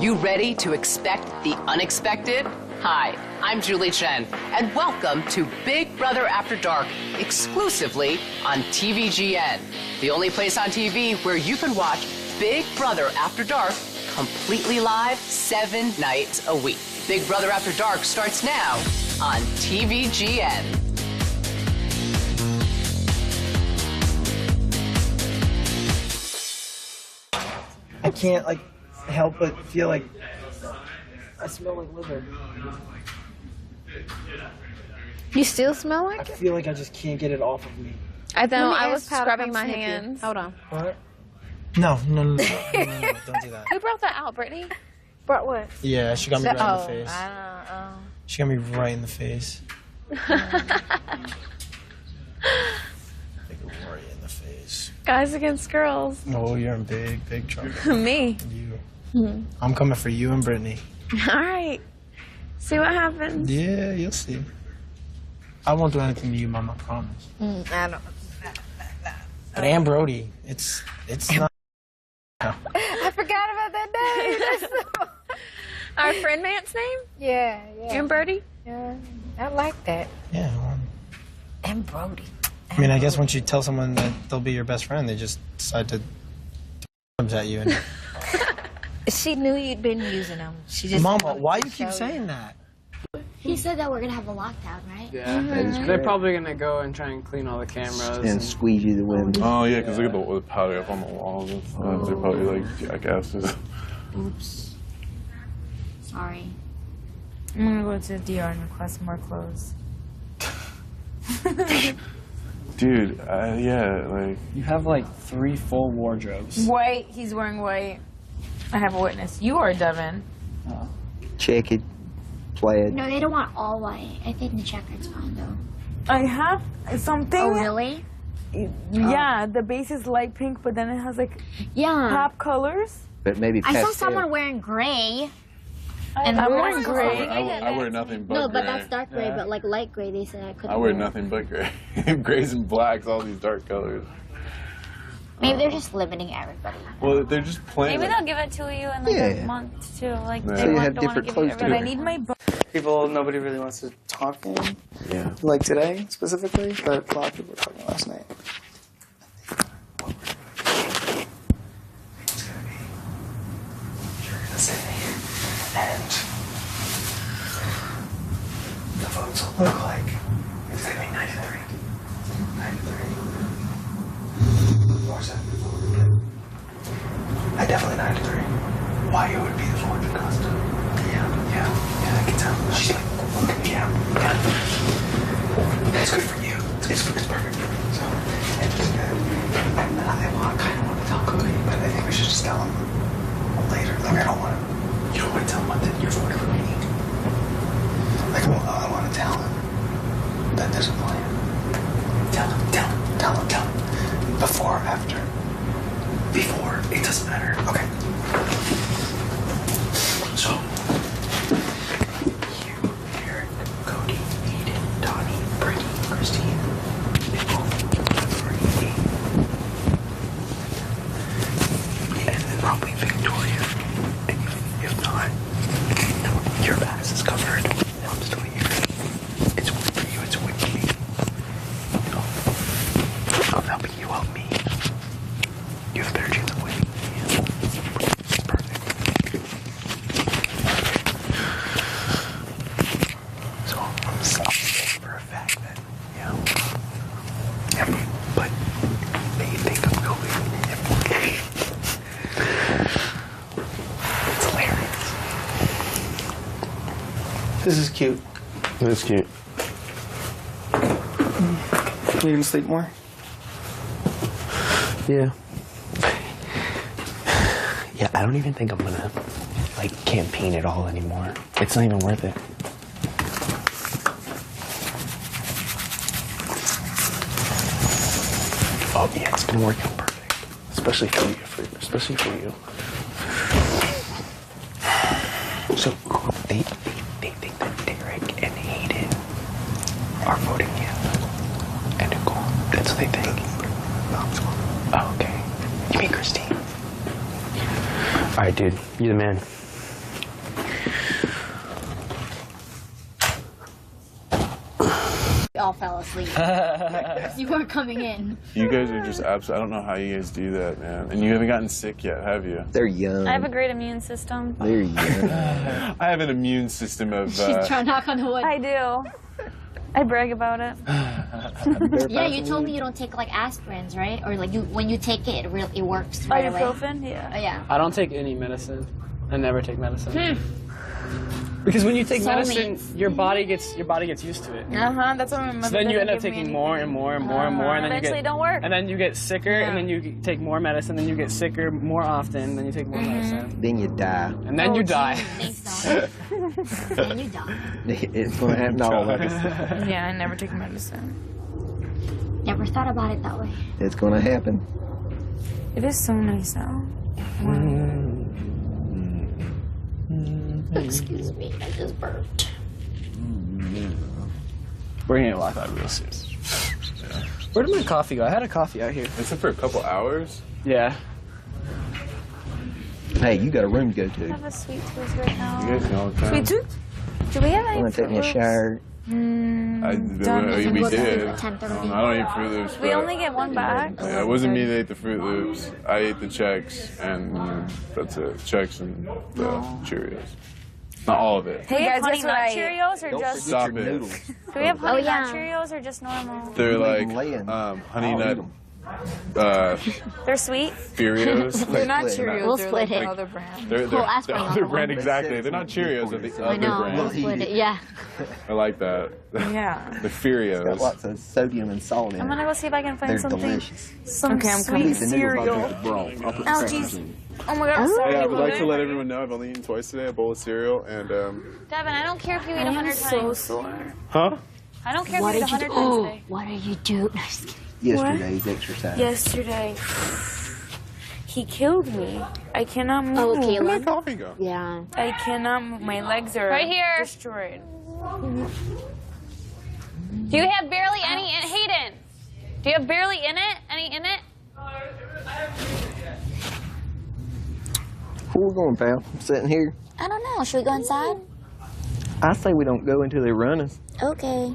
you ready to expect the unexpected? Hi, I'm Julie Chen, and welcome to Big Brother After Dark, exclusively on TVGN, the only place on TV where you can watch Big Brother After Dark completely live 7 nights a week. Big Brother After Dark starts now on TVGN. I can't, like, help but feel like I smell like liver. You still smell like I it? feel like I just can't get it off of me. I know. I was Pat scrubbing come my sniff you. hands. Hold on. What? No, don't do that. Who brought that out, Brittany? Brought what? Yeah, she got me right in the face. I don't know. She got me right in the face. Like right in the face. Guys against girls. Oh, you're in big trouble. Me. You. I'm coming for you and Brittany. All right. See what happens. Yeah, you'll see. I won't do anything to you, Mom, I promise. I don't. But Ann Brody, it's not. I forgot about that name. Our friend Mance's name? Yeah. And Birdie? Yeah. I like that. Yeah. Well, And Brody. I mean, I guess once you tell someone that they'll be your best friend, they just decide to comes at you. And She knew you'd been using them. She just. Mama, why do you keep saying that? He said that we're gonna have a lockdown, right? Yeah, they're probably gonna go and try and clean all the cameras. And squeeze you the wind. Oh, yeah, because look at the powder up on the walls and stuff. They're probably like jackasses. Oops. Sorry. I'm gonna go to the DR and request more clothes. Dude, yeah, like... You have like 3 full wardrobes. White. He's wearing white. I have a witness. You are, Devin. Check it. Play it. No, they don't want all white. I think the checkered's fine though. I have something. Oh, really? Yeah, the base is light pink, but then it has like Yeah. pop colors. But maybe I saw pastel. someone wearing gray. And I'm wearing gray. I wear nothing but No, gray. but that's dark gray, but like light gray, they said I couldn't. I wear nothing but gray. Grays and blacks, all these dark colors. Maybe they're just limiting everybody. Well, they're just plain. Maybe they'll give it to you in like Yeah. a month too. Like Yeah. they So you want, have don't want to different give clothes you to everything. I wear. need my People, nobody really wants to talk in. Yeah. Like today, specifically, but a lot of people were talking last night. It's gonna be. You're gonna say, and the votes will look like it's gonna be 93. 93. Or 7. I definitely 93. Why it would be the fortune costume? Yeah, I can tell. She's like, yeah. It's good for you. It's perfect for me. So, and just good. And I kind of want to tell Cody, but I think we should just tell him later. Like, I don't want to. You don't want to tell him that you're voting for me. Like, I want to tell him that there's a plan. Tell him. Before or after? Before. It doesn't matter. Okay. So, you, Eric, Cody, Aiden, Donnie, Brittany, Christine, Nicole, 3, and then probably Victoria. And if not, your pass is covered. I'm still here. It's one for you, it's one for me. I'm helping you help me. You have a better chance of winning. Perfect. So I'm saying for a fact that, you know, but they think I'm going. It's hilarious. This is cute. That's cute. You can sleep more. Yeah. Yeah, I don't even think I'm gonna, like, campaign at all anymore. It's not even worth it. Oh, yeah, it's been working perfect. Especially for you. Especially for you. So, they think that Derek and Hayden are voting you. And Nicole. That's what they think. Oh, okay. You mean Christine? All right, dude. You the man. all fell asleep. 'Cause you weren't coming in. You guys are just absolutely. I don't know how you guys do that, man. And you haven't gotten sick yet, have you? They're young. I have a great immune system. They're young. I have an immune system of. She's trying to knock on the wood. I do. I brag about it. Yeah, you told me you don't take like aspirins, right? Or like when you take it, it works right away. Ibuprofen? Yeah. Oh yeah. I don't take any medicine. I never take medicine. Because when you take medicine, your body gets used to it. That's what my mother. So then you end up doesn't give me taking more and more and more and more, and then Eventually you it get don't work. and then you get sicker, and then you take more medicine, then you get sicker more often, then you take more medicine, Then you die. and then you die. Thanks, Don. And you die. It's going to happen to all of us. Yeah, I never take medicine. Never thought about it that way. It's going to happen. It is so nice now. Excuse me, I just burped. We're gonna get locked out real soon. Where did my coffee go? I had a coffee out here. It's for a couple hours. Yeah. Hey, you got a room to go to. I have a sweet tooth right now. You guys know all the time. Sweet tooth? Do we have I'm any going to take me a Fruit Loops? shower. We did. 10:30. I don't eat Fruit Loops. We but- only get one bag. Yeah, it wasn't me that ate the Fruit Loops. I ate the Chex, and that's it. Chex and the Cheerios. Not all of it. Do we have Honey guys, guess what Nut I ate? Cheerios or Don't just? Stop forget your it. noodles. Do we have Honey yeah. Nut Cheerios or just normal? They're Leave like them laying. honey I'll eat nut 'em. They're sweet. Cheerios. They're not Split. Cheerios. We'll they're split like it. other brand. They're We'll ask the for other another brand, one. exactly. They're not Cheerios, they're the I other know. We'll brand. split it. Yeah. I like that. Yeah. The Got Cheerios. lots of sodium and salt in I'm it. gonna go see if I can find They're something. delicious. Some Okay, I'm sweet coming. The noodles cereal. I'll do the broth. I'll put the Oh, crackers jeez. in. Oh my god, I'm sorry. Hey, I would like to let everyone know I've only eaten twice today, a bowl of cereal, and Devin, I don't care if you eat I am 100 so times. sore. huh? I don't care What if you eat did you 100 do? times Oh, today. what did you do? No, just kidding. Yesterday's exercise. Yesterday, he killed me. I cannot move. Oh, Where'd my Caitlin. coffee go? Yeah. I cannot move. My legs are Right here. destroyed. Do you have barely any in Hayden? Do you have barely in it? Any in it? Where we going, pal? I'm sitting here. I don't know. Should we go inside? I say we don't go until they run us. Okay.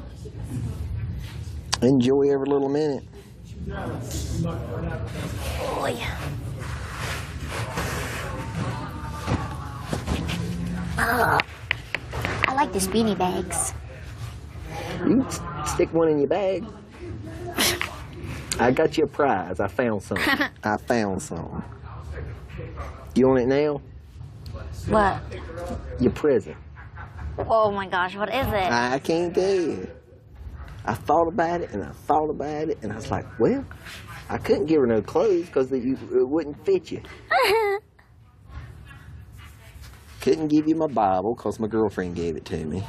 Enjoy every little minute. Oh yeah. I like these beanie bags. You stick one in your bag. I got you a prize. I found some. I found some. You want it now? What? Your present. Oh my gosh, what is it? I can't tell you. I thought about it, and I thought about it, and I was like, well, I couldn't give her no clothes because it wouldn't fit you. Couldn't give you my Bible because my girlfriend gave it to me.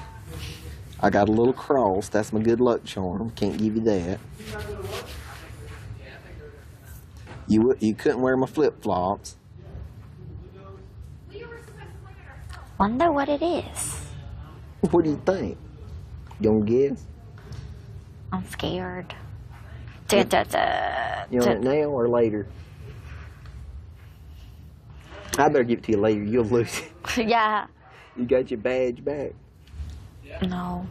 I got a little cross. That's my good luck charm. Can't give you that. You couldn't wear my flip-flops. Wonder what it is. What do you think? You gonna guess? I'm scared. You want it now or later? I better give it to you later. You'll lose it. Yeah. You got your badge back. No.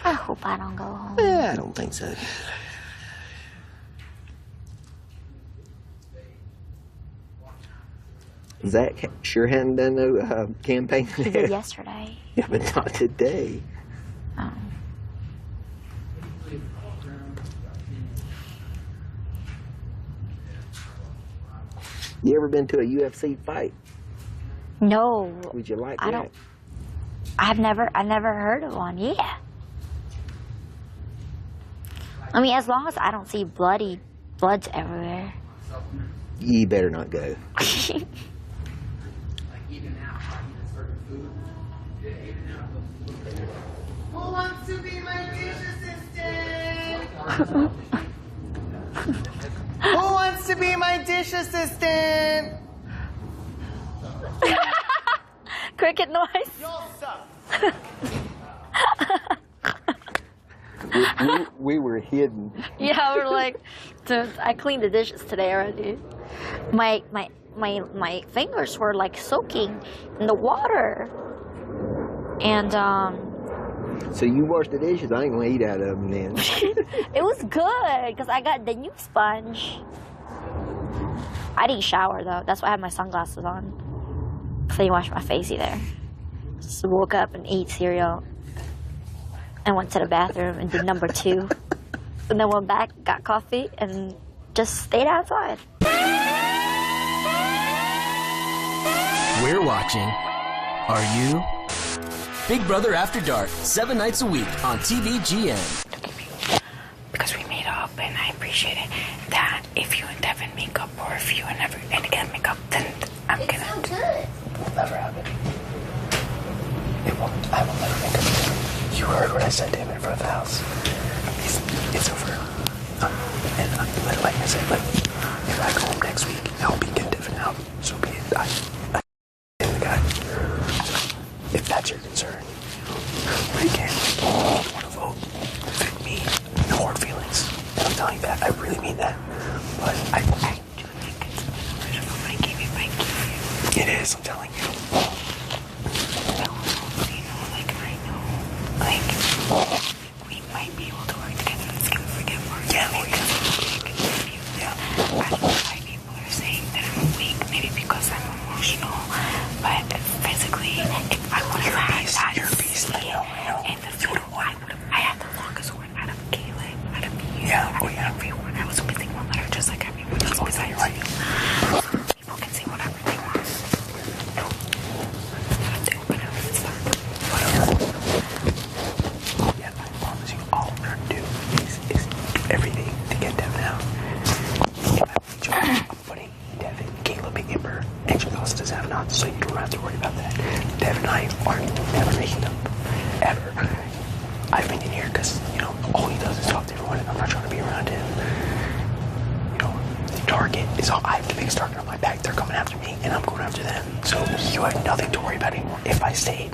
I hope I don't go home. I don't think so. Zach sure hadn't done no campaign. He did yesterday. Yeah, but not today. Oh. You ever been to a UFC fight? No. Would you like I that? don't. I never heard of one. Yeah. I mean, as long as I don't see blood's everywhere. You better not go. Who wants to be my dish assistant? Who wants to be my dish assistant? Cricket noise. Y'all suck. we were hidden. Yeah, we're like, I cleaned the dishes today already. My my fingers were like soaking in the water. And So you wash the dishes? I ain't gonna eat out of them then. it was good because I got the new sponge. I didn't shower though. That's why I had my sunglasses on. I didn't wash my face either. Just woke up and ate cereal. And went to the bathroom and did number 2. And then went back, got coffee, and just stayed outside. We're watching. Are you? Big Brother After Dark, 7 nights a week on TVGN. Because we made up, and I appreciate it. That if you and Devin make up, or if you and again make up, then I'm gonna. So good. Will never happen. It won't. I will never make up. You heard what I said to him in front of the house. It's over. And like I said, if I go home next week, I'll be getting Devin out. So be it. I the guy. If that's your concern, again, if you want to vote, pick me. No hard feelings. And I'm telling you that. I really mean that. But I do think it's original. I give you. It is. I'm telling you. We might be able to work together. Let's give forget more. Yeah, I don't know why people are saying that I'm weak. Maybe because I'm emotional. But physically, if I would have had that in the photo, I had the longest one out of Caleb, out of you, everyone. I was missing one letter just like everyone else besides you. People can say whatever they want. Whatever, it's fine. All I'm trying to do is do everything to get Devin out. If I win George, I'm putting Devin, Caleb, Amber, and Chagos does have not, so you don't have to worry about that. Devin and I are never making up. Ever. I've been in here because, all he does is talk to everyone, and I'm not trying to be around him. The target is all, I have the biggest target on my back. They're coming after me, and I'm going after them. So you have nothing to worry about anymore. If I stayed,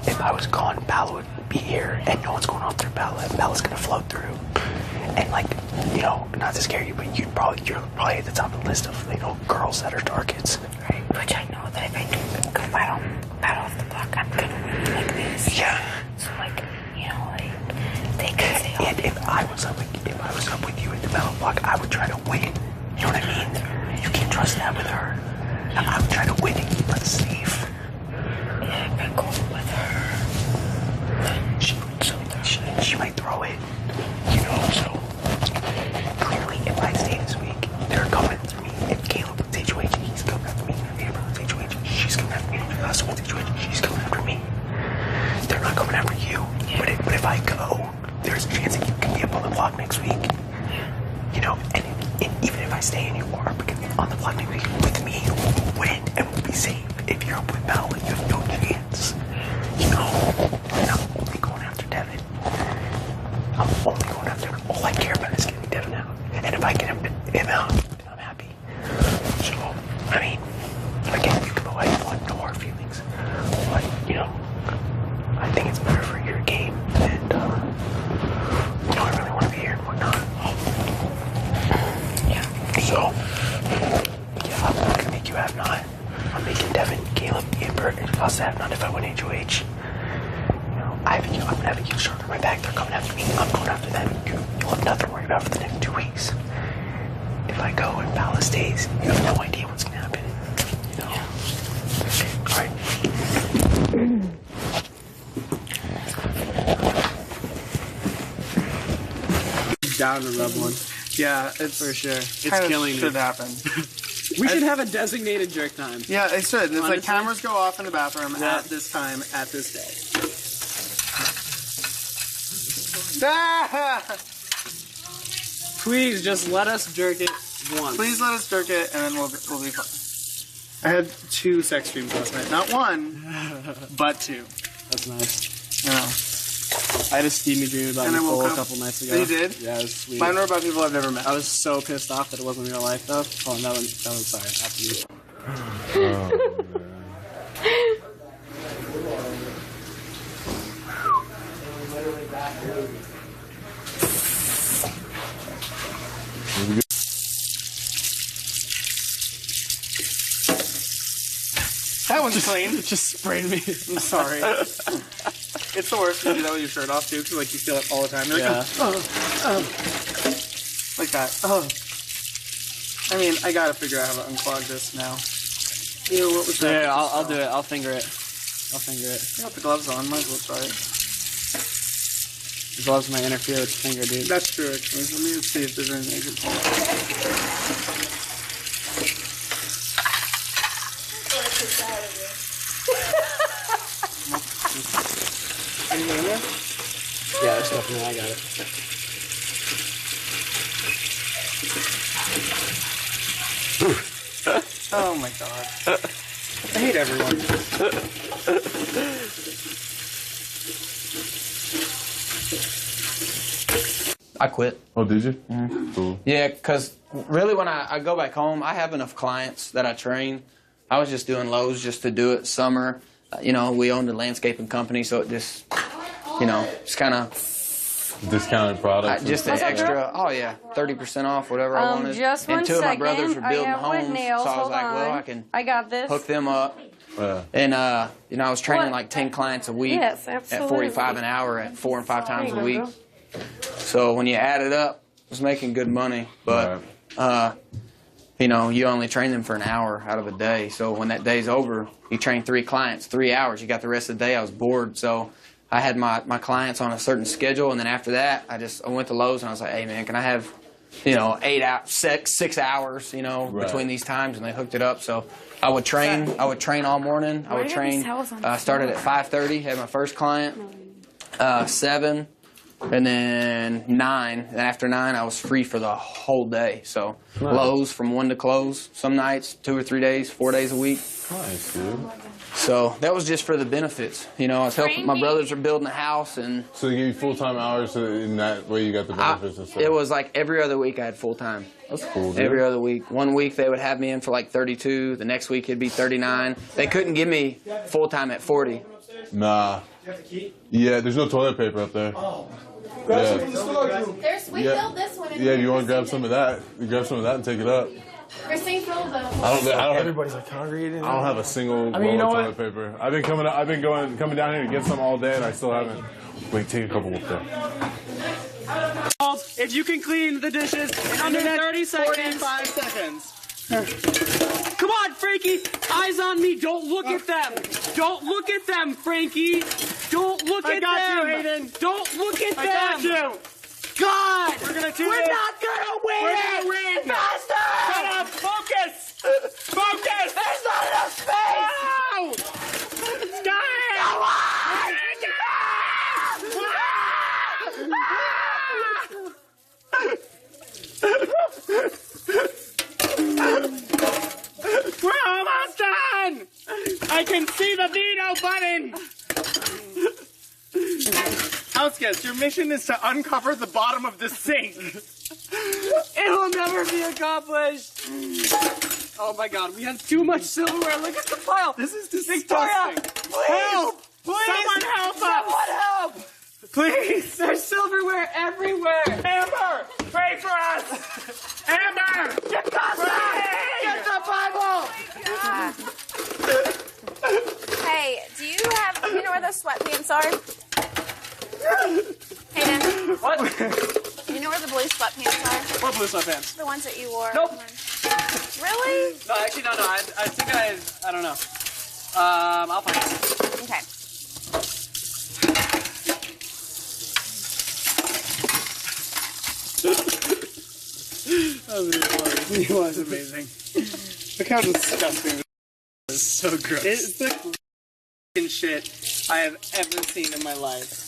if I was gone, Bella would be here, and no one's going off through Bella. Bella's going to float through. And not to scare you, but you're probably at the top of the list of, girls that are targets. Right, which I know that if I do go battle off the block, I'm going to win like this. Yeah. So they can say, and if I was up with you at the battle block, I would try to win. You know what I mean? You can't trust that with her. I would try to win and keep us safe. Yeah, if I go with her, she might throw it. So clearly if I stay this week, they're coming after me. If Caleb wins HOH, he's coming after me. If Amber wins HOH, she's coming after me. If Russell wins HOH, she's coming after me. They're not coming after you. Yeah. But if I go, there's a chance that you can be up on the block next week. And even if I stay and you are on the block next week with me, we'll win and we'll be safe. If you're up with Bella, you have no chance. And I'm only going after Devin. All I care about is getting Devin out. And if I get him out, then I'm happy. So, again, you can go how you want, no hard feelings. But, I think it's better for your game. And, I really want to be here and whatnot. So, I'm not going to make you have not. I'm making Devin, Caleb, Amber, and Ross have not if I win HOH. I'm going to have a huge shark on my back. They're coming after me. I'm going after them. You'll have nothing to worry about for the next 2 weeks. If I go and Bella stays, you have no idea what's going to happen. All right. Down to rub one. Yeah, it's for sure. It's killing me. Should happen. We should have a designated jerk time. Yeah, it should. It's Honestly, like cameras go off in the bathroom at this time, at this day. Please just let us jerk it once. Please let us jerk it, and then we'll be fine. I had 2 sex dreams last night. Not 1, but 2. That's nice. I had a steamy dream about Nicole a couple nights ago. You did? Yeah, it was sweet. Mine were about people I've never met. I was so pissed off that it wasn't real life, though. Oh, that was sorry. After you. clean? Just sprayed me. I'm sorry. It's the worst to do that with your shirt off, too, because, like, you feel it all the time. You're like, like that. I mean, I gotta figure out how to unclog this now. Ew, what was that? Yeah, I'll do it. I'll finger it. I'll finger it. I got the gloves on. Might as well try it. The gloves might interfere with the finger, dude. That's true, actually. Let me just see if there's anything I can pull. Anything in there? Yeah, there's nothing there. I got it. Oh my god. I hate everyone. I quit. Oh, did you? Mm-hmm. Cool. Yeah, because really when I go back home, I have enough clients that I train. I was just doing Lowe's just to do it summer. You know, we owned a landscaping company, so it just, you know, it's kind of discounted products. Just an extra, oh yeah, 30% off, whatever I wanted. Just one and two of my brothers second. were building I have wet homes, nails. so I was Hold like, on. well, I can got this. hook them up. And you know, I was training like 10 clients a week Yes, at absolutely. $45 an hour at 4 and 5 times a There you week. So when you add it up, I was making good money, but you know, you only train them for an hour out of a day. So when that day's over, you train 3 clients, 3 hours. You got the rest of the day. I was bored, so I had my clients on a certain schedule, and then after that, I went to Lowe's and I was like, hey man, can I have, you know, 6 hours, you know, between these times, and they hooked it up. So I would train all morning. I would train. Started at 5:30, had my first client, 7. And then 9, and after 9, I was free for the whole day. So Lowe's from 1 to close. Some nights, 2 or 3 days, 4 days a week. Nice, dude. So that was just for the benefits. You know, I was helping. My brothers are building a house, and so they gave you full-time hours, so in that way you got the benefits and stuff. it was like every other week I had full time. That's cool, dude. Every other week. One week they would have me in for like 32. The next week it'd be 39. They couldn't give me full time at 40. Nah. Yeah, there's no toilet paper up there. Yeah. We filled this one. Yeah, do you want to grab some of that? You grab some of that and take it up. Christine filled them. I don't Everybody's like hungry. I don't have a single I mean, you know roll of toilet paper. I've been coming down here to get some all day, and I still haven't. Wait, take a couple up there. If you can clean the dishes in under 30 seconds. 45 seconds. Come on, Frankie. Eyes on me. Don't look at them. Don't look at them, Frankie. Don't look at them. I got you, Hayden. Don't look at them. I got you. God. We're gonna do We're this. not gonna win. We're gonna win. Faster. Shut up. Focus. Focus. There's not enough space. No. Stop. Come on. We're almost done. I can see the veto button. Outskets, your mission is to uncover the bottom of the sink. It will never be accomplished. Oh my God, we have too much silverware. Look at the pile. This is Victoria, disgusting. please. Help! Please. Someone help us! Someone help! Please! There's silverware everywhere. Amber, pray for us! Amber! Get the Bible! Hey, do you know where the sweatpants are? Hayden, What? do you know where the blue sweatpants are? What blue sweatpants? The ones that you wore. Nope. Really? No, actually, no. I think I don't know. I'll find it. Okay. That was really funny. It was amazing. Look how disgusting this is. So gross. It's the f***ing shit I have ever seen in my life.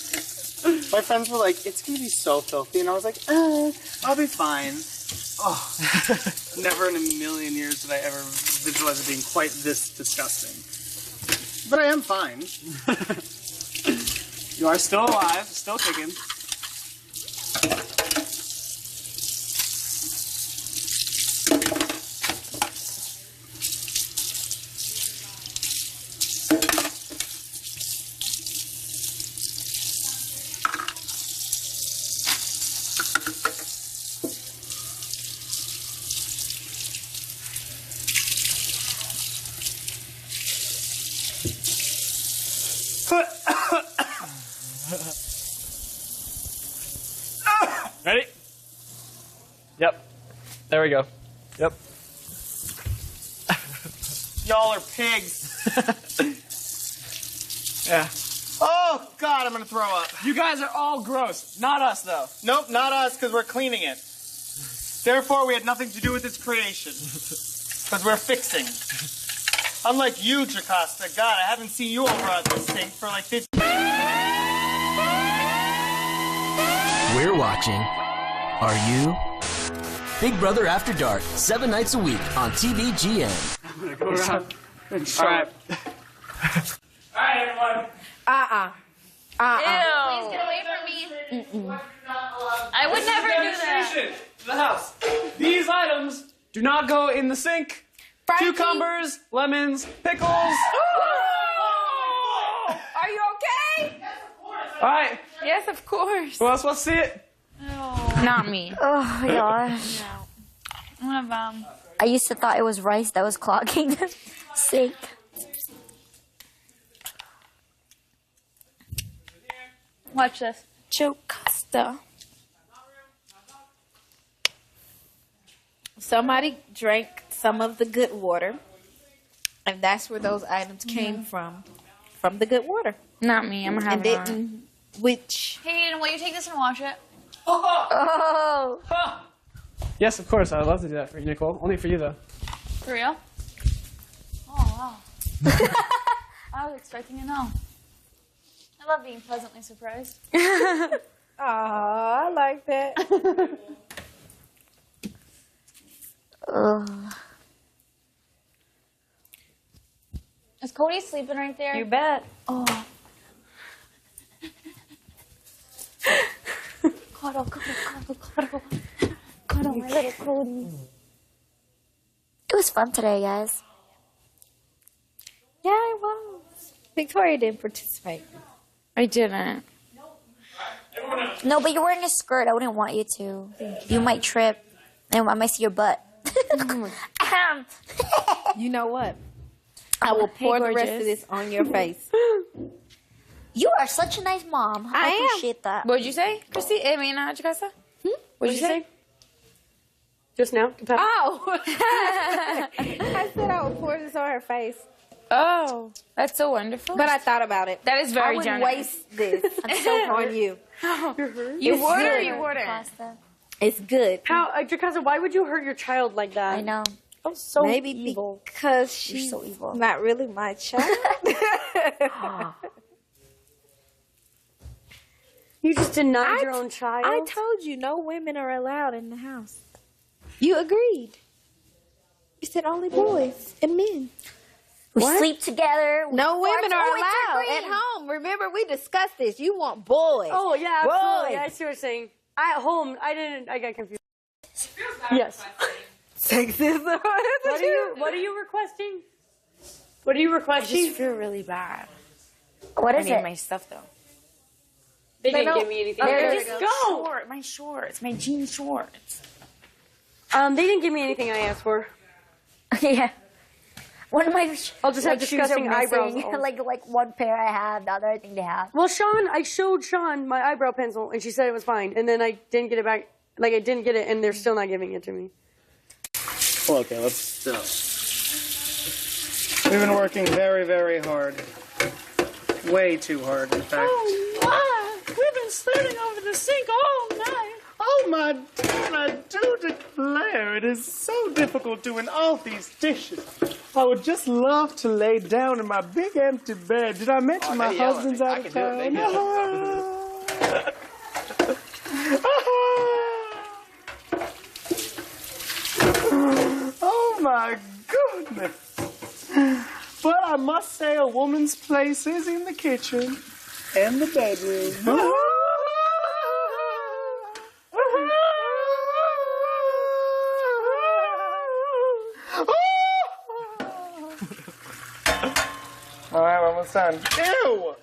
My friends were like, it's gonna be so filthy, and I was like, I'll be fine. Oh, never in a million years did I ever visualize it being quite this disgusting. But I am fine. You are still alive, still kicking. There we go. Yep. Y'all are pigs. Yeah. Oh, God, I'm gonna throw up. You guys are all gross. Not us, though. Nope, not us, because we're cleaning it. Therefore, we had nothing to do with its creation. Because we're fixing. Unlike you, Jocasta. God, I haven't seen you over at this sink for like 50... We're watching. Are you? Big Brother After Dark, 7 nights a week on TVGN. I'm gonna go around and try. Alright, everyone. Please get away from me. I would never do that. Demonstration to the house. These items do not go in the sink. Cucumbers, lemons, pickles. Are you okay? Alright. Yes, of course. Who else wants to see it? Not me. Oh my gosh. One of them. I used to thought it was rice that was clogging the sink. Watch this. Jocasta. Somebody drank some of the good water, and that's where those items came from the good water. Not me. I'm gonna have And it on. didn't, which... Hayden, will you take this and wash it? Oh. Yes, of course. I'd love to do that for you, Nicole. Only for you, though. For real? Oh, wow. I was expecting a no. I love being pleasantly surprised. Aw, I like that. Is Cody sleeping right there? You bet. Oh. Cuddle, cuddle, cuddle, cuddle. Cuddle, my little Cody. It was fun today, guys. Yeah, it was. Victoria didn't participate. I didn't. No, but you're wearing a skirt. I wouldn't want you to. You might trip, and I might see your butt. You know what? I will pour the rest of this on your face. You are such a nice mom. I appreciate that. What'd you say, Christy? I mean, Jocasta? What'd you say? Just now? Oh! I said I would pour this on her face. Oh, that's so wonderful. But I thought about it. That is very I generous. wouldn't waste this on you. You would or you wouldn't? It's good. How, Jocasta, why would you hurt your child like that? I know. Oh, so Maybe evil. because she's so evil. not really my child. You just denied your own child? I told you no women are allowed in the house. You agreed. You said only boys and men. We sleep together. No women are Oh, it's allowed green. at home. Remember, we discussed this. You want boys. Oh, yeah, absolutely. Boys. I see what you're saying. At home, I got confused. Yes. Sexism. What are you requesting? What are you I requesting? just feel really bad. What I is need it? my stuff, though. They didn't give me anything. They're Just just go! my shorts, my jean shorts. They didn't give me anything I asked for. Yeah. One of my I'll just have shoes are disgusting eyebrows. missing. like one pair I have, the other I think they have. Well, I showed Sean my eyebrow pencil, and she said it was fine. And then I didn't get it back. Like, I didn't get it, and they're still not giving it to me. Okay, let's... We've been working very, very hard. Way too hard, in fact. Oh, my. We've been standing over the sink all night. Oh, my dear, I do declare it is so difficult doing all these dishes. I would just love to lay down in my big empty bed. Did I mention my husband's out of town? Oh, my goodness. But I must say a woman's place is in the kitchen and the bedroom. All right, we're almost done. Ew!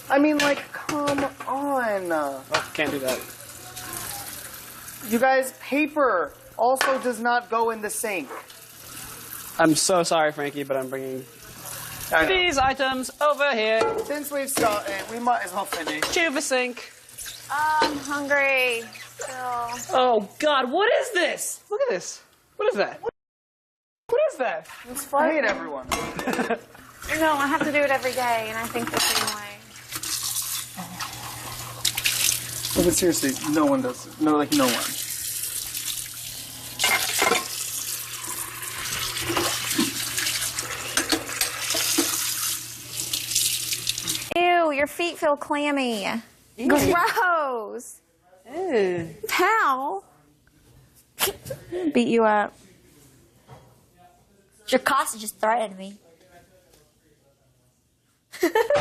I mean, like, come on. Oh, can't do that. You guys, paper also does not go in the sink. I'm so sorry, Frankie, but I'm bringing These items over here. Since we've started, we might as well finish. To the sink. I'm hungry. Still. Oh, God, what is this? Look at this. What is that? What is that? It's I hate everyone. No, I have to do it every day, and I think the same way. No, but seriously, no one does it. No, like no one. Ew, your feet feel clammy. Gross. Ew. How? Beat you up. Jocasta just threatened me.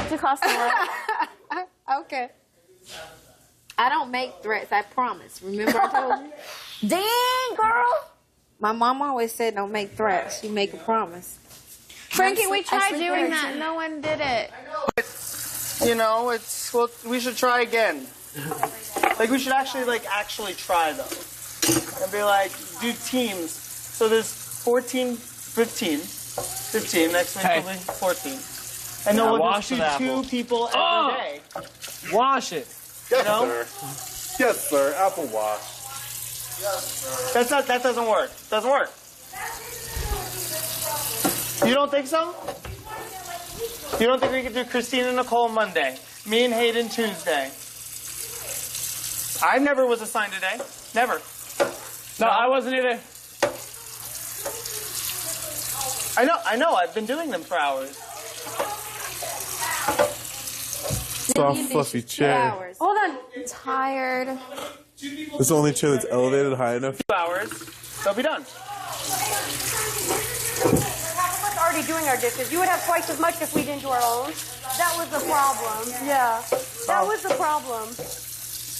Jocasta what? Okay. I don't make threats, I promise. Remember I told you? Dang, girl. My mom always said don't make threats. You make a promise. Frankie, we tried sleep doing there, that. too. No one did it. You know, well, we should try again. Like, we should actually try, though. And be like, do teams. So there's 15. Next week will be 14. And then we'll wash just do the apple. 2 people every day. Wash it. You know? Yes, sir. Apple wash. That doesn't work. Doesn't work. You don't think so? You don't think we could do Christina and Nicole Monday? Me and Hayden Tuesday? I never was assigned a day. Never. No, I wasn't either. I know. I've been doing them for hours. Soft, fluffy chair. Hold on. I'm tired. It's the only chair that's elevated high enough. 2 hours. They'll be done. We're already doing our dishes. You would have twice as much if we didn't do our own. That was the problem. Yeah. That was the problem.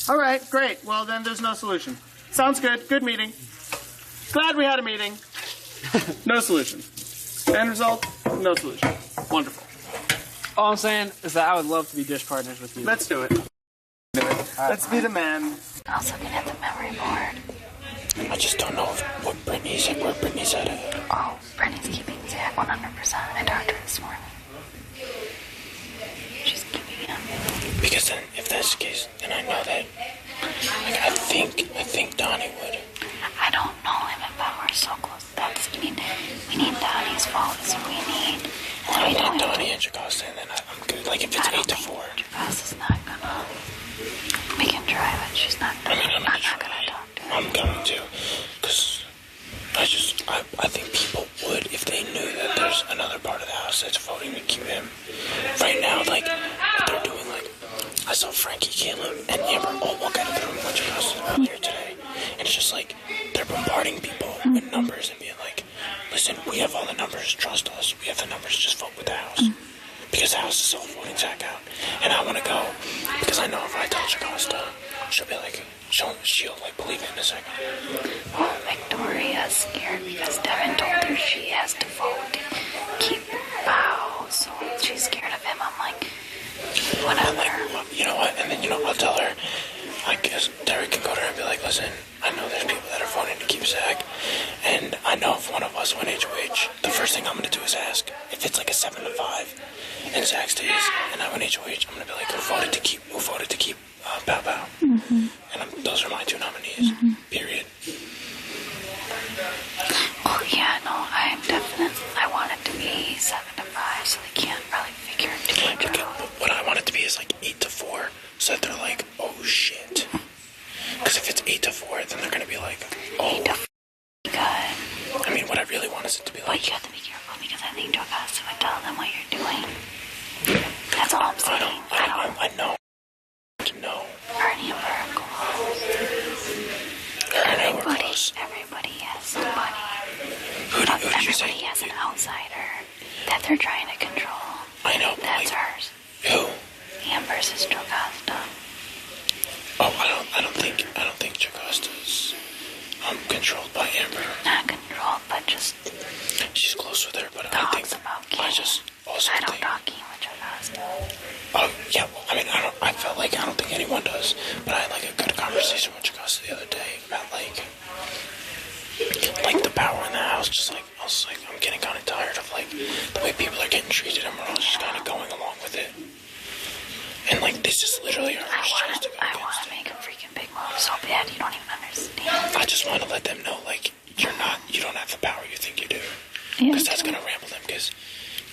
All right, great. Well, then there's no solution. Sounds good. Good meeting. Glad we had a meeting. No solution. End result, no solution. Wonderful. All I'm saying is that I would love to be dish partners with you. Let's do it. Let's be the man. I was looking at the memory board. I just don't know where Brittany's at. Oh, Brittany's keeping Zach 100%. I talked to her this morning. She's keeping him. Because then, if that's the case, then I know that. Like, I think Donnie would. I don't know him if I were so close. We need Donnie's fault. So we need. I need Donnie and Jocasta, and then I'm good. Like, if it's 8 to 4. Jocasta's not gonna. We can try, but she's not gonna. I'm not gonna talk to her. I'm going to, because I think people would if they knew that there's another part of the house that's voting to keep him. Right now, like, what they're doing, like, I saw Frankie, Caleb, and Amber all walk out of the room with Jocasta earlier today, and it's just like, they're bombarding people with numbers and being like, listen, we have all the numbers, trust us, we have the numbers, just vote with the house. Because the house is all voting Zach out. And I want to go, because I know if I tell Jocasta, she'll be like, she'll like believe it in a second. Well, Victoria's scared because Devin told her she has to vote to keep Bow, so she's scared of him. I'm like, whatever. Like, you know what? And then, I'll tell her, I guess Derek can go to her and be like, listen, I know there's people that are voting to keep Zach, and I know if one of us went HOH, the first thing I'm going to do is ask, if it's like a 7 to 5, and Zach stays, and I went HOH, I'm going to be like, who voted to keep Bow Bow? Mm-hmm. And those are my 2 nominees, period. Oh, yeah, no, I want it to be 7 to 5, so they can't really figure too much out. But what I want it to be is like 8 to 4, so that they're like, oh shit. Because if it's 8 to 4, then they're going to be like, oh. 8 to 4 good. I mean, what I really want is it to be like. But you have to be careful because I think Jocasta would tell them what you're doing. That's all I'm saying. I know. No. Ernie and Burr are close. Everybody has somebody. Everybody has an outsider that they're trying to control. I know. That's hers. Who? Amber's is Jocasta. Oh, I don't think Jocasta's controlled by Amber. Not controlled, but just she's close with her. But I think I don't talk game with Jocasta. Oh yeah, well, I mean I don't think anyone does. But I had like a good conversation with Jocasta the other day about like the power in the house. Just like I was like, I'm getting kind of tired of like the way people are getting treated. I'm I want to make a freaking big move so bad you don't even understand. I just want to let them know, like, you don't have the power you think you do. Yeah, Because that's going to ramble them, because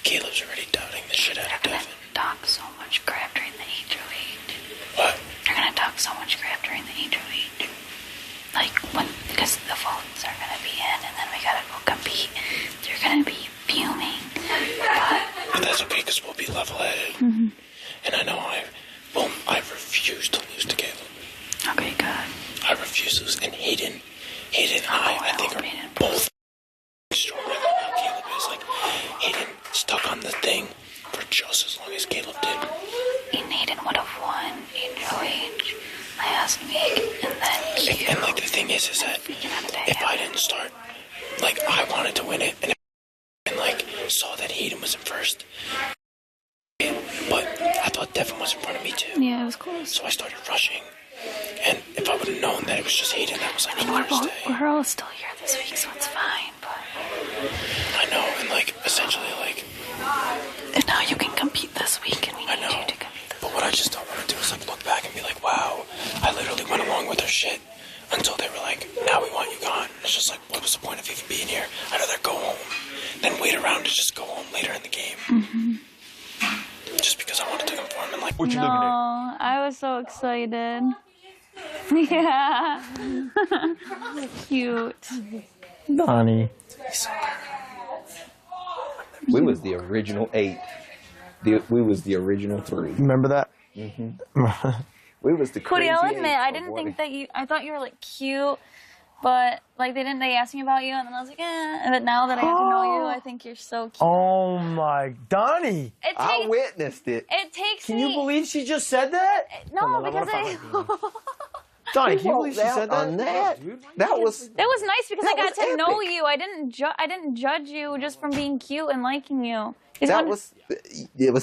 Caleb's already doubting the shit out of Devin. Talk so much crap during the HOH. What? They're gonna talk so much crap during the HOH. Like, because the votes are gonna be in and then we gotta go compete. They're gonna be fuming. But that's okay, because we'll be level-headed. Mm-hmm. And I know I refuse to lose to Caleb. Okay, good. I refuse to lose. And Hayden and I think are both stronger than how Caleb is. Like, Hayden stuck on the thing for just as long as Caleb did. And Hayden would have won HOH last week, and then And like the thing is that if I didn't start, like I wanted to win it, and like saw that Hayden was in first, but I thought Devin was in front of me too. Yeah, it was close. So I started rushing, and if I would have known that it was just Hayden, that was like Thursday. We're all still here this week, so it's fine. But I know, and like essentially, like. And now you can compete this week, and we need you to compete. But what I just don't want to do is like look back and be like, wow, I literally went along with their shit until they were like, now we want you gone. It's just like, what was the point of even being here? I'd rather go home than wait around to just go home later in the game. Mm-hmm. Just because I wanted to conform and like, what you looking at? I was so excited. Yeah. Cute. Donnie. We was the original 8. We was the original 3. Remember that? Mm-hmm. We was the Cody, crazy I'll 8 admit, I of didn't what think that I thought you were like cute, but like they asked me about you, and then I was like, eh. But now that I get to know you, I think you're so cute. Oh my, Donnie! I witnessed it. It takes Can you believe she just said that? No, on, because Donnie, can you believe she said that? On that? That was. It was nice because I got was to know epic. you. I didn't judge you just from being cute and liking you. Was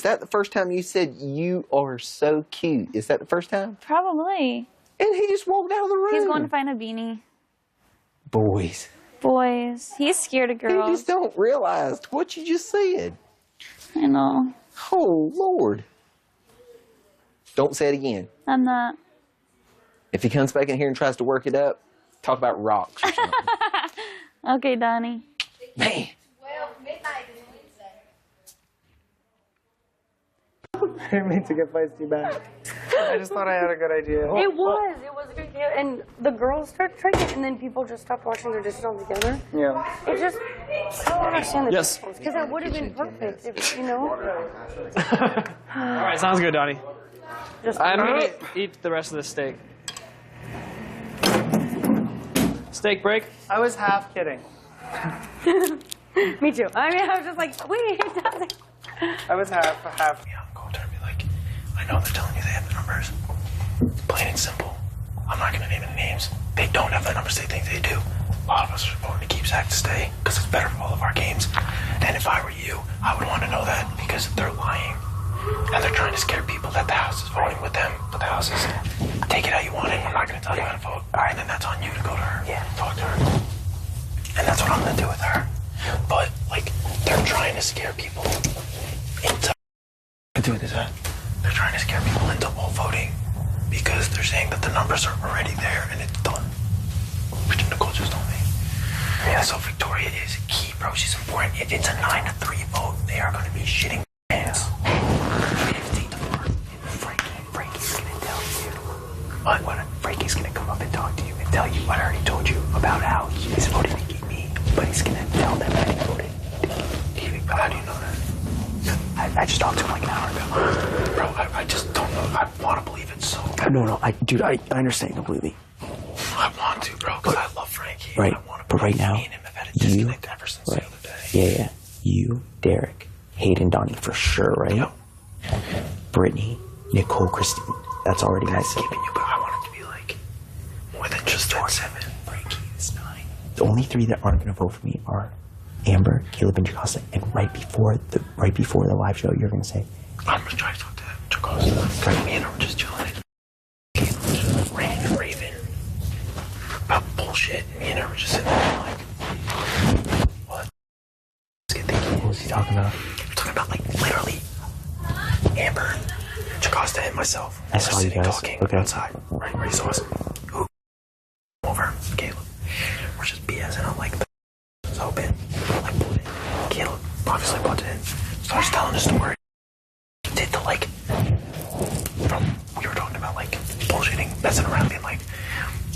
that the first time you said you are so cute? Is that the first time? Probably. And he just walked out of the room. He's going to find a beanie. Boys. He's scared of girls. You just don't realize what you just said. I know. Oh Lord! Don't say it again. I'm not. If he comes back in here and tries to work it up, talk about rocks or something. Okay, Donnie. Man. I didn't mean to get feisty back. I just thought I had a good idea. It was a good idea. And the girls started trying it, and then people just stopped washing their dishes altogether. Yeah. It just, I don't understand the Yes. because that would have been perfect, if, you know? All right, sounds good, Donnie. I'm gonna eat the rest of the steak. Steak break? I was half kidding. Me too. I mean, I was just like, wait, it doesn't. I was half. Yeah, I'm going to be like, I know they're telling you they have the numbers. Plain and simple. I'm not going to name any names. They don't have the numbers they think they do. A lot of us are voting to keep Zach to stay because it's better for all of our games. And if I were you, I would want to know that because they're lying. And they're trying to scare people that the House is voting with them, with the houses. Take it how you want it. I'm not going to tell you how to vote. All right, then that's on you to go to her. Yeah. Talk to her. And that's what I'm going to do with her. But, like, they're trying to scare people into... They're trying to scare people into all voting because they're saying that the numbers are already there and it's done. Which Nicole just told me. Yeah, so Victoria is key, bro. She's important. If it's a 9-3 vote, they are going to be shitting pants. 15-4. Frankie's going to tell you. What? Frankie's going to come up and talk to you and tell you what I already told you about how he's voting to keep me, but he's going to tell them that he voted. How do you know that? I just talked to him like an hour ago. Bro, I just don't know. I want to believe it so bad. No, dude, I understand completely. I want to, bro, because I love Frankie. Right, but right now, me and him have had a disconnect ever since the other day. Yeah. You, Derek, Hayden, Donnie, for sure, right? Yep. Brittany, Nicole, Christine. That's already my set. Keeping you, but I want it to be like more than just that 7. Frankie is 9. The only 3 that aren't going to vote for me are Amber, Caleb, and Jacasta. And right before the live show, you're going to say, I'm going to try to talk to Jacasta. Me and her were just chilling. Caleb just ran and raving about bullshit. Me and her were just sitting there like, what? What was he talking about? We're talking about like literally Amber, Jacosta and myself. I saw you guys. Talking outside. Right where you saw us. Ooh. Over. Caleb. We're just BSing on like the open. Like, Caleb obviously butted in. Starts telling the story. Did the like, from, we were talking about like bullshitting, messing around, being like,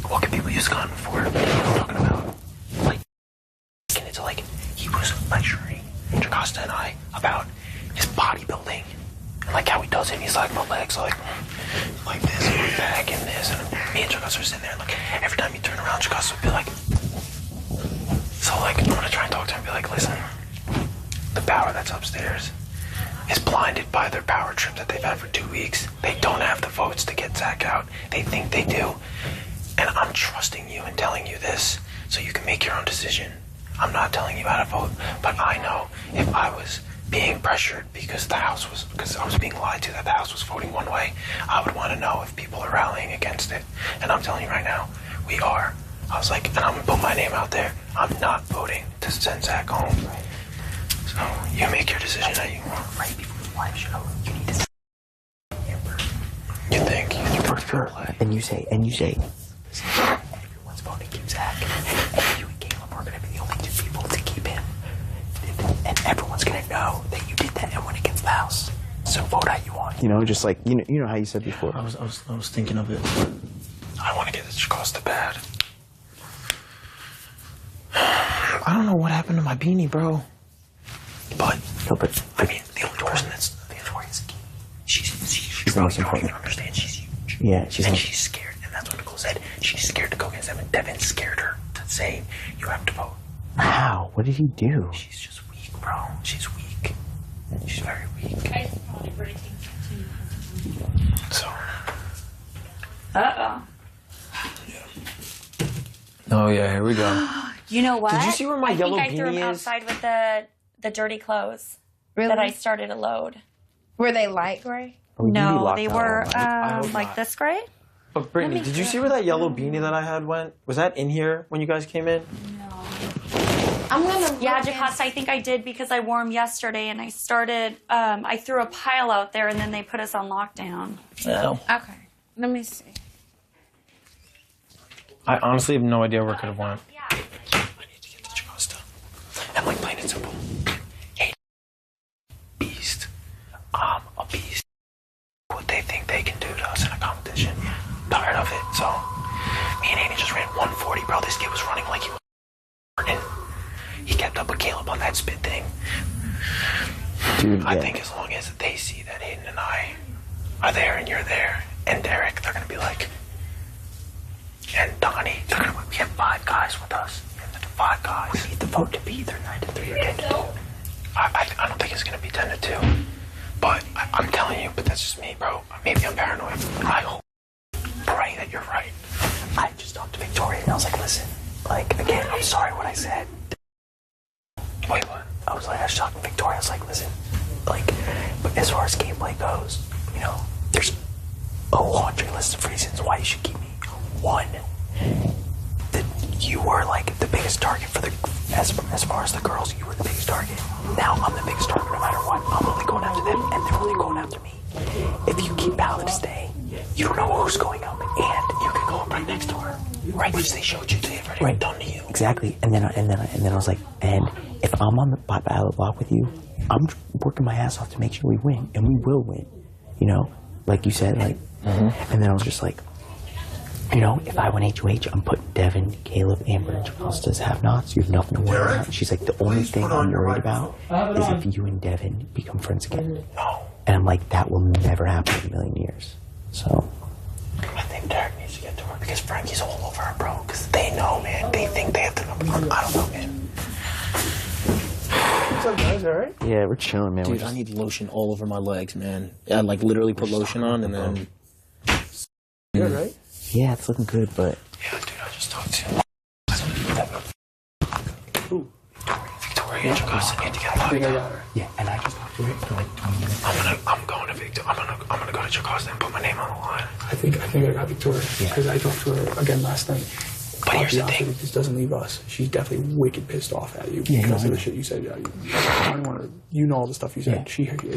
what can people use condom for? We were talking about like, and it's like, he was lecturing Jacosta and I about his bodybuilding and like how he does it. He's like, my legs like this, and my back and this, and me and Jacosta are sitting there, and like every time you turn around, Jacosta would be like, so like I'm gonna try and talk to him and be like, listen, the power that's upstairs is blinded by their power trip that they've had for 2 weeks. They don't have the votes to get Zach out. They think they do. And I'm trusting you and telling you this so you can make your own decision. I'm not telling you how to vote, but I know if I was being pressured because I was being lied to that the House was voting one way, I would want to know if people are rallying against it. And I'm telling you right now, we are. I was like, and I'm gonna put my name out there. I'm not voting to send Zach home. So you make your decision how you want. Right before the live show, you need to You think for sure. And you say, everyone's voting to keep Zach. And you and Caleb are going to be the only 2 people to keep him. And everyone's going to know that you did that and went against the House. So vote how you want. You know, just like, you know how you said before. I was thinking of it. I want to get this Jacosta bad. I don't know what happened to my beanie, bro. But I mean, the only person that's Victoria's key. She's the most you don't important. even understand. She's huge. Yeah, she's scared, and that's what Nicole said. She's scared to go against Devin. Devin scared her to say you have to vote. How? What did he do? She's just weak, bro. She's weak. She's very weak. So. Oh yeah, here we go. You know what? Did you see where my yellow I think I threw beanie them is? outside with the dirty clothes that I started to load. Were they light gray? No, they were like this gray. But Brittany, did you see where that yellow beanie that I had went? Was that in here when you guys came in? I'm gonna. Yeah, Jacosta, I think I did because I wore them yesterday, and I started. I threw a pile out there, and then they put us on lockdown. No. Okay, let me see. I honestly have no idea where it could have went. And like plain and simple. Hey, beast. I'm a beast. What they think they can do to us in a competition. Tired of it. So me and Annie just ran 140, bro. This kid was running like he was. He kept up with Caleb on that spit thing. Dude, I think as long as they see that Hayden and I are there and you're there, and Derek, they're gonna be like, and Donnie, we have 5 guys with us. 5 guys. We need the vote to be either 9 to 3 or 10 to 2. I don't think it's gonna be 10 to 2. But I'm telling you, but that's just me, bro. Maybe I'm paranoid. I hope, pray that you're right. I just talked to Victoria and I was like, listen, like, again, I'm sorry what I said. Wait, what? I was like, I was talking to Victoria. I was like, listen, like, but as far as gameplay goes, you know, there's a laundry list of reasons why you should keep me. 1, that you were like the biggest target for the, as far as the girls, you were the biggest target. Now I'm the biggest target no matter what. I'm only going after them and they're only going after me. If you keep Ballard to stay, you don't know who's going up and you can go up right next to her. Right, which they showed you they've already done to you. Exactly. And then I was like, and if I'm on the ballot block with you, I'm working my ass off to make sure we win, and we will win. You know, like you said, like. And then I was just like, you know, if I win HOH, I'm putting Devin, Caleb, Amber, and Jacosta as have-nots. You have nothing to worry about. She's like, the only thing I'm worried about is if you and Devin become friends again. And I'm like, that will never happen in a million years. So. I think Derek needs to get to her because Frankie's all over her, bro. Because they know, man. They think they have the number 1. I don't know, man. What's up, guys? All right? Yeah, we're chilling, man. Dude, I need lotion all over my legs, man. I like literally put lotion on and then. Good, right? Yeah, it's looking good, but. Yeah, dude, I just talked to Victoria and Jacosta need to get locked up. Yeah, and I just talked to her for like 20 minutes. I'm going to Victor. I'm gonna go to Jacosta and put my name on the line. I think I got Victoria because I talked to her again last night. But here's the thing. This doesn't leave us. She's definitely wicked pissed off at you Yeah, because no, of I the shit you said. Yeah, I don't want to. You know all the stuff you said.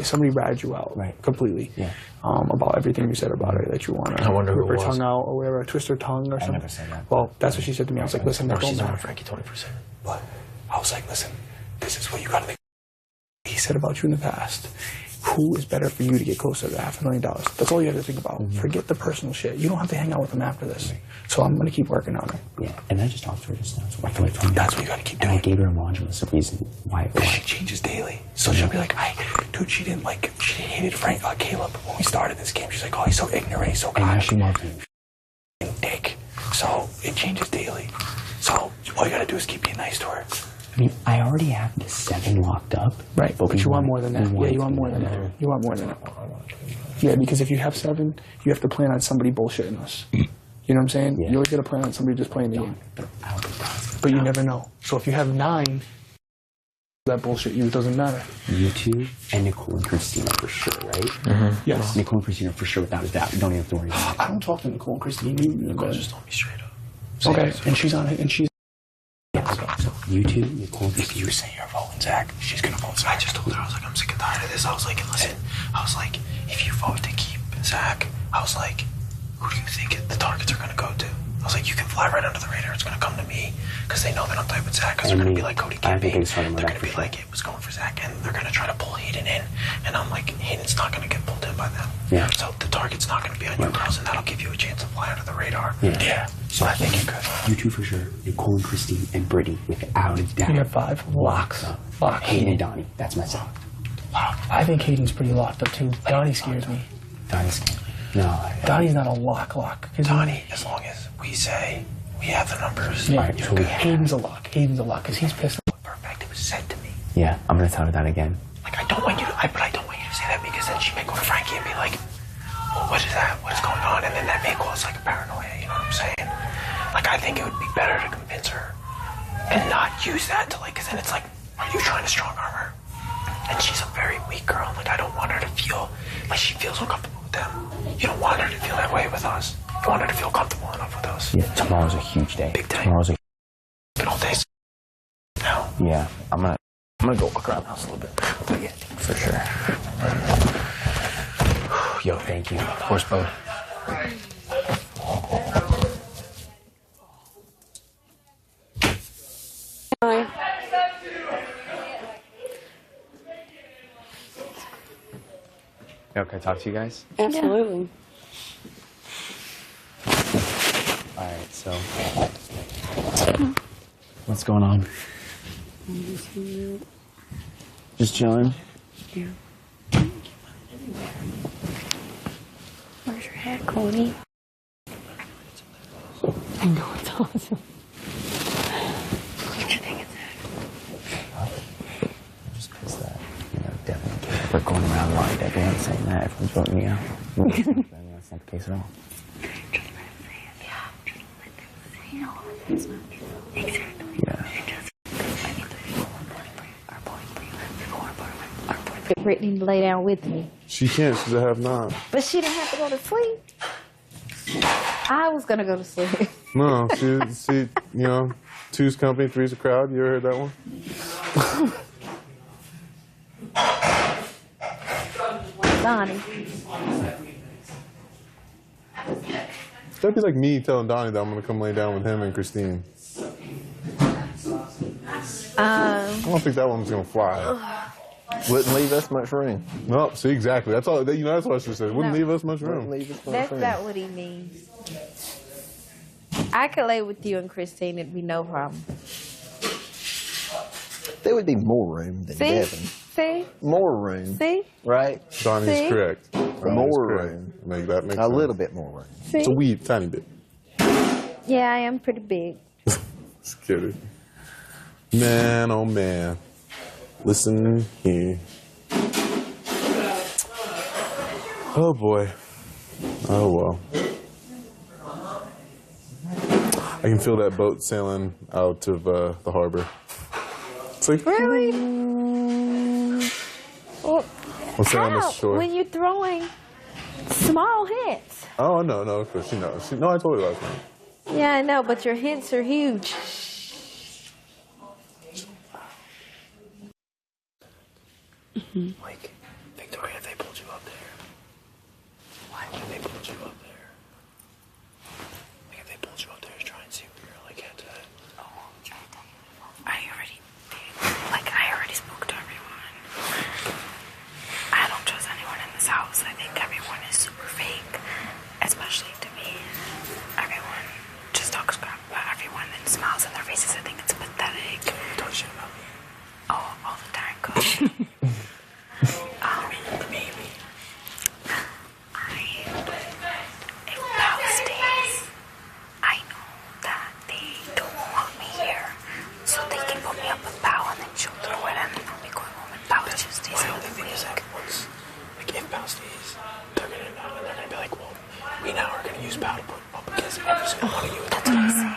Somebody ratted you out completely about everything you said about her. That you want I wonder to who rip it her was. tongue out or whatever, twist her tongue or something. I never said that. Well, that's what she said to me. I was like, listen, no, that don't she's matter. not Frankie 20%. But I was like, listen, this is what you got to think. He said about you in the past. Who is better for you to get closer to $500,000? That's all you have to think about. Forget the personal shit. You don't have to hang out with him after this. So I'm going to keep working on it. Yeah, and I just talked to her just now. So I feel like that's what you got to keep doing. And I gave her a laundry list of reason why. She changes daily. So she'll be like, dude, she hated Caleb when we started this game. She's like, oh, he's so ignorant, he's so And now she loved him. Dick. So it changes daily. So all you got to do is keep being nice to her. I mean, I already have the 7 locked up. Right, but you want more than that. Yeah, you want more than that. You want more than that. Yeah, because if you have 7, you have to plan on somebody bullshitting us. You know what I'm saying? You always got to plan on somebody just playing the game. But you never know. So if you have 9, that bullshit you doesn't matter. You two and Nicole and Christina for sure, right? Yes. Nicole and Christina for sure, without a doubt. You don't even have to worry about it. I don't talk to Nicole and Christina. Nicole just told me straight up. Okay, and she's on it, and she's... So you two, Nicole, if you say you're voting Zach, she's gonna vote Zach. I just told her, I was like, I'm sick and tired of this. I was like, listen, I was like, if you vote to keep Zach, I was like, who do you think the targets are gonna go to? I was like, you can fly right under the radar. It's gonna come to me because they know that I'm tight with Zach. Because they're gonna be like, Cody can't be. They're gonna be like, it was going for Zach, and they're gonna try to pull Hayden in. And I'm like, Hayden's not gonna get pulled in by them. Yeah. So the target's not gonna be on you girls, and that'll give you a chance to fly under the radar. Yeah. So I think you're good. You two for sure. Nicole and Christine and Brittany, without a doubt. You have 5 locks. Locked. Hayden and Donnie. That's my son. Wow. I think Hayden's pretty locked up too. Donnie scares me. Donnie scares me. No. Donnie's not a lock. Donnie, as long as we say we have the numbers. Yeah, you're good. Hayden's a lock. Because he's pissed off. Perfect. It was said to me. Yeah, I'm gonna tell her that again. Like, I don't want you to say that because then she may go to Frankie and be like, well, what is that? What is going on? And then that may cause like a paranoia, you know what I'm saying? Like, I think it would be better to convince her and not use that to like, because then it's like, are you trying to strong arm her? And she's a very weak girl. Like, I don't want her to feel like she feels uncomfortable with them. You don't want her to feel that way with us. You want her to feel comfortable enough with us. Yeah, tomorrow's a huge day. Big day. Tomorrow's a Good old days. Now. Yeah, I'm gonna go walk around the house a little bit. Yeah, for sure. Yo, thank you. Of course, bro. Okay, talk to you guys? Absolutely. Alright, so what's going on? Just chilling? Yeah. Where's your hat, Cody? I know, it's awesome. What do you think it's at? I'm just pissed that, Devin and Caleb are going around lying to everyone saying that everyone's voting me out. That's not the case at all. Brittany to lay down with me. She can't. She's a have-not. But she didn't have to go to sleep. I was going to go to sleep. No, she, 2's company, 3's a crowd. You ever heard that one? Donnie. That'd be like me telling Donnie that I'm going to come lay down with him and Christine. I don't think that one's going to fly. Wouldn't leave us much room. No, see, exactly. That's all. That's what I should say. Wouldn't leave us much room. That's not what he means. I could lay with you and Christine. It'd be no problem. There would be more room than See? Devin. See? More room. See? Right? Donnie's See? correct. More room. That makes a sense. little bit more room. See? It's a wee tiny bit. Yeah, I am pretty big. Just kidding. Man, oh man. Listen here. Oh boy. Oh well. I can feel that boat sailing out of the harbor. It's like, really? Well, what's that on the how? shore? When you're throwing small hits. Oh, no, of course. She knows. No, I told her last night. Yeah, I know, but your hints are huge. Like, Victoria, if they pulled you up there. Why would they pulled you up there? Like, if they pulled you up there to try and see what you're like at that. I already spoke to everyone. I don't trust anyone in this house. I think everyone is super fake, especially to me. Everyone just talks crap about everyone and smiles in their faces. I think it's pathetic. Don't shit about me. Oh, all the time, go. Maybe. If Pal stays, I know that they don't want me here, so they can put me up with Pal and then she'll throw it and then I'll be going home and Pal just stays My for only the thing is week. that once, like, if Pal stays, they're gonna be like, well, we now are gonna use Pal to put up against every single one of you. That's what I say.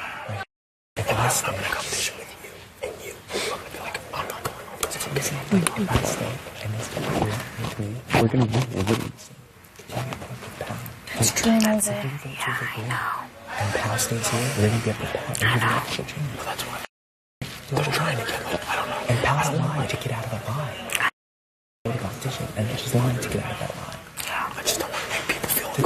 If I'm in a competition with you, and I'm gonna be like, I'm not going home because I'm busy. Like, if I stay and this guy here with me, we're gonna win. We're winning. That's true. That's it. Yeah, I know. And Pal stays here, we're gonna get the Pal. I know. Well, that's why they're trying to get, like, I don't know. And Pal's lying to get out of the line. The competition, and they're just lying to get out of that line. I just don't want to make people feel the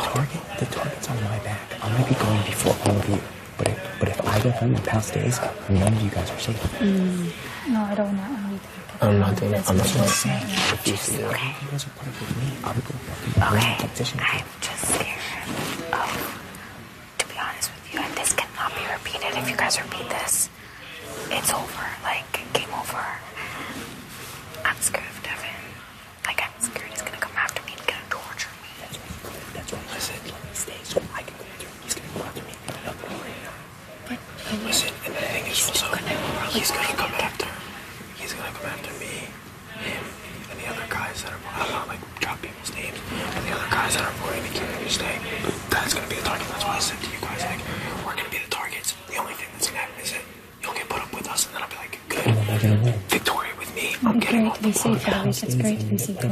target's on my back. I'm gonna be going before all of you. But if I go home and Pal stays, none of you guys are safe. No, I don't want to be there. I'm not doing it. I'm not doing it. If you see that, you guys are part of me. I would go Okay, competition. I'm just scared of, to be honest with you, and this cannot be repeated. If you guys repeat this, it's over. Like, game over. I'm scared of Devin. Like, I'm scared he's gonna come after me and gonna torture me. That's why I said, let me stay so I can go after him. He's gonna go after me. Listen, and the thing is also, he's gonna come after me, him, and the other guys that are, I'm not like drop people's names, but the other guys that are avoiding to keep me staying, that's gonna be the target. That's why I said to you guys, like, we're gonna be the targets. The only thing that's gonna happen is that you'll get put up with us, and then I'll be like, good, Victoria with me, I'm getting off the safe, it's great to be safe. And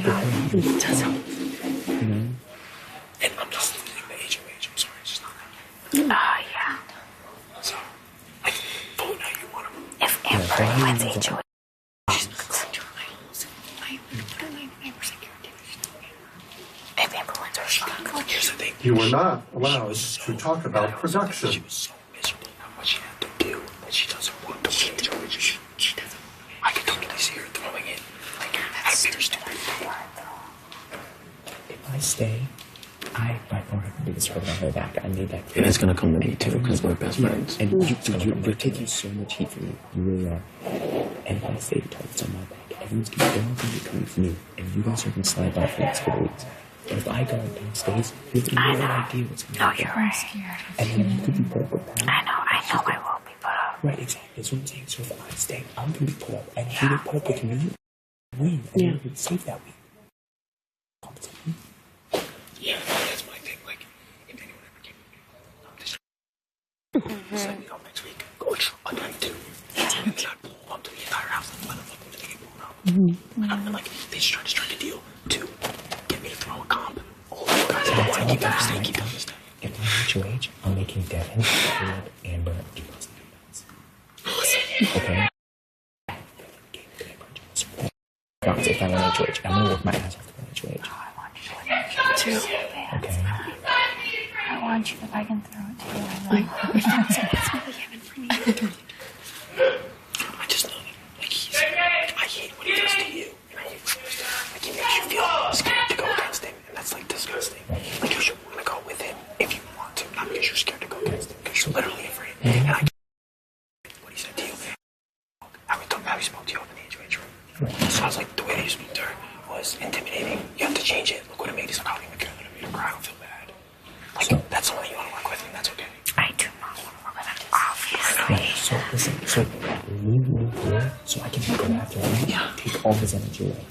I'm just losing the HOH. I'm sorry, it's just not that. Yeah. So, like, vote how you want them. If Amber wins HOH, if Amber wins her stuck. Here's the thing. You were not allowed to talk about production. She was so miserable about what she had to do that she doesn't want to win HOH. She doesn't. I can totally see her throwing it. Like, that's stupid. If I stay, I by far have the biggest hurt on her back. I made that clear. And it's gonna come to me too, because we're best friends. And you're taking so much heat from me. You really are. And if I stay, the target's on my back. Everyone's gonna be coming for me. And you guys are gonna slide by for the next 4 weeks. And if I go downstairs, you have no idea what's gonna happen. No, you're right. And then you could be put up with that. I know I will be put up. Right, exactly. That's what I'm saying. So if I stay, I'm gonna be put up. And if you get put up with me, win. And you're gonna be safe that week. Yeah, that's my thing. Like, if anyone ever came with me, I'm just set me up next week. Go again, too. And I'd pull up to the entire house and let them fuck them to get pulled up. And like, they just tried to strike a deal to get me to throw a comp. All the guys that want to keep them to stay, keep them to stay. If I'm HOH, I'm making Devin, Caleb, Amber, and Jules. Okay? If I win HOH, I'm gonna work my ass off to win HOH. Too. Okay. I want you, if I can throw it to you, I just know that, like, I hate what he does to you, and I hate what he does to him. Like, he makes you feel scared to go against him, and that's, like, disgusting. Like, you should want to go with him if you want to, not because you're scared to go against him, because you're literally afraid. And I what he said to you, how he spoke to you up in the HOH room. So I was like, the way that you spoke to her was intimidating. You have to change it. Look what it made. He's like, I don't even care that it made her cry. I don't feel bad. Like, so, that's someone you want to work with, and that's okay. I do not want to work with him, obviously. Right, so listen, so leave me here so I can go after him. Yeah. Take all his energy away.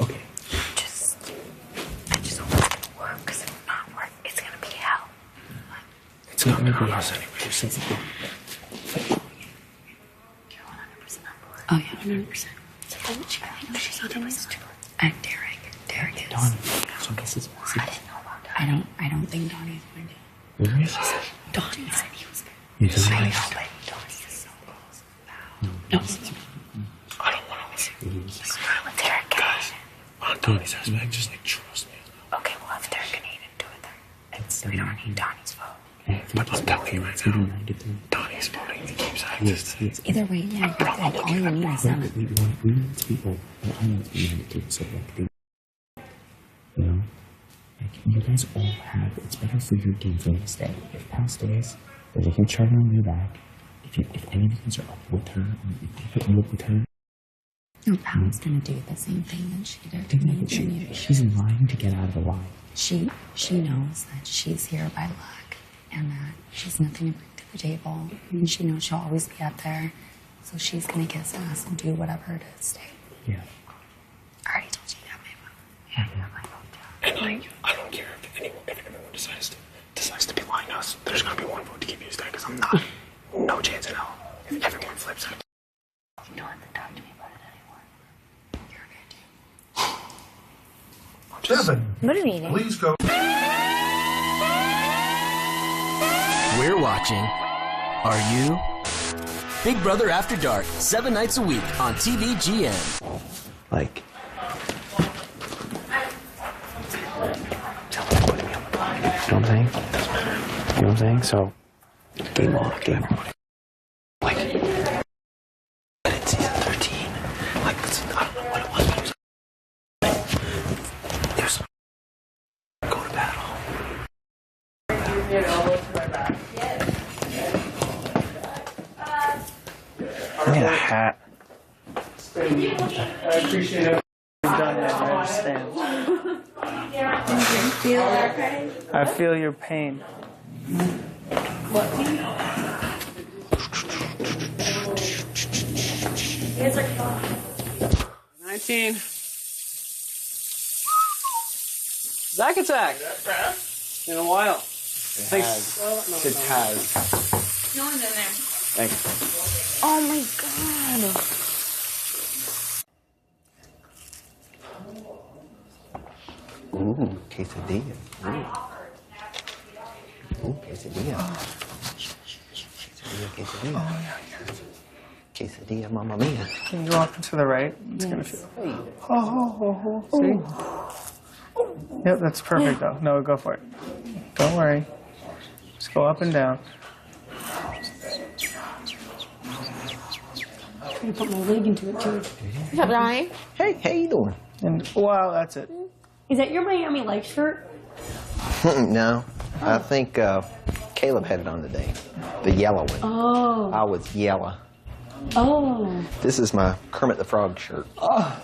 Okay. I just don't want it to work, because if it not work, it's going to be hell. It's not going to be us anyway. Oh, yeah, 100%. So I know she's not always too. And Derek is. Donnie. So this is. I didn't know about Donnie. I don't think Donnie's going to. Really? Donnie said he was. You do I this? know, but Donnie is so close. No. I don't want to listen. He's not with Derek. Guys, on Donnie's aspect, just like trust me. Okay, well, if Derek can even do it, then we don't need Donnie's phone. But I'm telling you right now, Donnie's phone, he keeps access to it. Either way, yeah, you're good. All you need is them. We want people. I want to be able to, so like, you know? Like, you guys all have, it's better for your game for to stay. If Pal stays, there's a huge charge on your back. If any of you guys are up with her, if you put up with her, No, Pal's gonna do the same thing that she did to me. she's lying to get out of the lie. She knows that she's here by luck and that she's nothing to bring to the table. And she knows she'll always be up there. So she's gonna kiss ass and do whatever to stay. Yeah. I already told you that, Mabel. Yeah. And like, I don't care if everyone decides to be lying to us. There's gonna be one vote to keep you to stay because I'm not. No chance in hell. If everyone flips it. You don't have to talk to me about it anymore. You're good. Kevin, What are you eating? please go. We're watching. Are you? Big Brother After Dark, 7 nights a week on TVGN. Like, you know what I'm saying? You know what I'm saying? So, game on, game on. Like, but in season 13, like, I don't know what it was, but it was go to battle. I need a hat. I appreciate it. You've done that, I understand. Feel our pain? I feel your pain. What pain? 19. Zack attack. In a while. It has. It has. No one's in there. Thanks. Oh my god. Ooh, quesadilla. Ooh, quesadilla. Quesadilla. Quesadilla, mamma mia. Can you walk to the right? It's gonna feel. See? Yep, that's perfect though. No, go for it. Don't worry. Just go up and down. I'm gonna put my leg into it too. What's up, Ryan? Hey, how you doing? And wow, that's it. Is that your Miami Life shirt? No, I think Caleb had it on today. The yellow one. Oh. I was yellow. Oh. This is my Kermit the Frog shirt. Oh.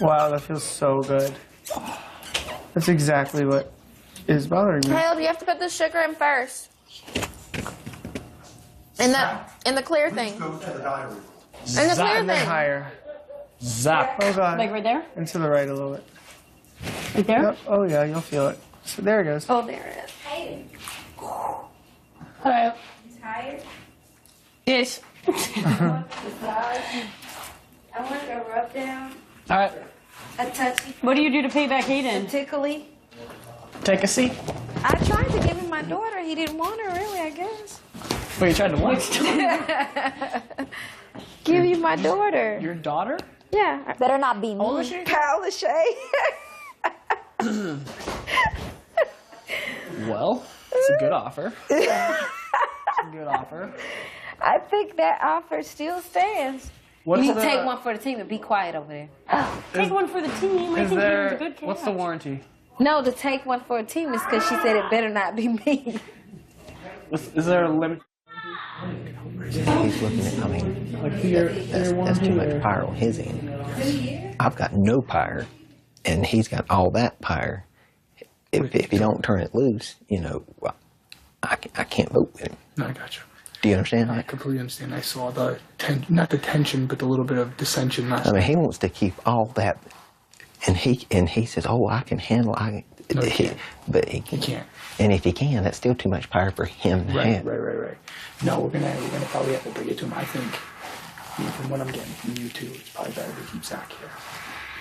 Wow, that feels so good. That's exactly what is bothering me. Caleb, you have to put the sugar in first. In the clear thing. Go to the diary. In the clear And then thing. higher. Zap. Oh god. Like right there? And to the right a little bit. Right there? Yep. Oh yeah, you'll feel it. So there it goes. Oh, there it is. Hello. Tired? Yes. I want a rub down, All right. a touchy, What do you do to pay back Hayden? tickly. Take a seat. I tried to give him my daughter. He didn't want her, really, I guess. Wait, you tried to what? Give you my daughter. Your daughter? Yeah. Better not be me. How old is she? Kyle Lachey. Well, it's a good offer. It's a good offer. I think that offer still stands. What's You the, take one for the team and be quiet over there. Take one for the team. I Is think there, you're a good cat. what's the warranty? No, to take one for a team is because she said it better not be me. Is there a limit? He's looking at, I mean, that's too much power on his end. I've got no power, and he's got all that power. If you don't turn it loose, you know, well, I can't vote with him. No, I got you. Do you understand? I completely understand. I saw the, not the tension, but the little bit of dissension last I mean, he wants to keep all that, and he says, "Oh, I can handle." No, he can't. But he can't. And if he can, that's still too much power for him to have. Right. No, we're gonna probably have to bring it to him. I think, from what I'm getting from you two, it's probably better to keep Zach here.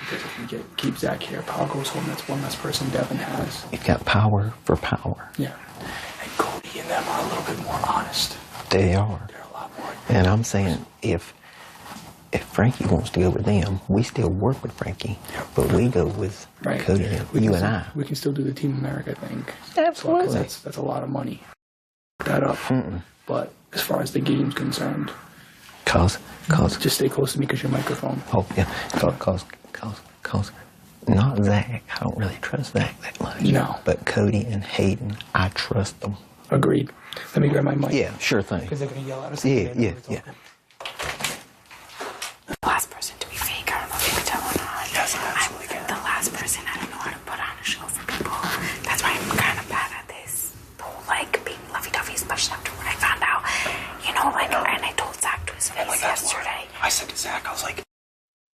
Because if we keep Zach here, Paul goes home. That's one less person Devin has. You've got power for power. Yeah. And Cody and them are a little bit more honest. They are. They're a lot more. And I'm saying if Frankie wants to go with them, we still work with Frankie, but we go with Cody and you and I. We can still do the Team America thing. Absolutely. So, that's a lot of money. That up. But as far as the game's concerned, cause just stay close to me because your microphone. Oh yeah, cause not Zach. I don't really trust Zach that much. No. But Cody and Hayden, I trust them. Agreed. Let me grab my mic. Yeah, sure thing. Because they're gonna yell at us. Yeah. The last person to be fake. I don't know if you could tell or not. Yes, absolutely. I'm the last person. I don't know how to put on a show for people. That's why I'm kind of bad at this. Like being lovey-dovey, especially after what I found out. You know, like, and I told Zach to his face yesterday. I said to Zach, I was like,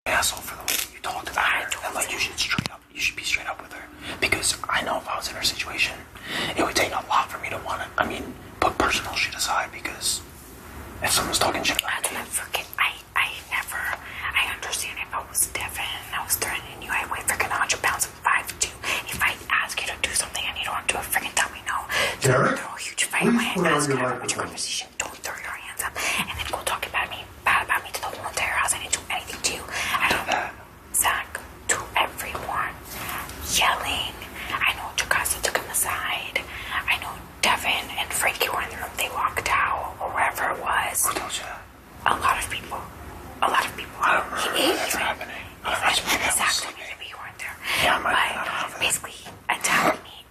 asshole for the way you talked about her. And like, you should be straight up with her. Because I know if I was in her situation, it would take a lot for me to want to, put personal shit aside, because if someone's talking shit about me. I understand if I was Devin, I was threatening you, I weigh freaking 100 pounds, I'm 5'2". If I ask you to do something and you don't do it, freaking tell me no. Derek, throw a huge fight when I ask you to have a conversation. Don't throw your hands up and then go talk bad about me to the whole entire house. I didn't do anything to you. I don't know. Zach, to everyone, yelling. I know Jacasa took him aside. I know Devin and Frankie were in the room. They walked out or wherever it was. Who told you that? A lot of people. I don't remember that's happening. Exactly. Maybe you weren't there. Yeah, I might But basically attacking me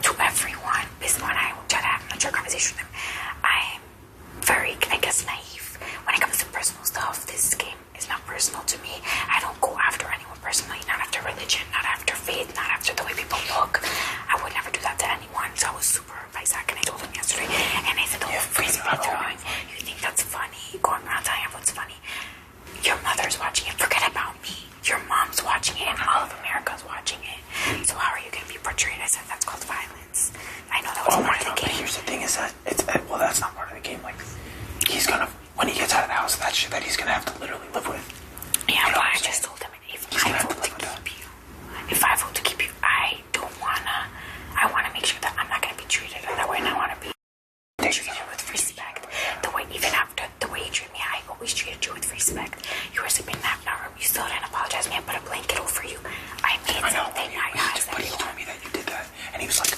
to everyone. Basically, when I try to have a mature conversation with them, I'm very, I guess, naive. When it comes to personal stuff, this game is not personal to me. I don't go after anyone personally, not after religion, not after faith, not after the way people look. I would never do that to anyone. So I was super hurt by Zach, and I told him yesterday. And I said, the whole frisbee throwing, you think that's funny? Going around telling everyone it's funny. Your mother's watching it. Forget about me. Your mom's watching it, and all of America's watching it. So how are you going to be portrayed? I said that's called violence. I know that was part of the game. Here's the thing: is that that's not part of the game. Like, he's gonna, when he gets out of the house, that shit that he's gonna have to literally live with. Yeah, but I just told him if I vote to keep you, I wanna make sure that I'm not gonna be treated that way, and I wanna be treated with respect. The way, even after the way you treat me, I always treated you with respect. You were sleeping in that room. You still didn't apologize to me. I put a blanket over you. I made something. But he told me that you did that, and he was like,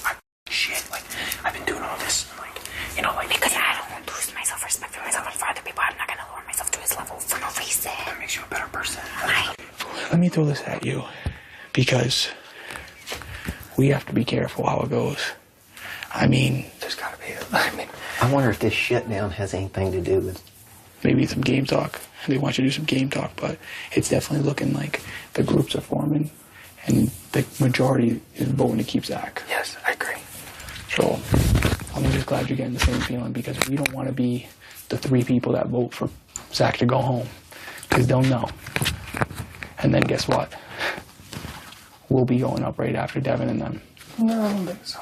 shit, like, I've been doing all this, and like, you know, like, because I don't lose my self-respect for myself and for other people. I'm not gonna lower myself to his level for no reason. That makes you a better person. Let me throw this at you, because we have to be careful how it goes. There's gotta be I wonder if this shutdown has anything to do with maybe some game talk. They want you to do some game talk, but it's definitely looking like the groups are forming, and the majority is voting to keep Zach. Yes, I agree. So I'm just glad you're getting the same feeling, because we don't want to be the 3 people that vote for Zach to go home, because they'll know. And then guess what? We'll be going up right after Devin and them. No, I don't think so.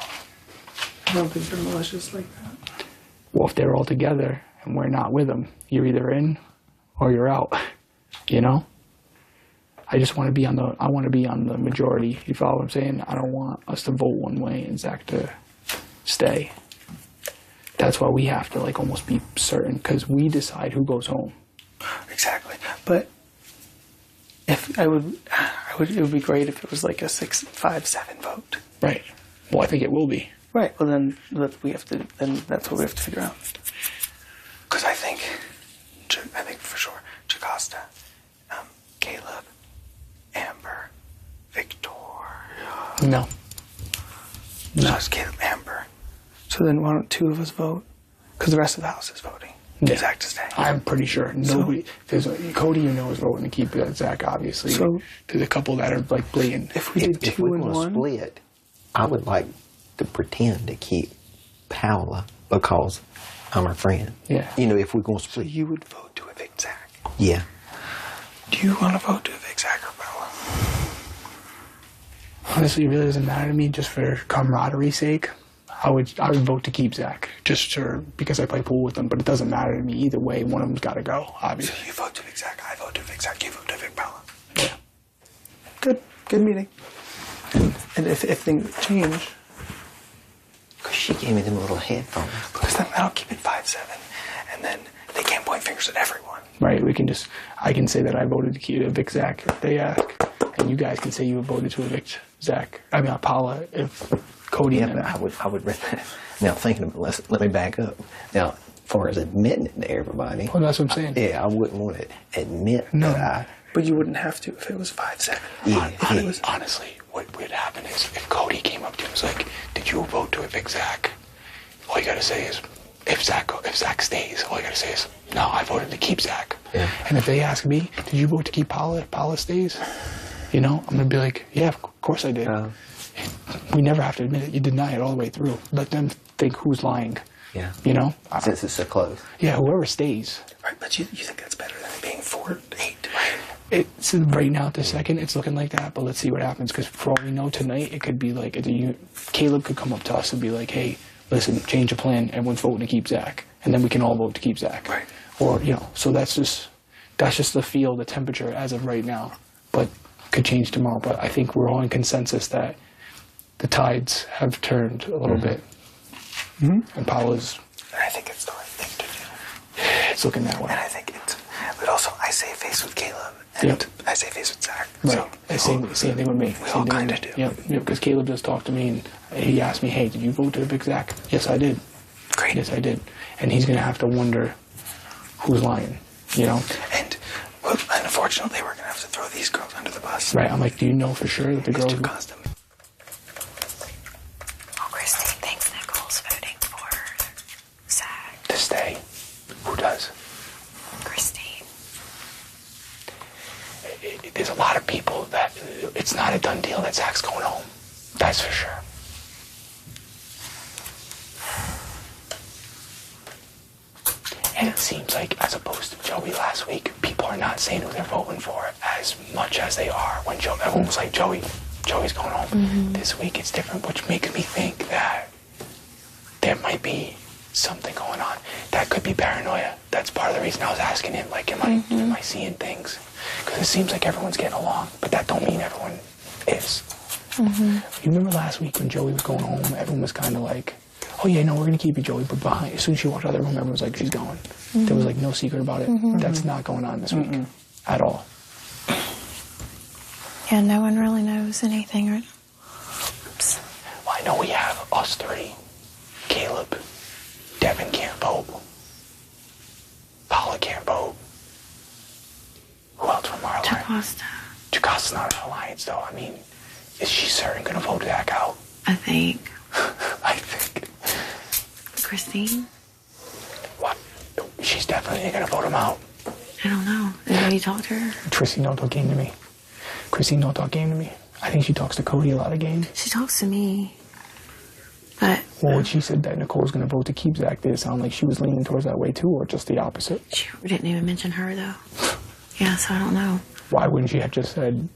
I don't think they're malicious like that. Well, if they're all together and we're not with them, you're either in or you're out. You know? I just want to be on the majority. You follow what I'm saying? I don't want us to vote one way and Zach to stay. That's why we have to like almost be certain, because we decide who goes home. Exactly. But if it would be great if it was like a 6-5-7 vote. Right. Well, I think it will be. Right. Well, then that's what we have to figure out. Because I think for sure, Jocasta, Caleb, Amber, Victoria. No. Just Caleb, Amber. So then why don't 2 of us vote? Because the rest of the house is voting. Yeah. Zach to stay. I'm pretty sure nobody. Cody, you know, is voting to keep Zach. Obviously, so there's a couple that are like blatant. If we did 2 and 1, split, I would like to pretend to keep Paola because I'm her friend. Yeah. You know, if we're going to split. So you would vote to evict Zach? Yeah. Do you want to vote to evict Zach or Paola? Honestly, it really doesn't matter to me. Just for camaraderie sake, I would vote to keep Zach, just because I play pool with him. But it doesn't matter to me either way. One of them's got to go, obviously. So you vote to evict Zach, I vote to evict Zach, you vote to evict Paola. Yeah. good meeting. And if things change, because she gave me them little headphones. Because then that'll keep it 5-7, and then they can't point fingers at everyone. Right, I can say that I voted to evict Zach if they ask, and you guys can say you voted to evict Zach. I mean, Paula, if Cody. Yeah, but I would. Now thinking of it, let me back up. Now, as far as admitting it to everybody. Well, that's what I'm saying. I wouldn't want to admit that But you wouldn't have to if it was 5-7. Honestly, what would happen is if Cody came up to him and was like, "Did you vote to evict Zach?" All you gotta say is, if Zach stays, all you gotta say is, "No, I voted to keep Zach." Yeah. And if they ask me, "Did you vote to keep Paula if Paula stays?" I'm gonna be like, "Yeah, of course I did." We never have to admit it. You deny it all the way through. Let them think who's lying. Yeah. Since it's so close. Yeah, whoever stays. Right, but you think that's better than it being 4-8, right? It's right now at this second, it's looking like that, but let's see what happens. Because for all we know tonight, it could be like Caleb could come up to us and be like, "Hey, listen, change the plan. Everyone's voting to keep Zach, and then we can all vote to keep Zach." Right. Or so that's just the feel, the temperature as of right now. But could change tomorrow. But I think we're all in consensus that the tides have turned a little bit, and Paula's. And I think it's the right thing to do. It's looking that way. And I think but also I save face with Caleb, and I save face with Zach. Right. Same thing with me. We all kind of do. Yeah, because Caleb just talked to me and he asked me, "Hey, did you vote to evict Zach?" Yes, I did. Great. Yes, I did. And he's going to have to wonder who's lying, And unfortunately, we're going to have to throw these girls under the bus. Right. I'm like, do you know for sure that the girls... Too constant. Oh, Christine thinks Nicole's voting for Zach. To stay. Who does? Christine. There's a lot of people that it's not a done deal that Zach's going home. That's for sure. And it seems like, as opposed to Joey last week, people are not saying who they're voting for as much as they are when everyone was like, Joey's going home. This week it's different, which makes me think that there might be something going on. That could be paranoia. That's part of the reason I was asking him, like, am I seeing things? Because it seems like everyone's getting along, but that don't mean everyone is. You remember last week when Joey was going home, everyone was kind of like, "Oh yeah, no, we're going to keep you, Joey," but behind, as soon as she walked out of the room, everyone was like, "She's going." There was like no secret about it. That's not going on this week at all. Yeah, no one really knows anything right now. Well, I know we have us three. Caleb, Devin can't vote. Paula can't vote. Who else from our alliance? Jacosta's not in our alliance, though. I mean, is she certain going to vote Zach out? I think. I think. Christine? What? She's definitely going to vote him out. I don't know. Have you talked to her? Christine don't talk game to me. I think she talks to Cody a lot of game. She talks to me. But... Well, when she said that Nicole's going to vote to keep Zach, did it sound like she was leaning towards that way too, or just the opposite? She didn't even mention her, though. Yeah, so I don't know. Why wouldn't she have just said,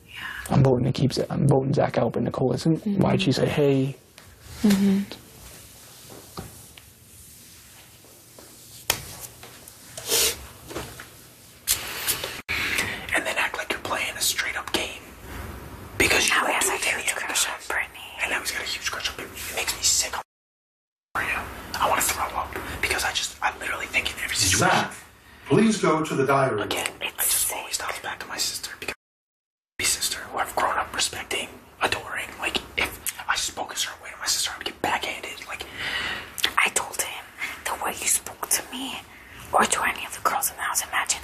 I'm voting Zach out, but Nicole isn't? Why'd she say, hey? And then act like you're playing a straight up game. Because you now don't he has do a anything huge the crush on other Brittany. And now he's got a huge crush on Brittany. It makes me sick. I want to throw up because I'm literally thinking every situation. Zach, please go to the diary. Again, I just always talk back to my sister because my sister, who I've grown up respecting, adoring. Like, if I spoke a certain way to my sister, I would get backhanded. Like, I told him the way you spoke to me or to any of the girls in the house. Imagine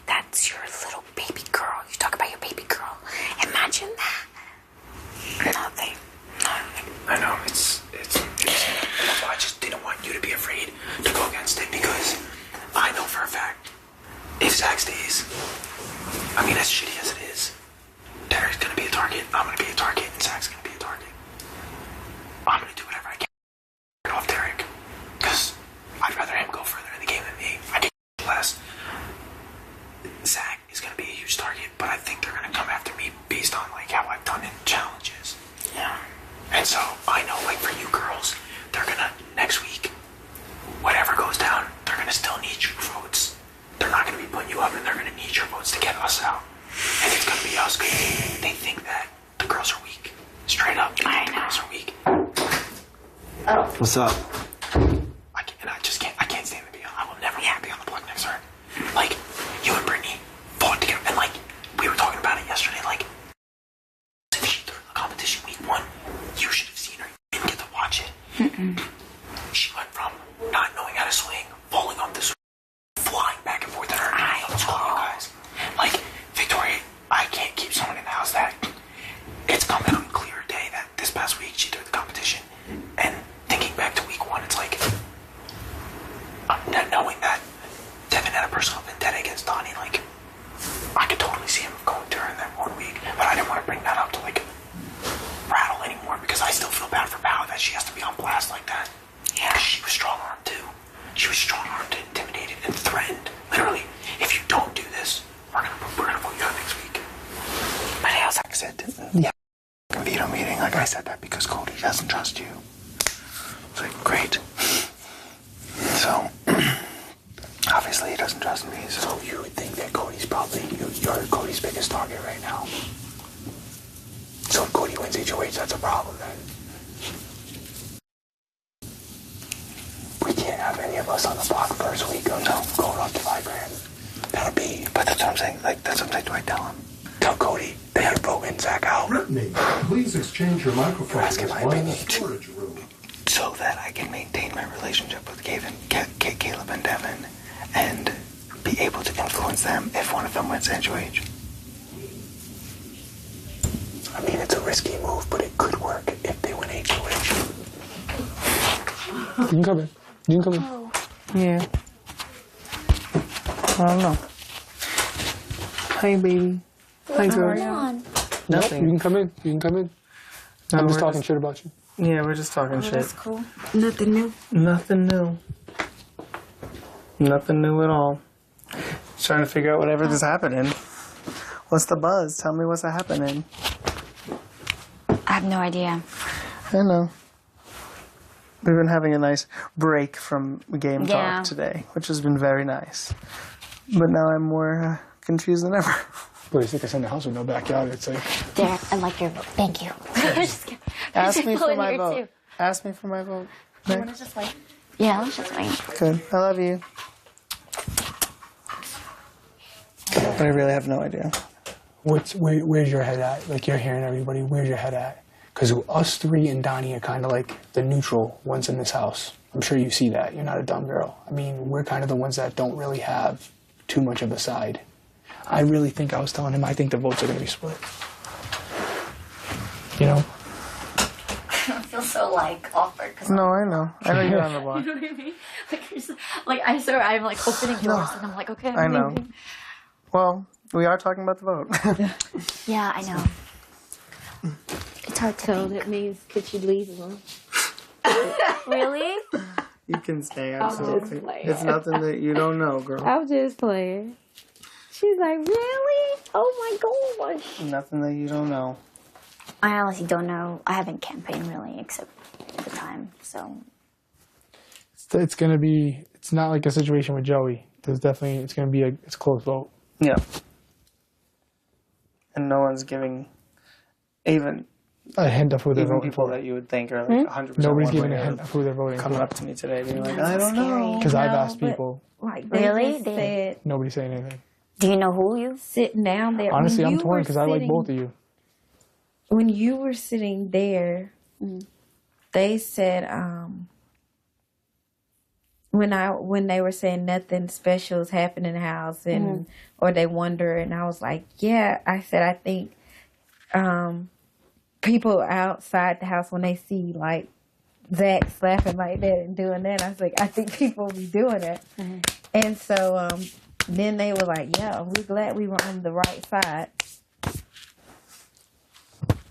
that's your little baby girl. You talk about your baby girl. Imagine that. Nothing. I know it's that's why I just didn't want you to be afraid to go against it because I know for a fact if Zach stays, I mean as shitty as it is, Derek's gonna be a target, I'm gonna be a target, and Zach's gonna be a target. I'm gonna do whatever I can to get off Derek because I'd rather him go further in the game than me. I get less. Zach is gonna be a huge target, but I think they're gonna come after me based on like how I've done in challenges. Yeah. And so I know, like for you girls, they're gonna next week, whatever goes down, they're gonna still need your votes. They're not gonna be putting you up, and they're gonna need your votes to get us out. And it's gonna be us because they think What's up? I can't stand to be on. I will never want to be on the block next to her. Like, you and Brittany fought together, and like, we were talking about it yesterday. Like, if she threw the competition week 1, you should have seen her. You didn't get to watch it. She went from not knowing how to swing, falling off the swing, flying back and forth in her knee on the school, you guys. Like, Victoria, I can't keep someone in the house that it's come out on a clear day that this past week she threw the competition. And thinking back to week 1, it's like, knowing that Devin had a personal vendetta against Donnie, like, I could totally see him going to her in that 1 week. But I didn't want to bring that up to, like, rattle anymore because I still feel bad for Pal that she has to be on blast like that. Yeah. Because she was strong-armed, too. She was strong-armed and intimidated and threatened. Literally, if you don't do this, we're gonna vote you out next week. But I also said, yeah, veto meeting. Like I said that because Cody doesn't trust you. It's like, great. So, obviously he doesn't trust me. So you would think that Cody's probably, you're Cody's biggest target right now. So if Cody wins HOH, that's a problem then. We can't have any of us on the block first week of going up to $5,000. That'll be, but that's what I'm saying. Like, that's what I'm saying. Do I tell him? Tell Cody that you're voting Zach out. Brittany, please exchange your microphone. You're asking my opinion. Storage room. So that I can maintain my relationship with Caleb and Devin and be able to influence them if one of them wins HOH. I mean, it's a risky move, but it could work if they win HOH. You can come in. You can come in. Oh. Yeah. I don't know. Hey, baby. Hi, girl. Nothing. You can come in. You can come in. No, I'm just we're talking shit about you. Yeah, we're just talking shit. That's cool. Nothing new. Nothing new. Nothing new at all. Just trying to figure out whatever is happening. What's the buzz? Tell me what's happening. I have no idea. I know. We've been having a nice break from game Yeah. talk today, which has been very nice. But now I'm more confused than ever. But it's like us in the house with no backyard. It's like... There, I like your vote. Thank you. Ask me for Pulling my here, vote. too. Ask me for my vote. You want to just wait? Yeah, let's just wait. Good. I love you. But I really have no idea. Where's your head at? Like, you're hearing everybody. Where's your head at? Because us three and Donnie are kind of like the neutral ones in this house. I'm sure you see that. You're not a dumb girl. I mean, we're kind of the ones that don't really have too much of a side. I really think I was telling him I think the votes are going to be split. You know? I feel so, like, awkward. Cause No, I know. I know you're on the block. You know what I mean? Like, I swear I'm, like, opening doors, and I'm like, okay, I'm I know. leaving. Well, we are talking about the vote. Yeah, I know. It's hard to So that means could you leave alone? Really? You can stay, I'm just absolutely. playing. It's nothing that you don't know, girl. I'm just playing. She's like, really? Oh my gosh. Nothing that you don't know. I honestly don't know. I haven't campaigned really, except at the time, so. It's going to be... It's not like a situation with Joey. There's definitely... It's going to be it's a close vote. Yeah. And no one's giving even A hint of who they're even voting people for. that you would think are like 100%. Nobody's one giving way a or hint of who they're voting coming for. up to me today being like, That's I don't know. Because I've No, asked but- people. Like Really? they said, Nobody's saying anything. Do you know who you? sitting down there. Honestly, When I'm you torn were because I like sitting- both of you. When you were sitting there, they said when they were saying nothing special is happening in the house and or they wonder, and I was like, yeah. I said I think people outside the house when they see like Zach slapping like that and doing that, I was like, I think people will be doing it. And so then they were like, yeah, we're glad we were on the right side.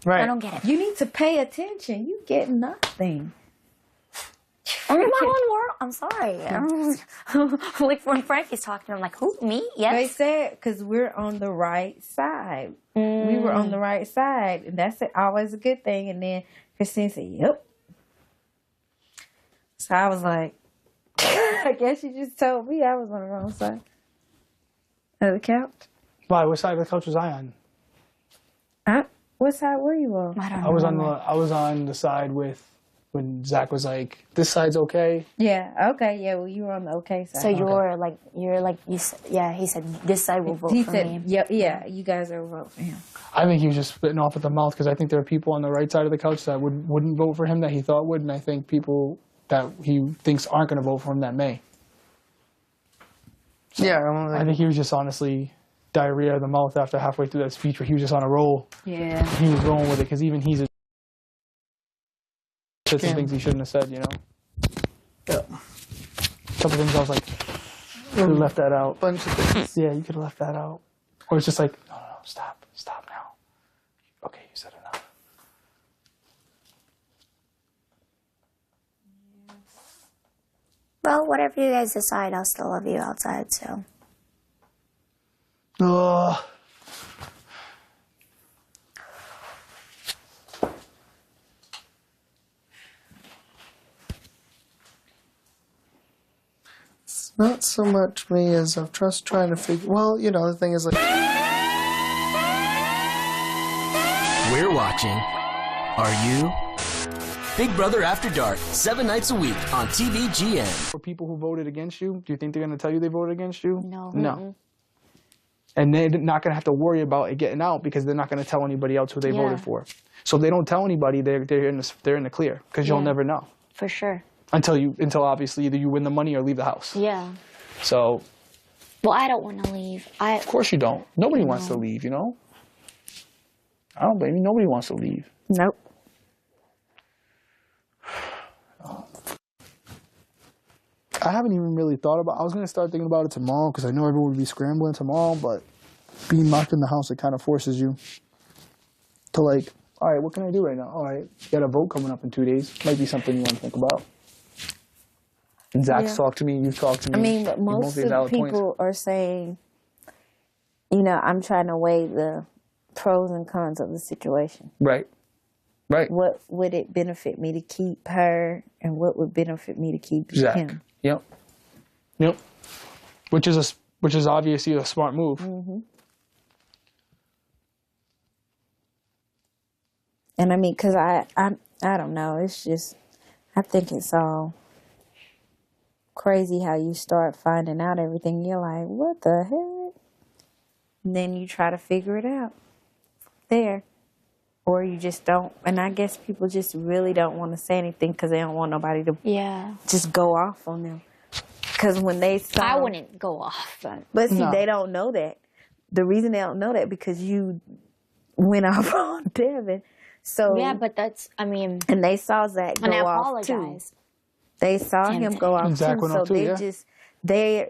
Right. I don't get it. You need to pay attention. You get nothing. I'm in my own world. I'm sorry. Like when Frankie's talking, I'm like, who? Me? They Yes. said because we're on the right side. We were on the right side, and that's always a good thing. And then Christine said, "Yep." So I was like, I guess you just told me I was on the wrong side of the couch. Why? What side of the couch was I on? What side were you on? I don't I was on the side with when Zach was like, "This side's okay." Yeah. Okay. Yeah. Well, you were on the okay side. So he said this side will vote for me. Yeah. You guys are vote for him. I think he was just spitting off at the mouth because I think there are people on the right side of the couch that wouldn't vote for him that he thought would, and I think people that he thinks aren't going to vote for him that may. So Yeah, I think he was just honestly diarrhea of the mouth after halfway through that speech where he was just on a roll. Yeah. He was rolling with it because even he's said some things he shouldn't have said, you know? Yeah. A couple things I was like, you could have left that out. Bunch of things. Yeah, you could have left that out. Or it's just like, no, stop now. Okay, you said enough. Well, whatever you guys decide, I'll still love you outside, so. Ugh. It's not so much me as I'm just trying to figure. Well, you know, the thing is like. We're watching. Are you? Big Brother After Dark, 7 nights a week on TVGN. For people who voted against you, do you think they're going to tell you they voted against you? No. No. And they're not going to have to worry about it getting out because they're not going to tell anybody else who they voted for. So if they don't tell anybody, they're in the clear because you'll never know. For sure. Until obviously either you win the money or leave the house. Yeah. So. Well, I don't want to leave. Of course you don't. Nobody wants to leave, you know? I don't blame you. Nobody wants to leave. Nope. I haven't even really thought about. I was gonna start thinking about it tomorrow because I know everyone would be scrambling tomorrow. But being locked in the house, it kind of forces you to like, all right, what can I do right now? All right, you got a vote coming up in 2 days. Might be something you want to think about. And Zach's talked to me. You've talked to me. I mean, but most of the people are saying, you know, I'm trying to weigh the pros and cons of the situation. Right. Right. What would it benefit me to keep her, and what would benefit me to keep Zach. him? Yep. Which is obviously a smart move. Mm-hmm. And I mean, because I don't know. It's just, I think it's all crazy how you start finding out everything. You're like, what the heck? And then you try to figure it out there. Or you just don't. And I guess people just really don't want to say anything because they don't want nobody to just go off on them. Because when they saw... I wouldn't go off. But see, they don't know that. The reason they don't know that because you went off on Devin. So yeah, but that's, I mean... And they saw Zach go off too. They saw him go off too. So they just... They're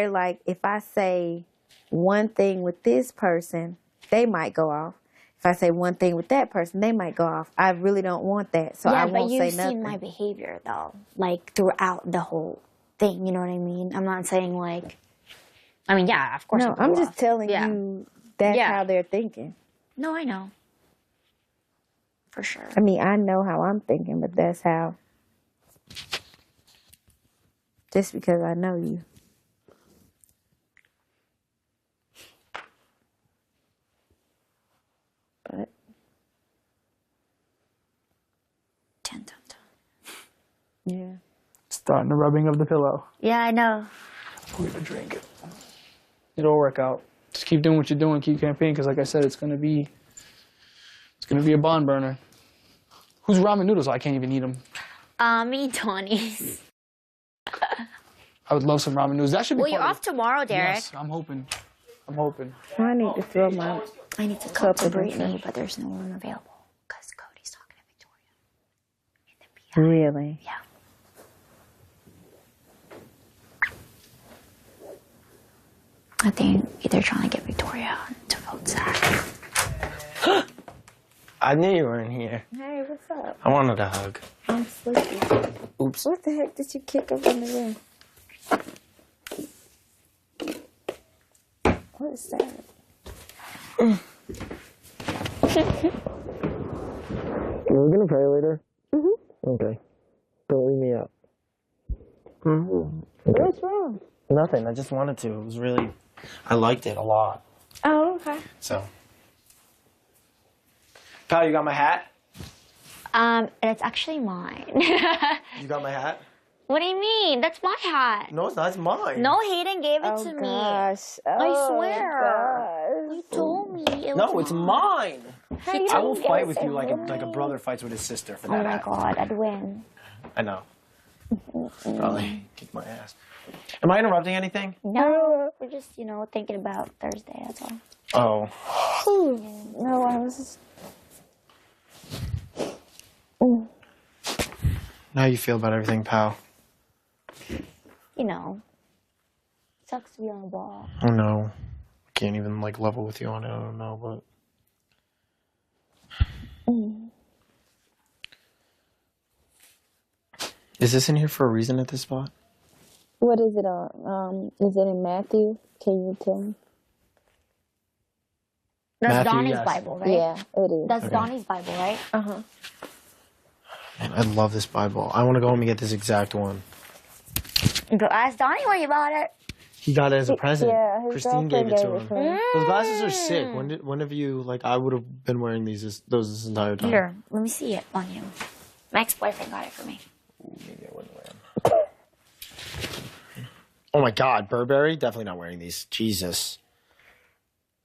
like, if I say one thing with this person, they might go off. If I say one thing with that person, they might go off. I really don't want that, so I won't say nothing. But you've seen my behavior, though, like, throughout the whole thing, you know what I mean? I'm not saying, like... I mean, yeah, of course. No, I'm just telling you that's how they're thinking. No, I know. For sure. I mean, I know how I'm thinking, but that's how... Just because I know you. But... Yeah. Starting the rubbing of the pillow. Yeah, I know. I'll leave a drink. It'll work out. Just keep doing what you're doing. Keep campaigning, because like I said, it's gonna be a bond burner. Who's ramen noodles? I can't even eat them. Me, Tony's. I would love some ramen noodles. That should be. Well, you're off tomorrow, Derek. Yes, I'm hoping. I need to throw my. I need to talk to Brittany, but there's no one available because Cody's talking to Victoria. Really? Yeah. I think they're trying to get Victoria to vote Zach. I knew you were in here. Hey, what's up? I wanted a hug. I'm sleepy. Oops. What the heck did you kick up in the room? What is that? We're gonna pray later. Mm-hmm. Okay. Don't leave me out. Mm-hmm. Okay. What's wrong? Nothing. I just wanted to. It was really. I liked it a lot. Oh, okay. So. Pal, you got my hat? It's actually mine. You got my hat? What do you mean? That's my hat. No, it's not. It's mine. No, Hayden gave it to me. I swear. You told me it was No, it's mine. He I will told fight me. with you like a brother fights with his sister for Oh that my hat. god, I'd win. I know. Probably kick my ass. Am I interrupting anything? No, we're just, thinking about Thursday, that's all. Oh. No, I was just... How you feel about everything, pal? Sucks to be on the ball. Oh no. I can't even like level with you on it. I don't know, but is this in here for a reason at this spot? What is it on? Is it in Matthew? Can you tell me? That's Matthew, Donnie's yes. Bible, right? Yeah, it is. That's Okay. Donnie's Bible, right? Uh-huh. Man, I love this Bible. I want to go home and get this exact one. Go ask Donnie where you bought it. He got it as a present. Yeah, his Christine gave girlfriend it to him. Those glasses are sick. When have you like? I would have been wearing those this entire time. Here, let me see it on you. My ex-boyfriend got it for me. Maybe I wouldn't wear them. Oh my God, Burberry? Definitely not wearing these. Jesus.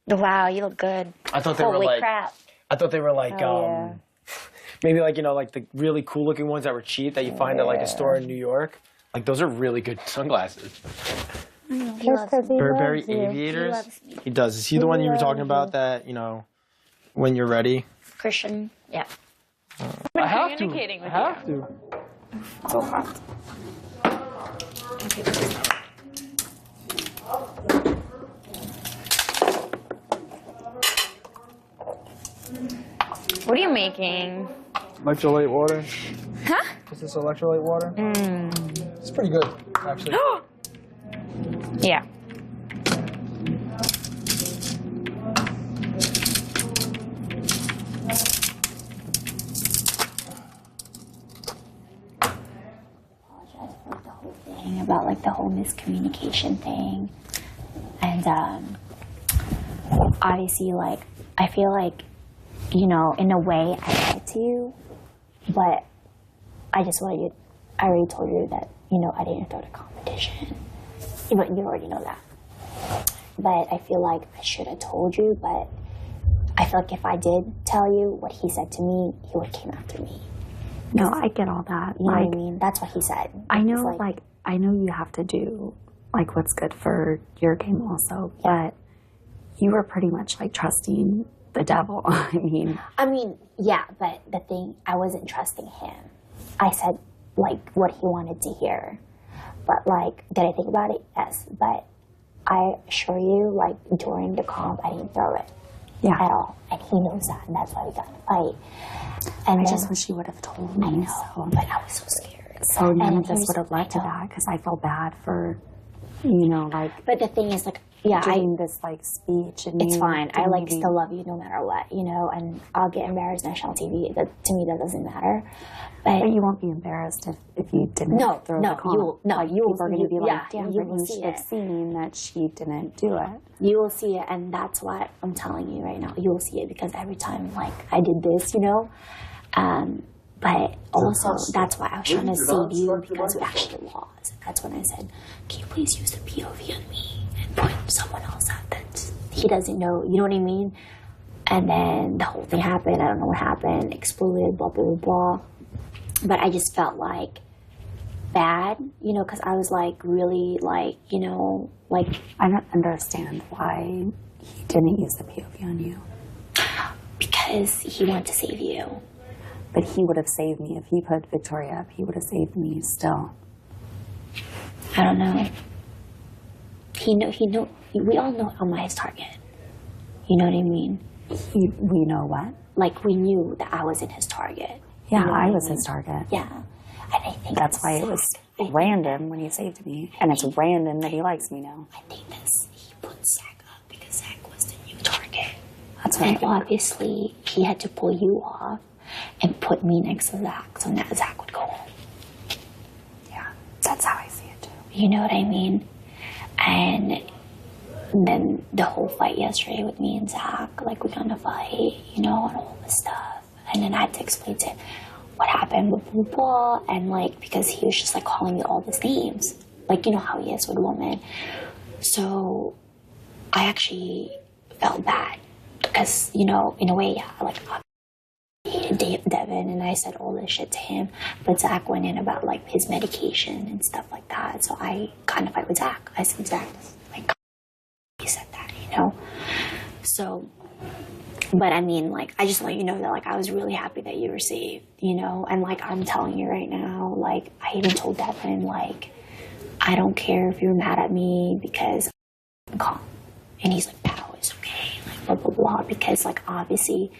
Wow, you look good. I thought they Holy were like. crap. I thought they were like. Maybe like like the really cool looking ones that were cheap that you find at like a store in New York. Like those are really good sunglasses. He loves me. Burberry He Aviators. loves me. He does. Is he the one you were talking about that when you're ready? Christian, yeah. I have to. communicating with I have to. So hot. What are you making? Electrolyte water. Huh? Is this electrolyte water? It's pretty good, actually. Yeah. Thing about like the whole miscommunication thing, and obviously like I feel like in a way I lied to you, but I just wanted you. I already told you that I didn't throw the competition, but you already know that. But I feel like I should have told you, but I feel like if I did tell you what he said to me, he would have came after me. No, I get all that. You know what I mean? That's what he said. I know, It's like I know you have to do like what's good for your game also, but you were pretty much like trusting the devil. I mean, yeah, but the thing, I wasn't trusting him. I said like what he wanted to hear, but like, did I think about it? Yes, but I assure you, like during the comp, I didn't throw it at all, and he knows that, and that's why we got in a fight. And I then, just wish you would have told me. I know, but I was so scared. So none And of this here's- would have led to that because I feel bad for, like. But the thing is, like, yeah, doing this like speech and it's you fine. I like maybe- still love you no matter what, and I'll get embarrassed national TV. That to me, that doesn't matter. But you won't be embarrassed if you didn't throw the comp. you like, will. People are going to be like, yeah, damn, you but will you see should have it. seen that she didn't do it. You will see it, and that's what I'm telling you right now. You will see it because every time, like, I did this, but also that's why I was trying to save you because we actually lost. That's when I said, can you please use the POV on me and point someone else out that he doesn't know, you know what I mean? And then the whole thing happened. I don't know what happened. Exploded, blah, blah, blah, blah. But I just felt like bad, because I was like really like, like. I don't understand why he didn't use the POV on you. Because he wanted to save you. But he would have saved me. If he put Victoria up, he would have saved me still. I don't know. We all know I'm his target. You know what I mean? We know what? Like, we knew that I wasn't his target. Yeah, You know what I I was mean? his target. Yeah. And I think that's why it was random when he saved me. And it's random that he likes me now. I think he put Zach up because Zach was the new target. That's what And I think. obviously, he had to pull you off and put me next to Zach, so now Zach would go home. Yeah, that's how I see it too. You know what I mean? And then the whole fight yesterday with me and Zach, like, we're gonna fight, and all this stuff. And then I had to explain to him, what happened with blah, blah, blah. And like, because he was just like calling me all these names. Like, you know how he is with women. So I actually felt bad because, you know, in a way, yeah, like I hated Devin and I said all this shit to him. But Zach went in about like his medication and stuff like that. So I kind of fight with Zach. I said, Zach, like, he said that, you know? So, but I mean, like, I just want you to know that, like, I was really happy that you were saved, you know? And, like, I'm telling you right now, like, I even told Devin, like, I don't care if you're mad at me because I'm calm. And he's like, no, it's okay, like, blah, blah, blah. Because, like, obviously,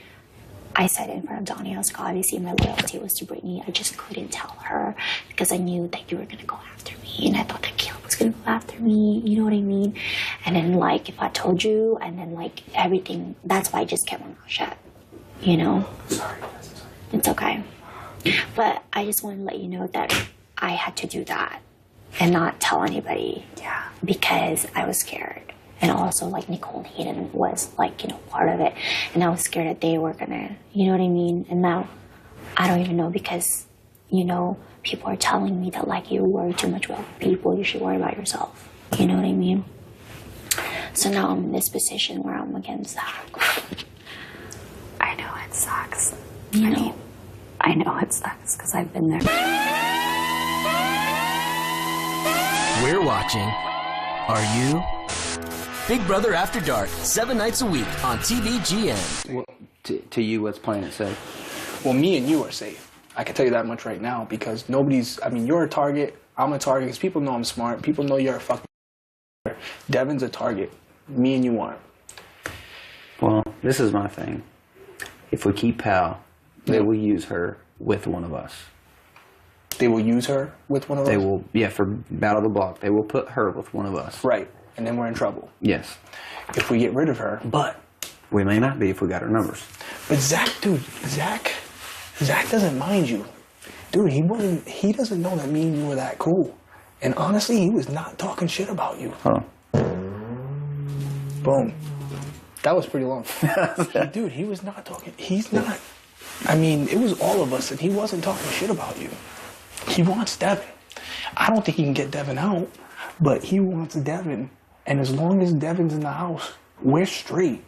I said it in front of Donnie, I was like, obviously, my loyalty was to Brittany. I just couldn't tell her because I knew that you were going to go after me. And I thought that Caleb was going to go after me, you know what I mean? And then, like, if I told you, and then, like, everything, that's why I just kept my mouth shut, you know? Sorry. It's okay. But I just want to let you know that I had to do that and not tell anybody. Yeah. Because I was scared. And also, like, Nicole and Hayden was, like, you know, part of it. And I was scared that they were gonna, you know what I mean? And now, I don't even know because, you know, people are telling me that, like, you worry too much about people. You should worry about yourself. You know what I mean? So now I'm in this position where I'm against Zach. I know it sucks. You know? I know it sucks because I've been there. We're watching. Are you? Big Brother After Dark, 7 nights a week on TVGN. Well, to you, what's playing it safe? Well, me and you are safe. I can tell you that much right now because nobody's, I mean, you're a target, I'm a target because people know I'm smart. People know you're a fucking Devin's a target. Me and you aren't. Well, this is my thing. If we keep Pal, they will use her with one of us. They will use her with one of us? They will, yeah, for Battle of the Block. They will put her with one of us. Right. And then we're in trouble. Yes. If we get rid of her. But we may not be if we got her numbers. But Zach, dude, Zach doesn't mind you. Dude, he doesn't know that me and you were that cool. And honestly, he was not talking shit about you. Hold on. Boom. That was pretty long. Dude, he was not talking. He's not. I mean, it was all of us, and he wasn't talking shit about you. He wants Devin. I don't think he can get Devin out, but he wants Devin. And as long as Devin's in the house, we're straight.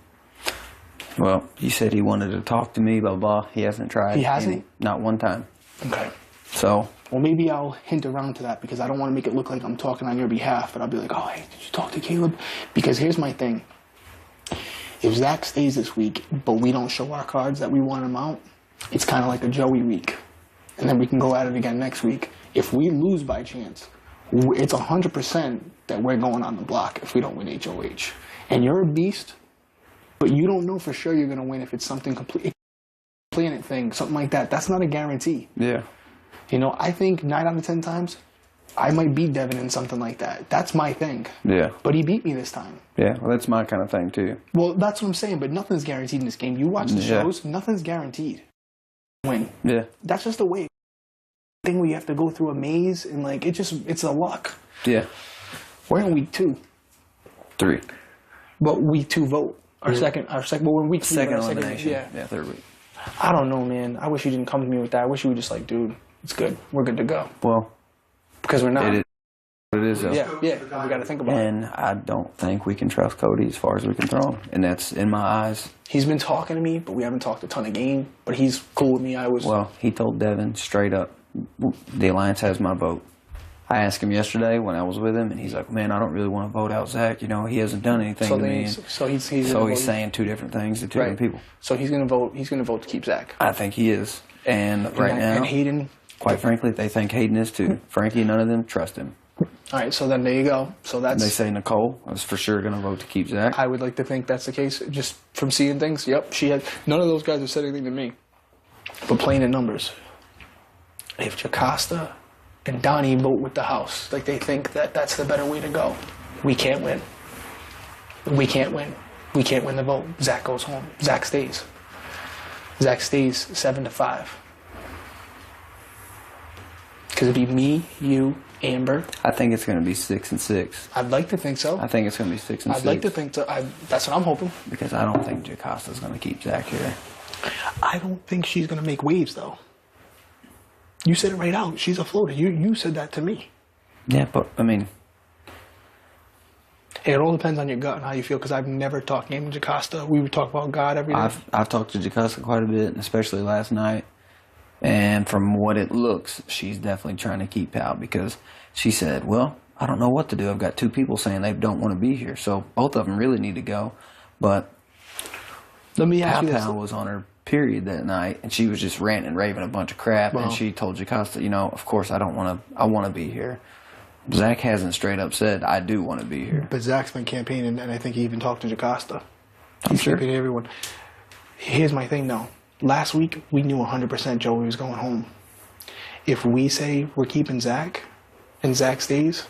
Well, he said he wanted to talk to me, blah, blah. He hasn't tried. He hasn't? Not one time. Okay. So. Well, maybe I'll hint around to that because I don't want to make it look like I'm talking on your behalf. But I'll be like, oh, hey, did you talk to Caleb? Because here's my thing. If Zach stays this week, but we don't show our cards that we want him out, it's kind of like a Joey week. And then we can go at it again next week. If we lose by chance, it's 100% that we're going on the block if we don't win HOH. And you're a beast, but you don't know for sure you're going to win if it's something complete, planet thing, something like that. That's not a guarantee. Yeah. You know, I think 9 out of 10 times, I might beat Devin in something like that. That's my thing. Yeah. But he beat me this time. Yeah, well, that's my kind of thing, too. Well, that's what I'm saying, but nothing's guaranteed in this game. You watch the shows, nothing's guaranteed. Win. Yeah. That's just the way. Thing where you have to go through a maze, and, like, it's a luck. Yeah. We're in week 2. 3. But week 2 vote. Our second, well, we're in week 3. Second elimination. Yeah, third week. I don't know, man. I wish you didn't come to me with that. I wish you were just like, dude, it's good. We're good to go. Well. Because we're not. It is, though. Yeah, we got to think about it. And I don't think we can trust Cody as far as we can throw him. And that's in my eyes. He's been talking to me, but we haven't talked a ton of game. But he's cool with me. Well, he told Devin straight up, the Alliance has my vote. I asked him yesterday when I was with him, and he's like, man, I don't really want to vote out Zach. You know, he hasn't done anything to me. So he's saying two different things to two different people. So he's going to vote. He's going to vote to keep Zach. I think he is. And right now, and Hayden. Quite frankly, they think Hayden is too. Frankie, none of them trust him. All right, so then there you go. So that's. They say Nicole is for sure going to vote to keep Zach. I would like to think that's the case, just from seeing things. Yep, she had. None of those guys have said anything to me, but playing in numbers. If Jocasta and Donnie vote with the house, like they think that that's the better way to go, we can't win. We can't win. We can't win the vote. Zach goes home. Zach stays. Zach stays 7-5. Because it'd be me, you, Amber. I think it's going to be 6-6. I'd like to think so. I think it's going to be 6-6. I'd like to think so. That's what I'm hoping. Because I don't think Jocasta's going to keep Zach here. I don't think she's going to make waves, though. You said it right out. She's a floater. You said that to me. Yeah, but I mean, It all depends on your gut and how you feel, because I've never talked game to Jocasta. We would talk about God every day. I've talked to Jocasta quite a bit, especially last night. And from what it looks, she's definitely trying to keep Pal, because she said, well, I don't know what to do. I've got 2 people saying they don't want to be here. So both of them really need to go. But let me ask you this. Pal was on her period that night, and she was just ranting and raving a bunch of crap. Wow. And she told Jocasta, of course I want to be here. Zach hasn't straight up said, I do want to be here. But Zach's been campaigning, and I think he even talked to Jocasta. I'm He's sure. campaigning everyone. Here's my thing, though. Last week, we knew 100% Joey was going home. If we say we're keeping Zach, and Zach stays,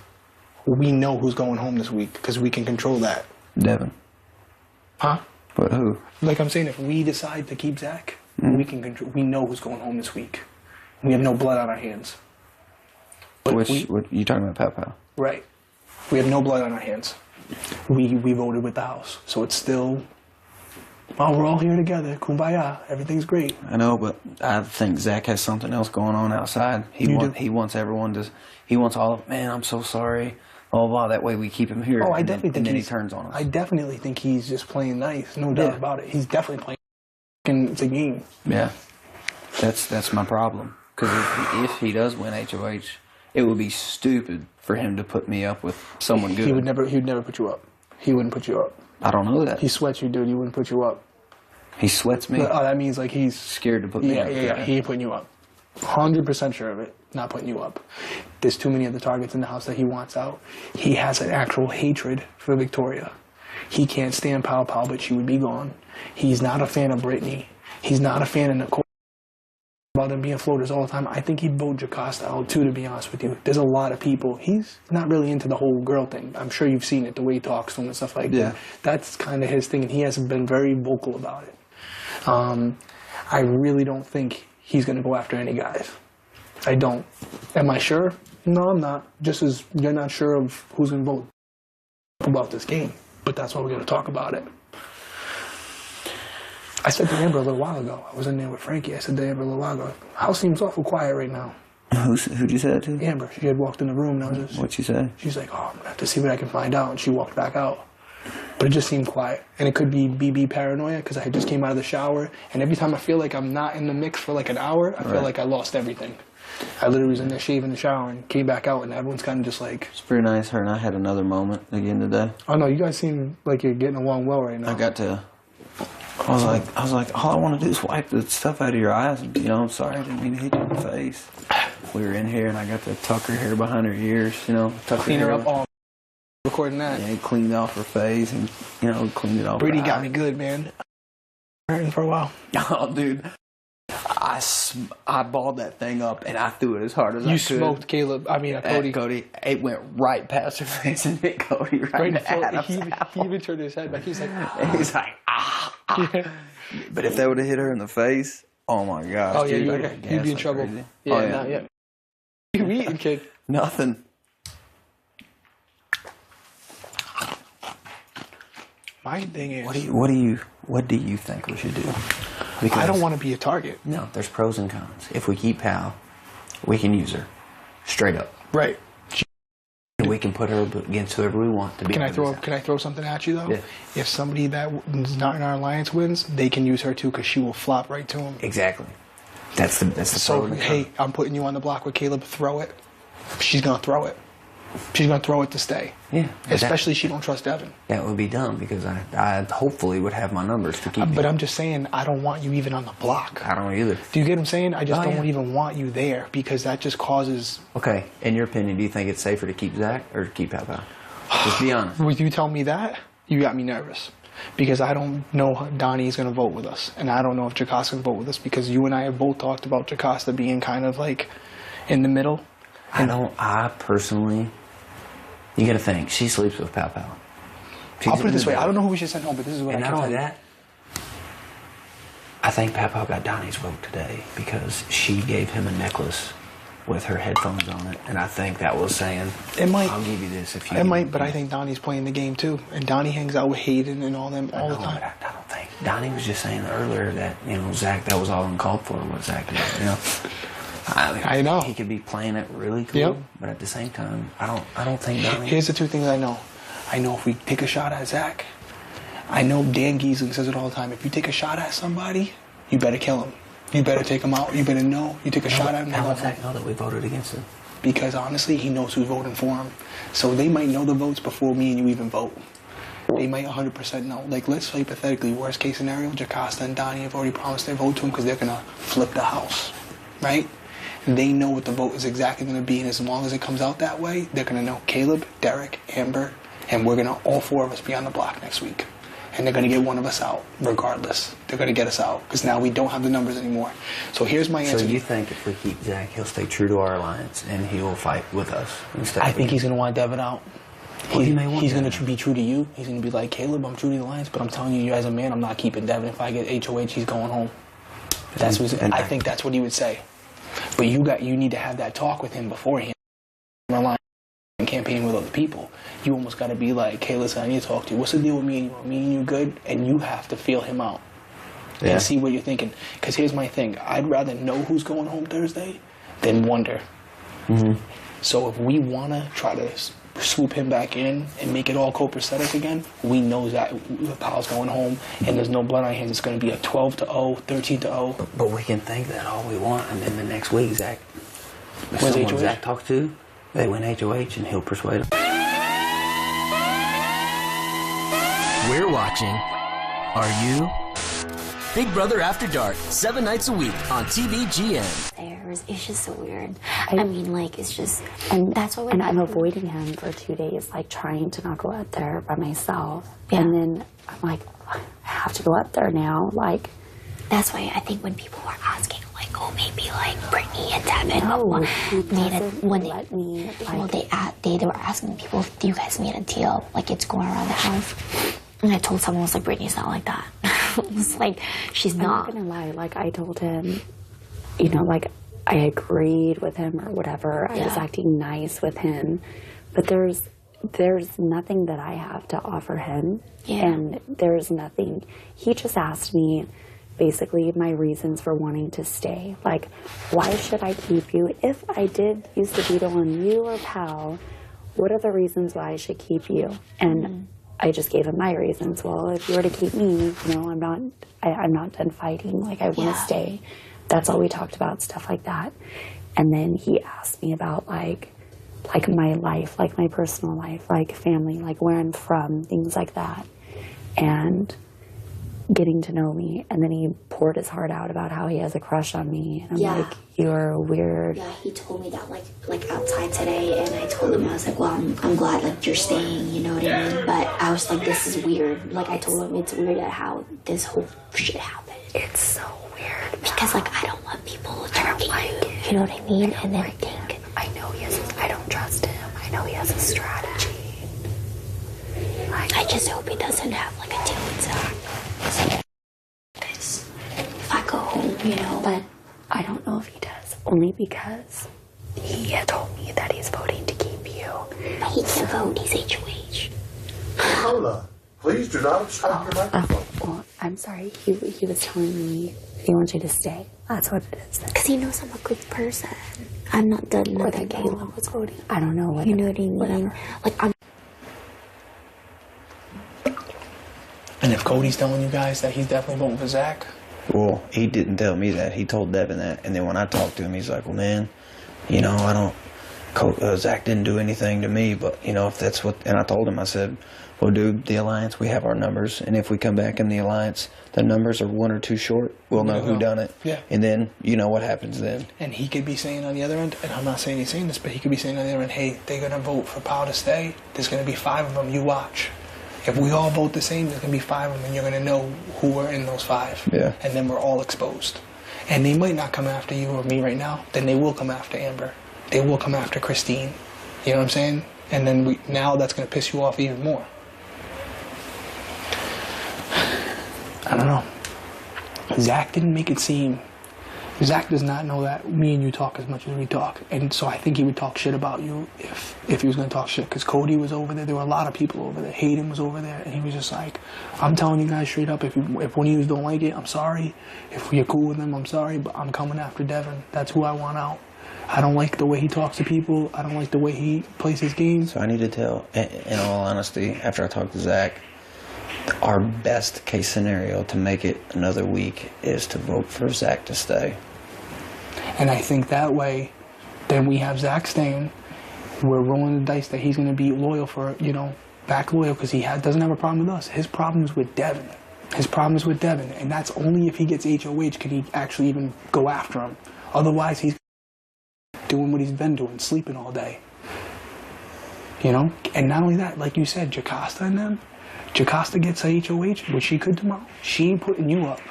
we know who's going home this week, because we can control that. Devin. Huh? But who? Like I'm saying, if we decide to keep Zach, we can control. We know who's going home this week. We have no blood on our hands. What you talking about, Pal? Right. We have no blood on our hands. We voted with the House, so it's still. Oh, we're all here together. Kumbaya. Everything's great. I know, but I think Zach has something else going on outside. He wants everyone to. He wants all of. Man, I'm so sorry. Blah, blah, blah. That way we keep him here. Oh, I and definitely think then he he's, turns on us. I definitely think he's just playing nice. No doubt about it. He's definitely playing. It's a game. Yeah, that's my problem. Because if he does win HOH, it would be stupid for him to put me up with someone good. He would never put you up. He wouldn't put you up. I don't know that. He sweats you, dude. He wouldn't put you up. He sweats me. Oh, that means like he's scared to put me up. Yeah. He ain't putting you up. 100% sure of it. Not putting you up. There's too many other targets in the house that he wants out. He has an actual hatred for Victoria. He can't stand Pow Pow, but she would be gone. He's not a fan of Brittany. He's not a fan of Nicole. About them being floaters all the time. I think he'd vote Jocasta out too, to be honest with you. There's a lot of people. He's not really into the whole girl thing. I'm sure you've seen it, the way he talks to them and stuff like that. That's kind of his thing, and he hasn't been very vocal about it. I really don't think he's going to go after any guys. I don't. Am I sure? No, I'm not. Just as you're not sure of who's going to vote about this game. But that's why we're going to talk about it. I said to Amber a little while ago. I was in there with Frankie. I said to Amber a little while ago, house seems awful quiet right now. Who'd you say that to? Amber. She had walked in the room. And I was just, What'd she say? She's like, oh, I'm going to have to see what I can find out. And she walked back out. But it just seemed quiet. And it could be BB paranoia, because I just came out of the shower. And every time I feel like I'm not in the mix for like an hour, I feel like I lost everything. I literally was in there shaving the shower and came back out, and everyone's kind of just like... It's pretty nice. Her and I had another moment again today. Oh, no, you guys seem like you're getting along well right now. I was like, all I want to do is wipe the stuff out of your eyes. And, I'm sorry, I didn't mean to hit you in the face. We were in here, and I got to tuck her hair behind her ears, tuck Clean her hair up all recording that. Yeah, he cleaned off her face, and, cleaned it off Brady her got eyes. me good, man. Hurting for a while. Oh, dude. I balled that thing up, and I threw it as hard as I could. You smoked Cody. Cody. It went right past her face and hit Cody right in the Adam's he apple. even turned his head back. He's like, ah. Yeah. But if that would have hit her in the face, oh my gosh. Oh, yeah, dude, you'd be in trouble. crazy. Yeah, oh, yeah. Not yet. You eating, kid? Nothing. My thing is... What do you think we should do? Because I don't want to be a target. No, there's pros and cons. If we keep Pal, we can use her. Straight up. Right. We can put her against whoever we want to be. Can I throw something at you, though? Yeah. If somebody that is not in our alliance wins, they can use her, too, because she will flop right to him. Exactly. That's the So, pro and hey, I'm putting you on the block with Caleb. Throw it. She's going to throw it. She's going to throw it to stay. Yeah. Especially she don't trust Devin. That would be dumb, because I hopefully would have my numbers to keep But I'm just saying, I don't want you even on the block. I don't either. Do you get what I'm saying? I just don't even want you there, because that just causes... Okay, in your opinion, do you think it's safer to keep Zach or to keep Pal? Just be honest. Would you tell me that? You got me nervous. Because I don't know how Donnie's going to vote with us. And I don't know if Jocasta can vote with us, because you and I have both talked about Jocasta being kind of like in the middle. I personally... You gotta think, she sleeps with Pal Pal. I'll put it this way, I don't know who we should send home, but this is what I can tell tell you. that, I think Pal Pal got Donnie's vote today because she gave him a necklace with her headphones on it, and I think that was saying, I'll give you this if you... It might, but I think Donnie's playing the game too. And Donnie hangs out with Hayden and all them all the time. I don't think. Donnie was just saying earlier that, Zach, that was all uncalled for what Zach did, I know. He could be playing it really cool, but at the same time, I don't think Donnie. Here's the two things I know. I know if we take a shot at Zach, I know Dan Giesling says it all the time. If you take a shot at somebody, you better kill him. You better take him out. You better know. You take a shot at him. How would Zach know that we voted against him? Because honestly, he knows who's voting for him. So they might know the votes before me and you even vote. They might 100% know. Like, let's say hypothetically, worst case scenario, Jocasta and Donnie have already promised their vote to him because they're going to flip the house, right? They know what the vote is exactly going to be, and as long as it comes out that way, they're going to know Caleb, Derek, Amber, and we're going to, all four of us, be on the block next week. And they're going to get one of us out, regardless. They're going to get us out, because now we don't have the numbers anymore. So here's my answer. So you think if we keep Zach, he'll stay true to our alliance, and he will fight with us instead? I think he's going to want Devin out. He's going to be true to you. He's going to be like, Caleb, I'm true to the alliance, but I'm telling you, as a man, I'm not keeping Devin. If I get HOH, he's going home. That's what I think that's what he would say. But you need to have that talk with him beforehand. Relying on campaigning with other people. You almost got to be like, hey, listen, I need to talk to you. What's the deal with me and you? Me and you good? And you have to feel him out. Yeah. And see what you're thinking. Because here's my thing. I'd rather know who's going home Thursday than wonder. Mm-hmm. So if we want to try to swoop him back in and make it all copacetic again, we know that Powell's going home and there's no blood on hands. It's going to be a 12-0, 13-0. But we can think that all we want, and then the next week, Zach, if When's someone HOH? Zach talks to, they win HOH and he'll persuade them. We're watching. Are you? Big Brother After Dark, 7 nights a week on TVGN. It's just so weird. I mean, like, it's just, and that's why. And I'm avoiding him for 2 days, like trying to not go out there by myself. Yeah. And then I'm like, I have to go up there now. Like, that's why I think when people were asking, like, oh, maybe like Brittany and Devin, when they let me, they were asking people, do you guys made a deal? Like, it's going around the house. And I told someone, I was like, Brittany's not like that. It was like, she's not. I'm not gonna lie. Like, I told him, you know, like, I agreed with him or whatever. I was acting nice with him, but there's nothing that I have to offer him, and there's nothing. He just asked me basically my reasons for wanting to stay. Like, why should I keep you? If I did used to veto on you or Pal, what are the reasons why I should keep you? And I just gave him my reasons. Well, if you were to keep me, you know, I'm not done fighting. Like, I want to stay. That's all we talked about, stuff like that. And then he asked me about like my life, like my personal life, like family, like where I'm from, things like that. And getting to know me. And then he poured his heart out about how he has a crush on me. And I'm like, you're weird. Yeah, he told me that like outside today, and I told him, I was like, well, I'm glad like you're staying, you know what I mean? But I was like, this is weird. Like, I told him it's weird at how this whole shit happened. It's so weird. Because like, I don't want people attacking you know what I mean? And then think, I know I don't trust him. I know he has a strategy. I just hope he doesn't have like a deal with Zach. Because if I go home, you know. But I don't know if he does. Only because he had told me that he's voting to keep you. But he can't vote. He's HOH. Hold on. Please do not obstruct your microphone. Well, I'm sorry. He was telling me he wants you to stay. That's what it is. Because he knows I'm a good person. I'm not done nothing. Or that Caleb was voting. I don't know. You know what I mean? Whatever. Like, I'm. And if Cody's telling you guys that he's definitely voting for Zach? Well, he didn't tell me that. He told Devin that. And then when I talked to him, he's like, well, man, you know, I don't... Zach didn't do anything to me, but, you know, if that's what... And I told him, I said, well, dude, the Alliance, we have our numbers. And if we come back in the Alliance, the numbers are 1 or 2 short, we'll know who done it. Yeah. And then, you know what happens then. And he could be saying on the other end, and I'm not saying he's saying this, but he could be saying on the other end, hey, they're going to vote for Powell to stay. There's going to be 5 of them. You watch. If we all vote the same, there's going to be 5 of them, and you're going to know who are in those 5. Yeah. And then we're all exposed. And they might not come after you or me right now. Then they will come after Amber. They will come after Christine. You know what I'm saying? And then now that's going to piss you off even more. I don't know. Zach didn't make it seem... Zach does not know that me and you talk as much as we talk. And so I think he would talk shit about you if he was going to talk shit. Because Cody was over there. There were a lot of people over there. Hayden was over there. And he was just like, I'm telling you guys straight up, if one of you don't like it, I'm sorry. If you're cool with them, I'm sorry. But I'm coming after Devin. That's who I want out. I don't like the way he talks to people. I don't like the way he plays his game. So I need to tell, in all honesty, after I talk to Zach, our best case scenario to make it another week is to vote for Zach to stay. And I think that way, then we have Zach staying. We're rolling the dice that he's going to be loyal for, back loyal, because he doesn't have a problem with us. His problem is with Devin. And that's only if he gets HOH can he actually even go after him. Otherwise, he's doing what he's been doing, sleeping all day. And not only that, like you said, Jocasta and them. Jocasta gets a HOH, which she could tomorrow. She ain't putting you up.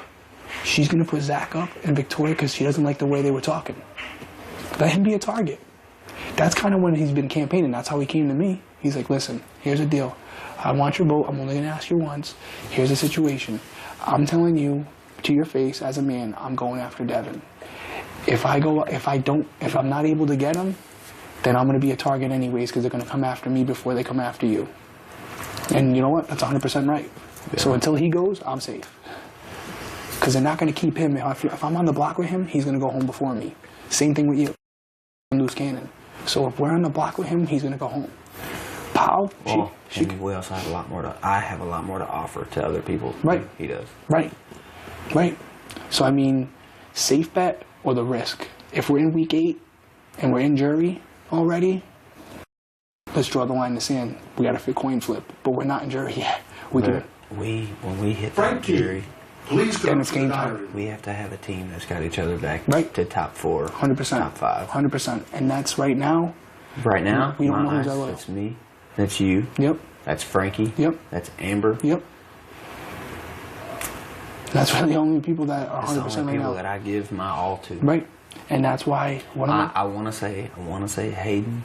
She's going to put Zach up and Victoria because she doesn't like the way they were talking. Let him be a target. That's kind of when he's been campaigning. That's how he came to me. He's like, listen, here's the deal. I want your vote. I'm only going to ask you once. Here's the situation. I'm telling you to your face as a man, I'm going after Devin. If I'm not able to get him, then I'm going to be a target anyways because they're going to come after me before they come after you. And you know what? That's 100% right. Yeah. So until he goes, I'm safe. Because they're not going to keep him. If I'm on the block with him, he's going to go home before me. Same thing with you. Loose cannon. So if we're on the block with him, he's going to go home. Powell, we also have a lot more I have a lot more to offer to other people. Right. Than he does. Right. So I mean, safe bet or the risk. If we're in week 8 and we're in jury already, let's draw the line in the sand. We got to fit coin flip, but we're not in jury yet. When we hit that jury, please and it's game time. We have to have a team that's got each other back to top 4, 100%, top 5, 100%, and that's right now. Right now, we don't know who's LO. That's me. That's you. Yep. That's Frankie. Yep. That's Amber. Yep. That's really the only people that are 100% right now. That's the only people that I give my all to. Right. And that's why I want to say Hayden.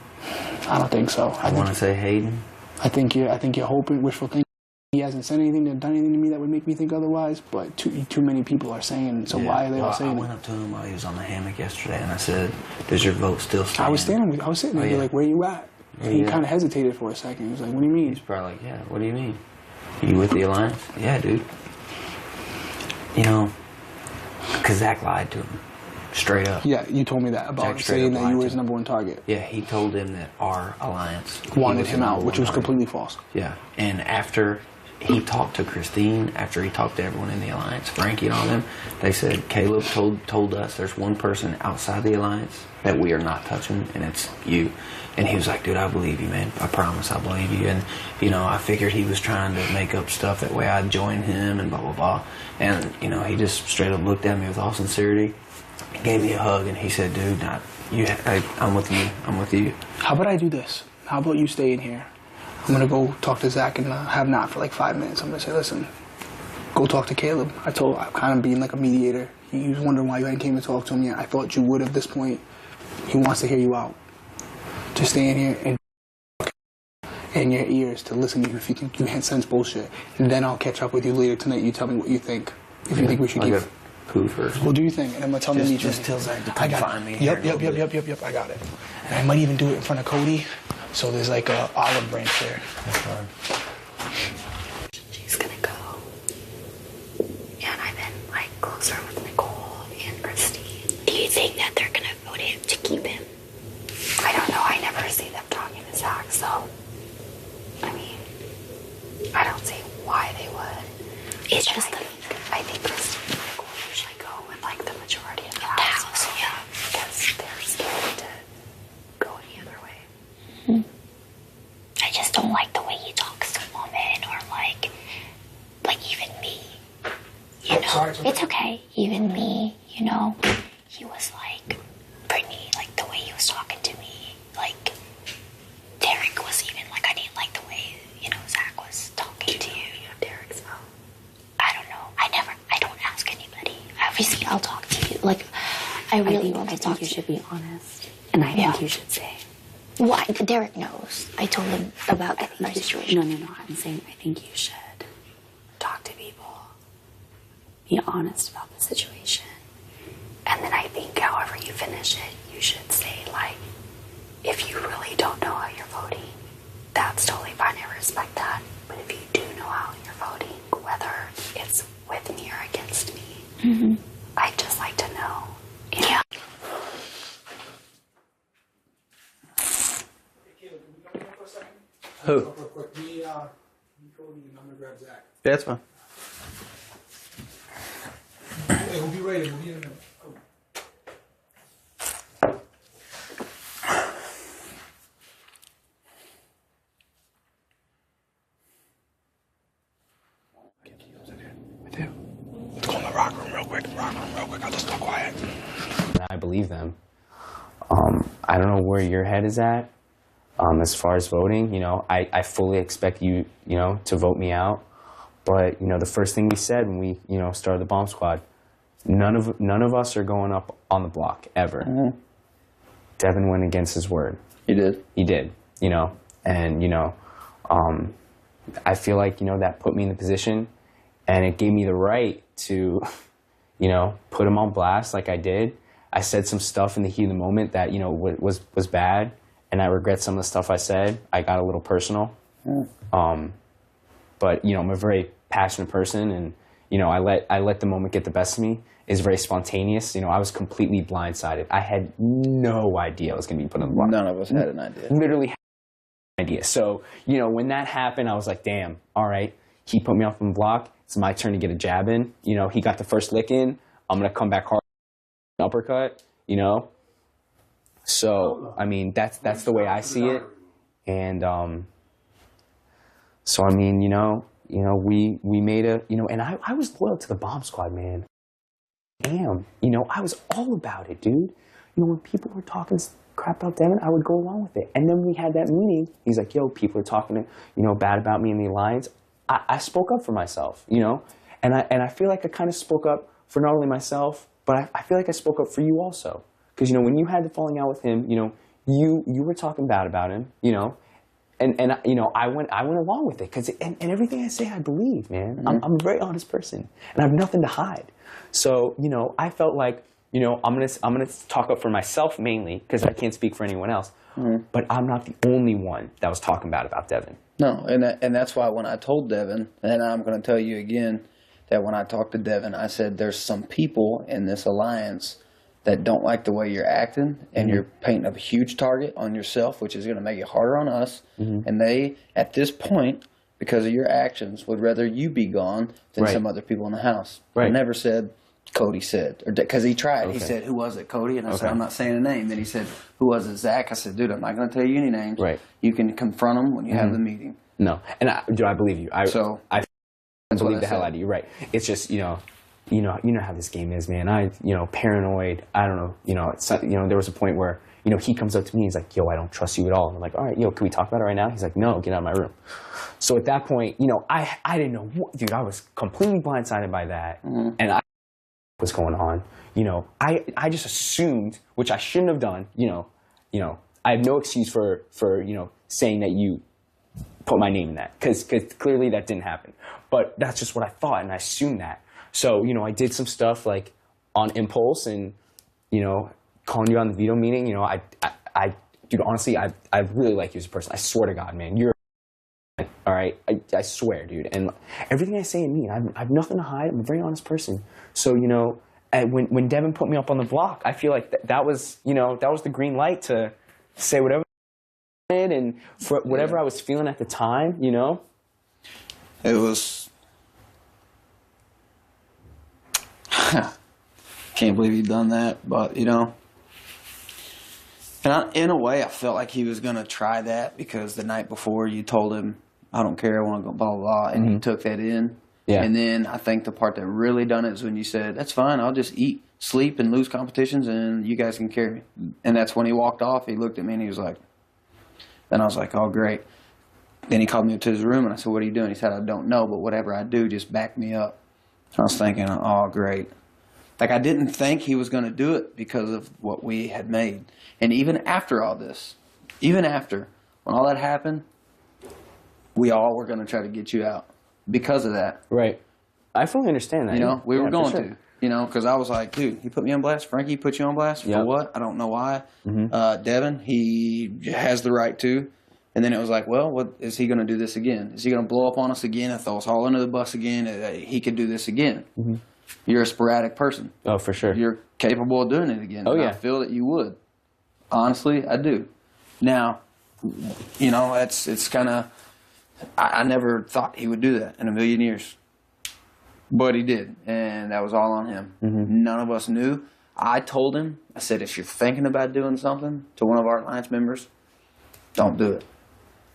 I don't think so. I want to say Hayden. I think you're hoping, wishful thinking. He hasn't said anything, done anything to me that would make me think otherwise. But too many people are saying. So why are they all saying I went up to him while he was on the hammock yesterday, and I said, "Does your vote still stand?" I was sitting there. Like, where you at? And he kind of hesitated for a second. He was like, "What do you mean?" He's probably like, "Yeah, what do you mean? You with the alliance?" "Yeah, dude." Because Zach lied to him. Straight up. Yeah, you told me that about saying that you were his number 1 target. Yeah, he told him that our alliance wanted him out, which was completely false. Yeah, and after he talked to Christine, after he talked to everyone in the alliance, Frankie and all them, they said, Caleb told us there's one person outside the alliance that we are not touching, and it's you. And he was like, dude, I believe you, man. I promise I believe you. And, I figured he was trying to make up stuff that way I'd join him and blah, blah, blah. And, he just straight up looked at me with all sincerity, gave me a hug, and he said, dude, I'm with you. I'm with you. How about I do this? How about you stay in here? I'm going to go talk to Zach and have Nat for like 5 minutes. I'm going to say, listen, go talk to Caleb. I'm kind of being like a mediator. He was wondering why you hadn't came to talk to him yet. I thought you would at this point. He wants to hear you out. Just stay in here and in your ears to listen to you if you think you sense bullshit. And then I'll catch up with you later tonight. You tell me what you think. If you think we should keep... Poo first. Well, do your thing, and I'm going to tell him just tell Zach to come find me. Yep, I got it. And I might even do it in front of Cody, so there's like a olive branch there. That's fine. She's gonna go. And I've been like closer with Nicole and Christine. Do you think that they're gonna vote him to keep him? I don't know. I never see them talking to Zach, so I mean, I don't see why they would. It's just I think Christine and Nicole usually go with like the majority of the house. Yeah. Because they're scared to go any other way. I just don't like the way he talks to women or like even me. It's okay. Even me, he was like Brittany, like the way he was talking to me. Like Derek was even like I didn't like the way, Zach was talking to you. Derek's phone. I don't know. I don't ask anybody. Obviously I'll talk to you. Like I really want to talk to you. I think you should be honest. And I think you should say. Well, Derek knows. I told him about my situation. No. I'm saying I think you should talk to people. Be honest about the situation. And then I think however you finish it, you should say, like, if you really don't know how you're voting, that's totally fine. I respect that. But if you do know how you're voting, whether it's with me or against me, I'd just like to know. Yeah. Who? Real quick, me, Cody, and I'm gonna grab Zach. Yeah, that's fine. Hey, we'll be ready. We'll be in a minute. Let's go in the rock room real quick. I'll just talk quiet. I believe them. I don't know where your head is at as far as voting. You know, I fully expect you, you know, to vote me out. But, you know, the first thing we said when we, you know, started the bomb squad, none of us are going up on the block ever. Mm-hmm. Devin went against his word. He did. He did, you know, and, you know, I feel like, you know, that put me in the position and it gave me the right to, you know, put him on blast like I did. I said some stuff in the heat of the moment that, you know, was bad, and I regret some of the stuff I said. I got a little personal. But, you know, I'm a very passionate person, and, you know, I let the moment get the best of me. It's very spontaneous. You know, I was completely blindsided. I had no idea I was going to be put on the block. None of us had an idea. Literally had no idea. So, you know, when that happened, I was like, damn, all right. He put me off on the block. It's my turn to get a jab in. You know, he got the first lick in. I'm going to come back hard, uppercut, you know. So, I mean, that's the way I see it. And so, I mean, you know, we made a, you know, and I was loyal to the bomb squad, man. You know, I was all about it, dude. You know, when people were talking crap about Devin, I would go along with it. And then we had that meeting. He's like, yo, people are talking, you know, bad about me in the alliance. I spoke up for myself, you know, and I feel like I kind of spoke up for not only myself, but I feel like I spoke up for you also. Because, you know, when you had the falling out with him, you know, you were talking bad about him, you know, and you know, I went along with it. And everything I say, I believe, man. Mm-hmm. I'm a very honest person, and I have nothing to hide. So, you know, I felt like, you know, I'm gonna talk up for myself mainly, because I can't speak for anyone else. Mm-hmm. But I'm not the only one that was talking bad about Devin. No, and that's why when I told Devin, and I'm going to tell you again, that when I talked to Devin, I said there's some people in this alliance that don't like the way you're acting, and you're painting a huge target on yourself, which is going to make it harder on us. And they, at this point, because of your actions, would rather you be gone than some other people in the house. I never said Cody said, or because he tried. Okay. He said, "Who was it, Cody?" And I said, Okay. "I'm not saying a name." Then he said, "Who was it, Zach?" I said, "Dude, I'm not going to tell you any names. Right. You can confront them when you have the meeting." No, and I believe you. I believe the hell out of you. Right. It's just, you know how this game is, man. Paranoid. I don't know. You know, there was a point where, you know, he comes up to me. He's like, "Yo, I don't trust you at all." And I'm like, "All right, yo, can we talk about it right now?" He's like, "No, get out of my room." So at that point, you know, I didn't know what, dude. I was completely blindsided by that, and what's going on. You know, I just assumed, which I shouldn't have done. You know, I have no excuse for you know, saying that you put my name in that, because clearly that didn't happen. But that's just what I thought, and I assumed that. So, you know, I did some stuff like on impulse, and, you know, calling you on the veto meeting. You know, dude, honestly, I really like you as a person. I swear to God, man, you're all right. I swear, dude. And everything I say and mean, I have nothing to hide. I'm a very honest person. So, you know, and when Devin put me up on the block, I feel like that was, you know, that was the green light to say whatever I wanted and for whatever I was feeling at the time, you know. It was. Can't believe he'd done that, but, you know. And in a way, I felt like he was going to try that, because the night before you told him, "I don't care, I want to go blah, blah, blah," and he took that in. Yeah. And then I think the part that really done it is when you said, "That's fine, I'll just eat, sleep, and lose competitions, and you guys can carry me." And that's when he walked off. He looked at me and he was like, then I was like, "Oh, great." Then he called me up to his room and I said, "What are you doing?" He said, "I don't know, but whatever I do, just back me up." I was thinking, oh, great. Like, I didn't think he was going to do it because of what we had made. And even after all this, even after, when all that happened, we all were going to try to get you out because of that. Right. I fully understand that. You know, we were going sure. to. You know, because I was like, dude, he put me on blast. Frankie put you on blast. For what? I don't know why. Devin, he has the right to. And then it was like, well, what is he going to do this again? Is he going to blow up on us again and throw us all under the bus again? He could do this again. You're a sporadic person. Oh, for sure. You're capable of doing it again. Oh, And yeah. I feel that you would. Honestly, I do. Now, you know, it's kind of, I never thought he would do that in a million years. But he did, and that was all on him. None of us knew. I told him, I said, if you're thinking about doing something to one of our alliance members, don't do it.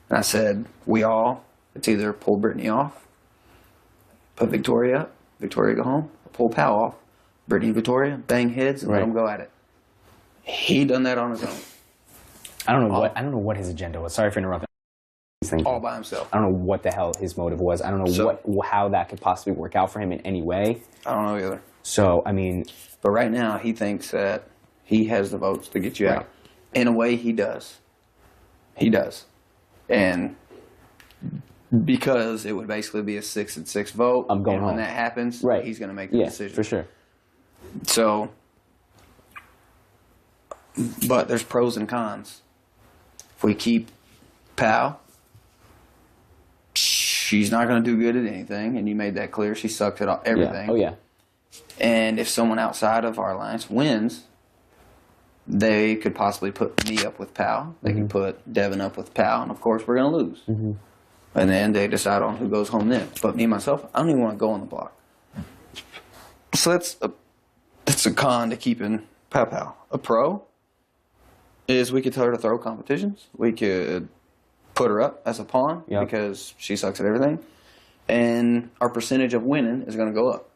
And I said, it's either pull Brittany off, put Victoria up, Victoria go home, or pull Pal off, Brittany and Victoria, bang heads, and let them go at it. He done that on his own. I don't know what his agenda was. Sorry for interrupting. All by himself. I don't know what the hell his motive was. I don't know how that could possibly work out for him in any way. I don't know either. So, I mean... But right now, he thinks that he has the votes to get you out. In a way, he does. He does. And because it would basically be a 6-6 vote, I'm going and home. when that happens, he's going to make the decision. For sure. So, but there's pros and cons. If we keep Pal, she's not going to do good at anything, and you made that clear. She sucked at everything. Yeah. Oh, yeah. And if someone outside of our alliance wins, they could possibly put me up with Pal. They could put Devin up with Pal, and of course we're going to lose. And then they decide on who goes home then. But me, myself, I don't even want to go on the block. So that's a con to keeping Pal. A pro is we could tell her to throw competitions. We could put her up as a pawn because she sucks at everything. And our percentage of winning is going to go up.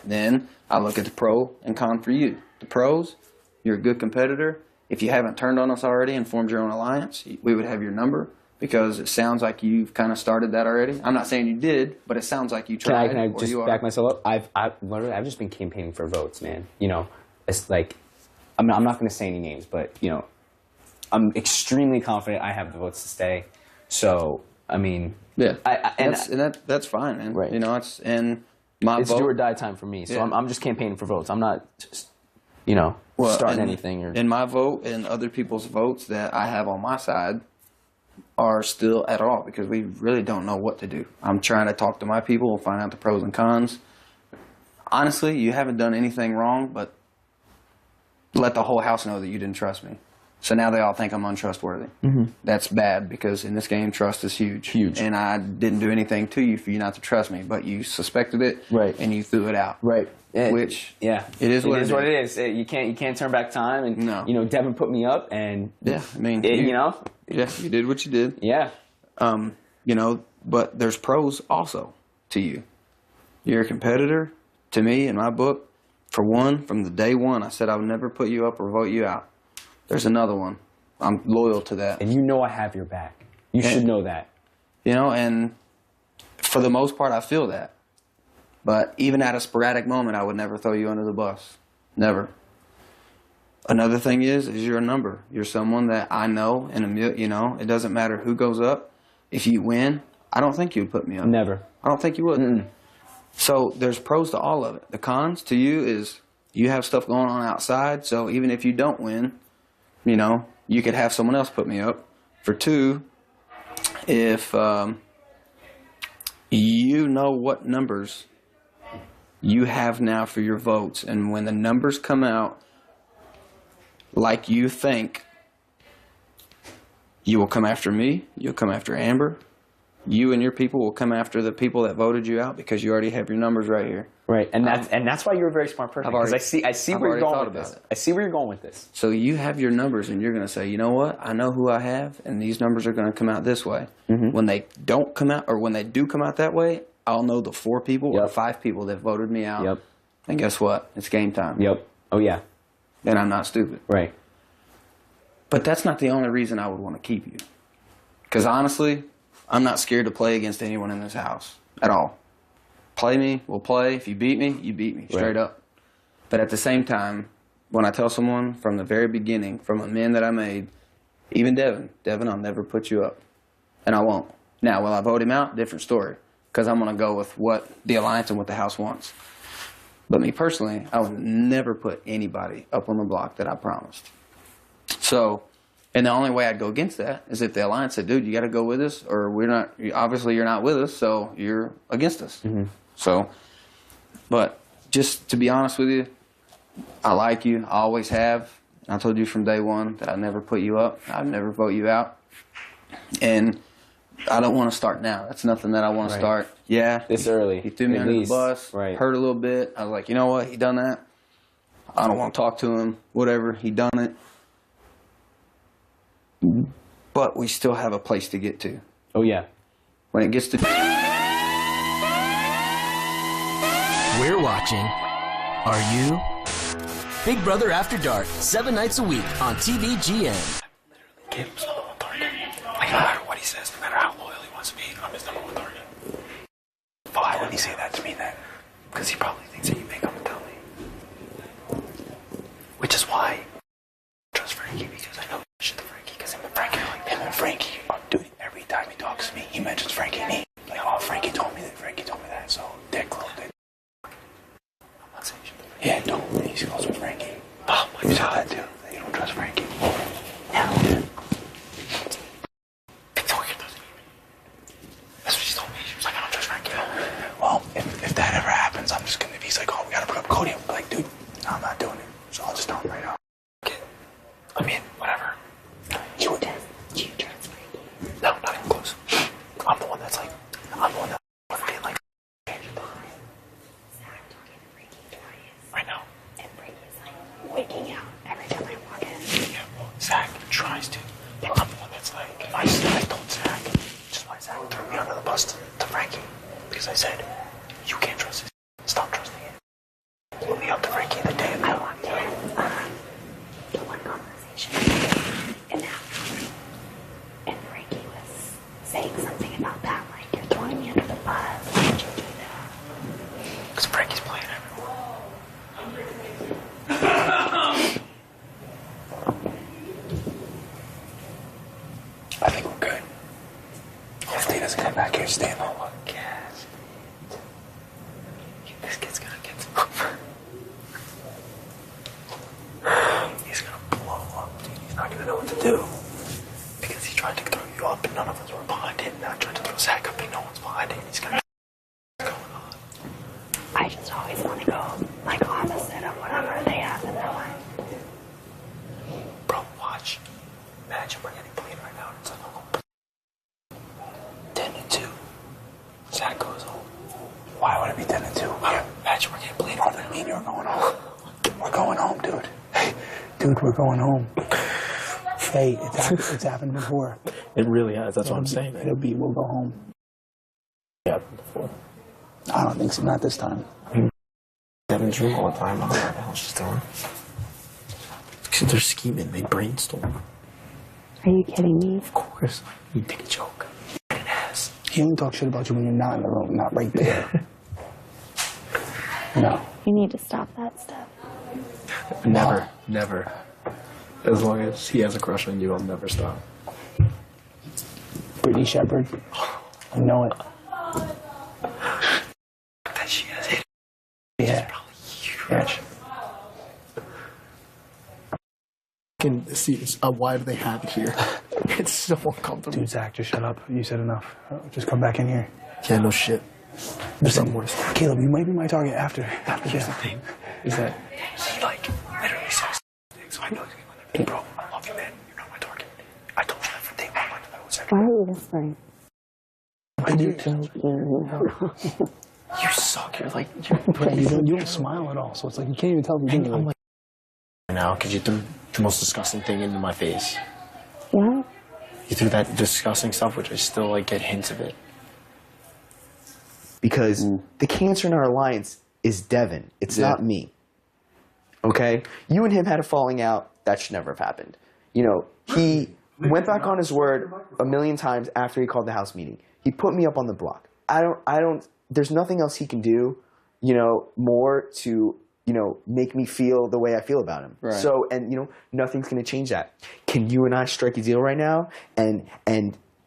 Then I look at the pro and con for you. The pros, you're a good competitor. If you haven't turned on us already and formed your own alliance, we would have your number because it sounds like you've kind of started that already. I'm not saying you did, but it sounds like you tried. Can I just back myself up? I've just been campaigning for votes, man. You know, it's like, I'm not going to say any names, but, you know, I'm extremely confident I have the votes to stay. So, I mean... Yeah, that's fine, man. Right. You know, it's do or die time for me. So I'm just campaigning for votes. I'm not just, you know, starting anything. And my vote and other people's votes that I have on my side are still at all because we really don't know what to do. I'm trying to talk to my people and find out the pros and cons. Honestly, you haven't done anything wrong, but let the whole house know that you didn't trust me. So now they all think I'm untrustworthy. That's bad because in this game, trust is huge. Huge. And I didn't do anything to you for you not to trust me, but you suspected it, and you threw it out. Right. Which it is what it is. You can't turn back time, and you know, Devin put me up, and I mean, you know, you did what you did. Yeah. You know, but there's pros also to you. You're a competitor. To me, in my book, for one, from the day one, I said I would never put you up or vote you out. There's another one. I'm loyal to that. And you know I have your back. You should know that. You know, and for the most part, I feel that. But even at a sporadic moment, I would never throw you under the bus. Never. Another thing is you're a number. You're someone that I know, and you know, it doesn't matter who goes up. If you win, I don't think you'd put me up. Never. I don't think you would. So there's pros to all of it. The cons to you is you have stuff going on outside, so even if you don't win, you know, you could have someone else put me up. For two, if you know what numbers you have now for your votes, and when the numbers come out like you think, you will come after me, you'll come after Amber, you and your people will come after the people that voted you out because you already have your numbers right here. Right, and that's why you're a very smart person. Because I see where you're going with this. I see where you're going with this. So you have your numbers, and you're going to say, you know what? I know who I have, and these numbers are going to come out this way. When they don't come out, or when they do come out that way, I'll know the 4 people or 5 people that voted me out. And guess what? It's game time. Oh yeah. And I'm not stupid. Right. But that's not the only reason I would want to keep you. Because honestly, I'm not scared to play against anyone in this house at all. Play me, we'll play. If you beat me, you beat me, straight up. But at the same time, when I tell someone from the very beginning, from a man that I made, even Devin, I'll never put you up. And I won't. Now, will I vote him out? Different story. Because I'm going to go with what the alliance and what the house wants. But me personally, I would never put anybody up on the block that I promised. So, and the only way I'd go against that is if the alliance said, dude, you got to go with us, or we're not, obviously you're not with us, so you're against us. So, but just to be honest with you, I like you. I always have. I told you from day one that I'd never put you up. I'd never vote you out. And I don't want to start now. That's nothing that I want to start. Yeah. This early. He threw me at under least. the bus, Right. hurt a little bit. I was like, you know what? He done that. I don't want to talk to him. Whatever. He done it. But we still have a place to get to. Oh, yeah. When it gets to... We're watching. Are you? Big Brother After Dark, 7 nights a week on TVGN. Kim's number one target. Like, no matter what he says, no matter how loyal he wants to be, I'm his number one target. Why would he say that to me then? Because he probably thinks that you may come and tell me. Which is why I trust Frankie, because I know shit to Frankie, because him and Frankie, dude, every time he talks to me, he mentions Frankie and me. Like, oh, Frankie told me that, so they're close. I'm not saying shit to Frankie. Yeah, don't. He's close with Frankie. Oh, my God. You said that too, that you don't trust Frankie. No. Victoria doesn't even. That's what she told me. She was like, I don't trust Frankie. Well, if that ever happens, I'm just gonna be like, oh, we gotta put up Cody. I'm like, dude, no, I'm not doing it. So I'll just tell him right now. I mean, whatever. You would. You trust Frankie? No, not even close. I'm the one that's like, I'm the one that's being like, right now. And Brady's like waking out every time I walk in. Yeah, well, Zach tries to. But I'm the one that's like, I told Zach, just why Zach threw me under the bus to Frankie. Because I said, you can't trust this. Stop trusting it. Blew me up to Frankie the day ago. I walked in to one conversation and Frankie was saying something about that, like, you're throwing me under the bus. Why did you do that? Because Frankie's playing everyone. I think we're good. Hopefully he doesn't come back here staying on one gas. This kid's gonna get over. He's gonna blow up, dude. He's not gonna know what to do. Because he tried to throw you up and none of us were behind him. Now I tried to throw Zach up and no one's behind him. He's gonna I just always want to go, like, opposite of whatever they have in their life. Bro, watch. Imagine we're getting played right now. It's like, oh, 10-2. Zach goes home. Why would it be 10-2? Imagine we're getting played on the mean you're going home. We're going home, dude. Hey, dude, we're going home. Hey, it's happened before. It really has. That's what I'm saying. We'll go home. Yeah, before. I don't think so. Not this time. Devin's room all the time. I don't know what the hell she's doing. Because they're scheming. They brainstorm. Are you kidding me? Of course. You take a joke. It has. He only talks shit about you when you're not in the room, not right there. No. You need to stop that stuff. Never. Never. As long as he has a crush on you, I'll never stop. Brittany Shepard. I know it. That she has it. Yeah. Huge. Can see why do they have it here? It's so uncomfortable. Dude, Zach, just shut up. You said enough. Just come back in here. Yeah, no shit. There's something more. Caleb, you might be my target after. Here's the thing. Is that He, like, literally says things. So I know he's gonna be, bro, I love you, man. You're not my target. I told you that from day one. Like, I was Why are you whispering? you suck. You're like you don't smile at all, so it's like you can't even tell if you're doing it. I'm like now because you threw the most disgusting thing into my face. What? You threw that disgusting stuff, which I still like get hints of it. Because the cancer in our alliance is Devin. It's not me. Okay? You and him had a falling out. That should never have happened. You know, he went back on his word a million times after he called the house meeting. He put me up on the block. There's nothing else he can do, you know, more to, you know, make me feel the way I feel about him. Right. So, and, you know, nothing's going to change that. Can you and I strike a deal right now? And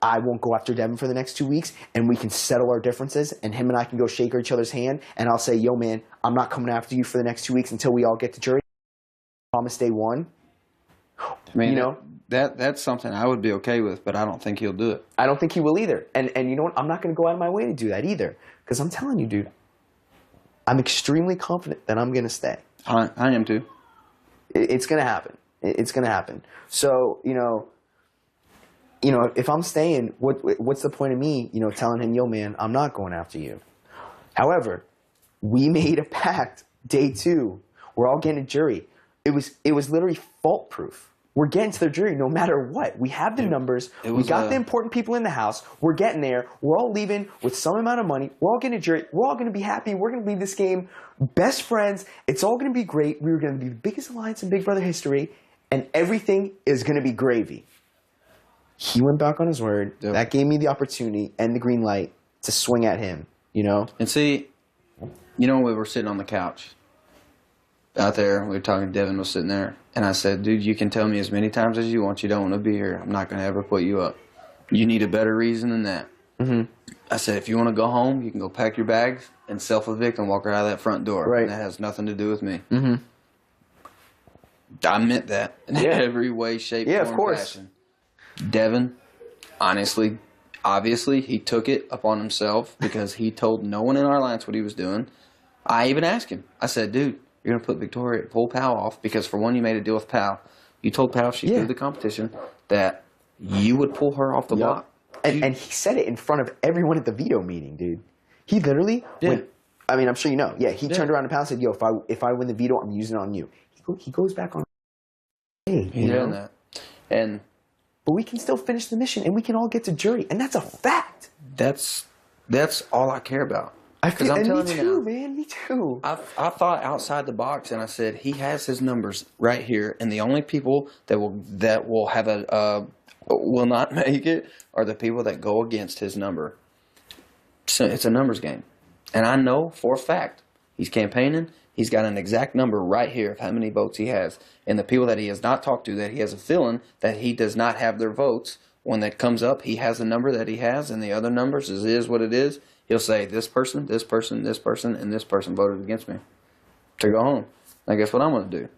I won't go after Devin for the next 2 weeks, and we can settle our differences, and him and I can go shake each other's hand, and I'll say, yo, man, I'm not coming after you for the next 2 weeks until we all get to jury. Promise day one. I mean, you know, that's something I would be okay with, but I don't think he'll do it. I don't think he will either. And you know what? I'm not going to go out of my way to do that either. Because I'm telling you, dude, I'm extremely confident that I'm going to stay. I am too. It's going to happen. It's going to happen. So, you know, you know, if I'm staying, what's the point of me, you know, telling him, yo, man, I'm not going after you. However, we made a pact day 2. We're all getting a jury. It was literally fault proof. We're getting to the jury no matter what. We have the numbers. We got the important people in the house. We're getting there. We're all leaving with some amount of money. We're all getting a jury. We're all going to be happy. We're going to leave this game best friends. It's all going to be great. We were going to be the biggest alliance in Big Brother history, and everything is going to be gravy. He went back on his word. Yep. That gave me the opportunity and the green light to swing at him, you know? And see, you know, we were sitting on the couch out there. We were talking. Devin was sitting there. And I said, dude, you can tell me as many times as you want you don't want to be here. I'm not going to ever put you up. You need a better reason than that. Mm-hmm. I said, if you want to go home, you can go pack your bags and self-evict and walk right out of that front door. Right. And that has nothing to do with me. Mm-hmm. I meant that in every way, shape, form, of course. fashion. Devin, honestly, obviously, he took it upon himself because he told no one in our alliance what he was doing. I even asked him. I said, dude, you're going to put Victoria, pull Pal off because, for one, you made a deal with Pal. You told Pal if she threw the competition that you would pull her off the block. And he said it in front of everyone at the veto meeting, dude. He literally, I mean, I'm sure you know. Yeah, he turned around to Pal and said, yo, if I win the veto, I'm using it on you. He goes back on. Hey, He's doing that. But we can still finish the mission, and we can all get to jury, and that's a fact. That's all I care about. Because I'm telling you now, man, me too. I thought outside the box, and I said he has his numbers right here, and the only people that will have will not make it are the people that go against his number. So it's a numbers game, and I know for a fact he's campaigning. He's got an exact number right here of how many votes he has. And the people that he has not talked to, that he has a feeling that he does not have their votes, when that comes up, he has the number that he has, and the other numbers is what it is. He'll say, this person, this person, this person, and this person voted against me to go home. Now, guess what I'm going to do?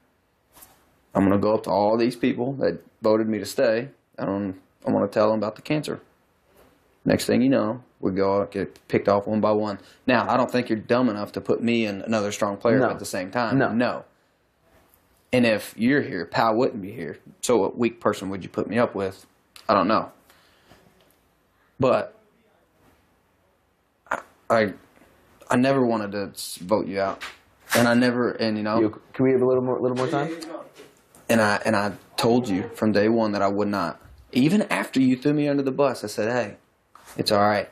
I'm going to go up to all these people that voted me to stay, and I'm going to tell them about the cancer. Next thing you know, we go out, get picked off one by one. Now, I don't think you're dumb enough to put me and another strong player at the same time. No. And if you're here, Pal wouldn't be here. So what weak person would you put me up with? I don't know. But I never wanted to vote you out. And I never, and you know. Can we have a little more time? And I told you from day one that I would not. Even after you threw me under the bus, I said, hey, it's all right.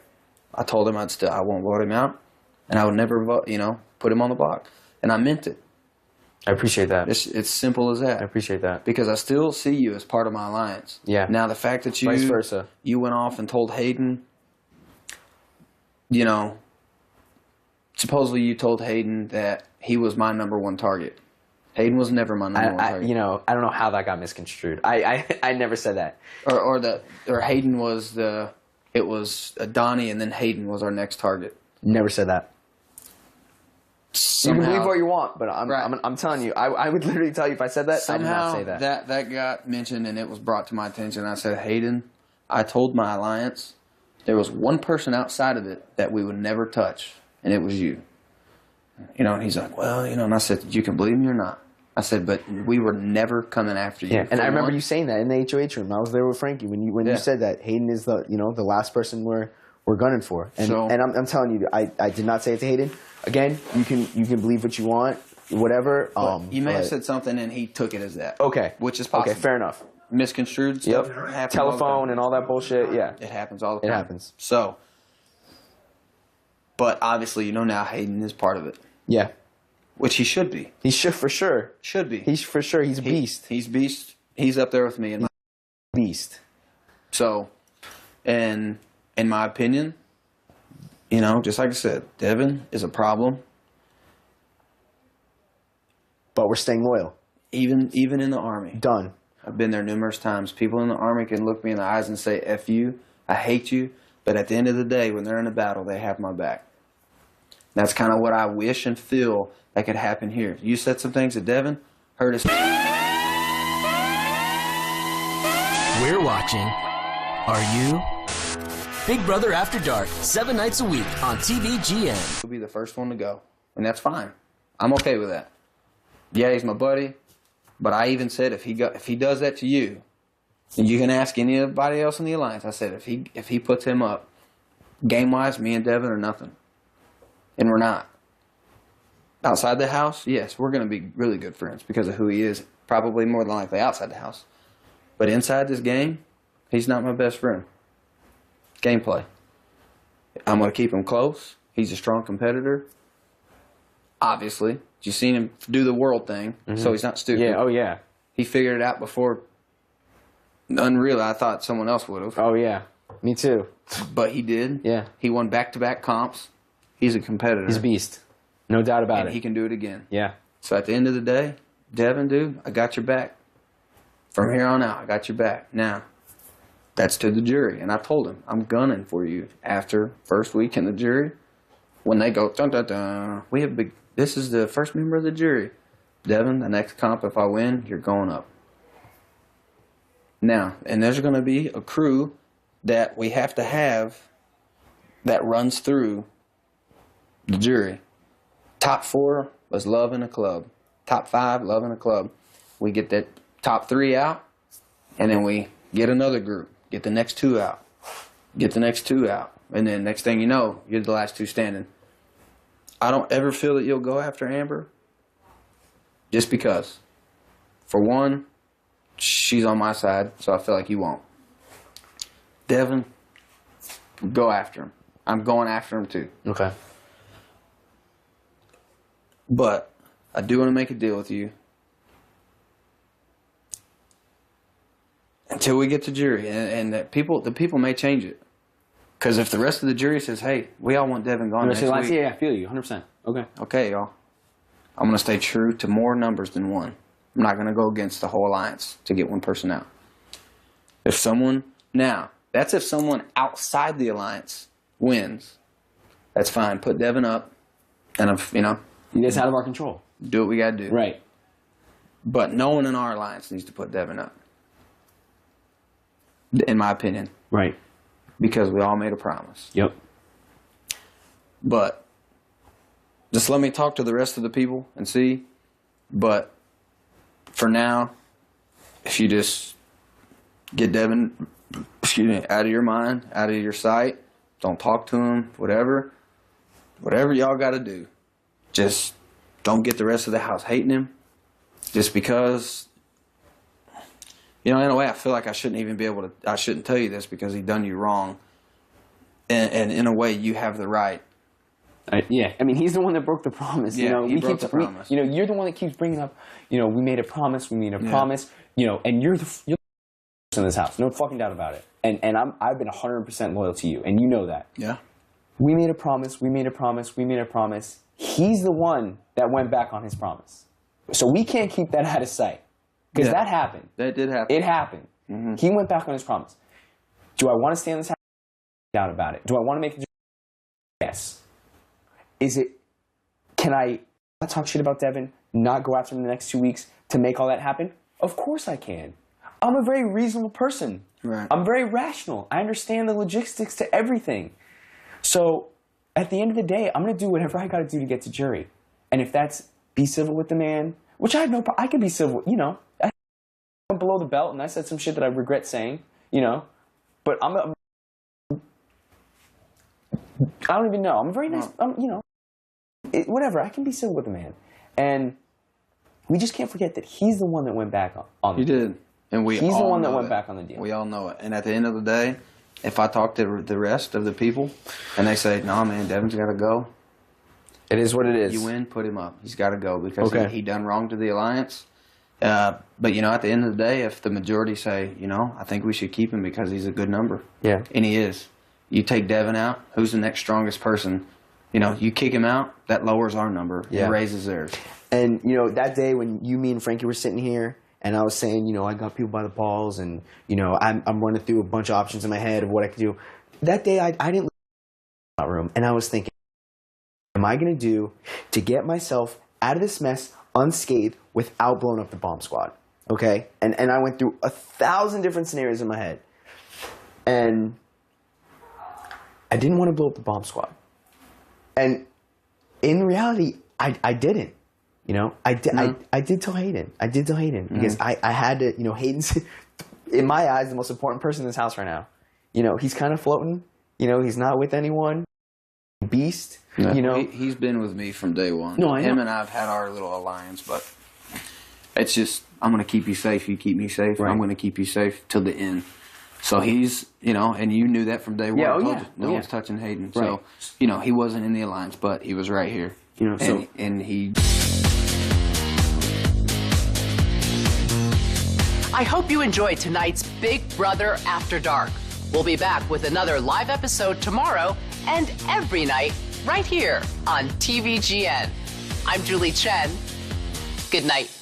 I told him I won't vote him out, and I would never vote, put him on the block. And I meant it. I appreciate that. It's simple as that. I appreciate that. Because I still see you as part of my alliance. Yeah. Now, the fact that vice versa. You went off and told Hayden, supposedly you told Hayden that he was my number one target. Hayden was never my number one target. I don't know how that got misconstrued. I never said that. Or Hayden was Donnie, and then Hayden was our next target. Never said that. Somehow, you can believe what you want, but I'm telling you, I would literally tell you if I said that, I did not say that. That got mentioned, and it was brought to my attention. I said, Hayden, I told my alliance there was one person outside of it that we would never touch, and it was you. And he's like, well, and I said, you can believe me or not. I said, but we were never coming after you. Yeah, and I remember you saying that in the HOH room. I was there with Frankie when you said that Hayden is the last person we're gunning for. And I'm telling you, I did not say it to Hayden. Again, you can believe what you want, whatever. You may have said something and he took it as that. Okay, which is possible. Okay, fair enough. Misconstrued stuff. Yep. Telephone and all that bullshit. Yeah, it happens all the time. It happens. So, but obviously, now Hayden is part of it. Yeah. Which he should be. He should for sure. Should be. He's for sure. He's a beast. He's beast. He's up there with me. Beast. So, and in my opinion, just like I said, Devin is a problem. But we're staying loyal. Even in the Army. Done. I've been there numerous times. People in the Army can look me in the eyes and say, F you, I hate you. But at the end of the day, when they're in a battle, they have my back. That's kind of what I wish and feel that could happen here. You said some things to Devin, hurt us. We're watching. Are you? Big Brother After Dark, 7 nights a week on TVGN. He'll be the first one to go, and that's fine. I'm okay with that. Yeah, he's my buddy, but I even said if he does that to you, You can ask anybody else in the alliance. I said if he puts him up, game wise, me and Devin are nothing, and we're not. Outside the house, yes, we're going to be really good friends because of who he is. Probably more than likely outside the house, but inside this game, he's not my best friend. Gameplay. I'm going to keep him close. He's a strong competitor. Obviously, you've seen him do the world thing, so he's not stupid. Yeah. Oh yeah. He figured it out before. Unreal. I thought someone else would have. Oh yeah. Me too. But he did. Yeah. He won back-to-back comps. He's a competitor. He's a beast. No doubt about and it. he can do it again. Yeah. So at the end of the day, Devin, dude, I got your back. From here on out, I got your back. Now, that's to the jury. And I told him, I'm gunning for you after first week in the jury. When they go, dun, dun, dun, we have big, this is the first member of the jury. Devin, the next comp, if I win, you're going up. Now, and there's going to be a crew that we have to have that runs through the jury. Top 4 was love in a club. Top 5, love in a club. We get that top 3 out, and then we get another group. Get the next 2 out. Get the next 2 out. And then next thing you know, you're the last 2 standing. I don't ever feel that you'll go after Amber just because. For one, she's on my side, so I feel like you won't. Devin, go after him. I'm going after him too. Okay. But I do want to make a deal with you. Until we get to jury, and that the people may change it. Because if the rest of the jury says, hey, we all want Devin gone next week. Yeah, I feel you, 100%. Okay. Okay, y'all. I'm going to stay true to more numbers than one. I'm not going to go against the whole alliance to get one person out. If someone, now, that's if someone outside the alliance wins. That's fine. Put Devin up, and if, It's out of our control. Do what we got to do. Right. But no one in our alliance needs to put Devin up. In my opinion. Right. Because we all made a promise. Yep. But just let me talk to the rest of the people and see. But for now, if you just get Devin, out of your mind, out of your sight, don't talk to him, whatever y'all got to do, just don't get the rest of the house hating him. Just because, in a way, I feel like I shouldn't even be able to. I shouldn't tell you this because he done you wrong. And in a way, you have the right. Yeah, I mean, he's the one that broke the promise. Yeah, he broke the promise. You're the one that keeps bringing up. We made a promise. We made a promise. And you're the person in this house. No fucking doubt about it. And I've been 100% loyal to you, and you know that. Yeah. We made a promise. We made a promise. We made a promise. He's the one that went back on his promise. So we can't keep that out of sight. Because that happened. That did happen. It happened. Mm-hmm. He went back on his promise. Do I want to stay in this house? Doubt about it. Do I want to make a yes. Can I not talk shit about Devin, not go after him in the next 2 weeks to make all that happen? Of course I can. I'm a very reasonable person. Right. I'm very rational. I understand the logistics to everything. So at the end of the day, I'm going to do whatever I got to do to get to jury. And if that's be civil with the man, which I have no problem, I can be civil, I went below the belt and I said some shit that I regret saying, but I don't even know. I'm very nice, whatever. I can be civil with the man. And we just can't forget that he's the one that went back on He did. And he's the one that went back on the deal. We all know it. And at the end of the day, if I talk to the rest of the people and they say, no, man, Devin's got to go. It is what it is. You win, put him up. He's got to go because he done wrong to the alliance. But, at the end of the day, if the majority say, I think we should keep him because he's a good number. Yeah. And he is. You take Devin out, who's the next strongest person? You kick him out, that lowers our number. Yeah. It raises theirs. And, that day when me and Frankie were sitting here and I was saying, I got people by the balls and, I'm running through a bunch of options in my head of what I could do. That day I didn't leave my room and I was thinking, what am I going to do to get myself out of this mess unscathed without blowing up the bomb squad? Okay? And I went through 1,000 different scenarios in my head. And I didn't want to blow up the bomb squad. And in reality, I didn't. I did tell Hayden. I did tell Hayden because I had to, Hayden's in my eyes, the most important person in this house right now. You know, he's kind of floating. You know, he's not with anyone. Beast. No, you know, he's been with me from day one. No, I know. Him and I've had our little alliance, but it's just I'm gonna keep you safe. You keep me safe. Right. I'm gonna keep you safe till the end. So he's, you know, and you knew that from day one. Yeah, I oh, told yeah. you, no Oh, yeah. one's touching Hayden. Right. So, you know, he wasn't in the alliance, but he was right here. You know, so and he. I hope you enjoyed tonight's Big Brother After Dark. We'll be back with another live episode tomorrow and every night right here on TVGN. I'm Julie Chen. Good night.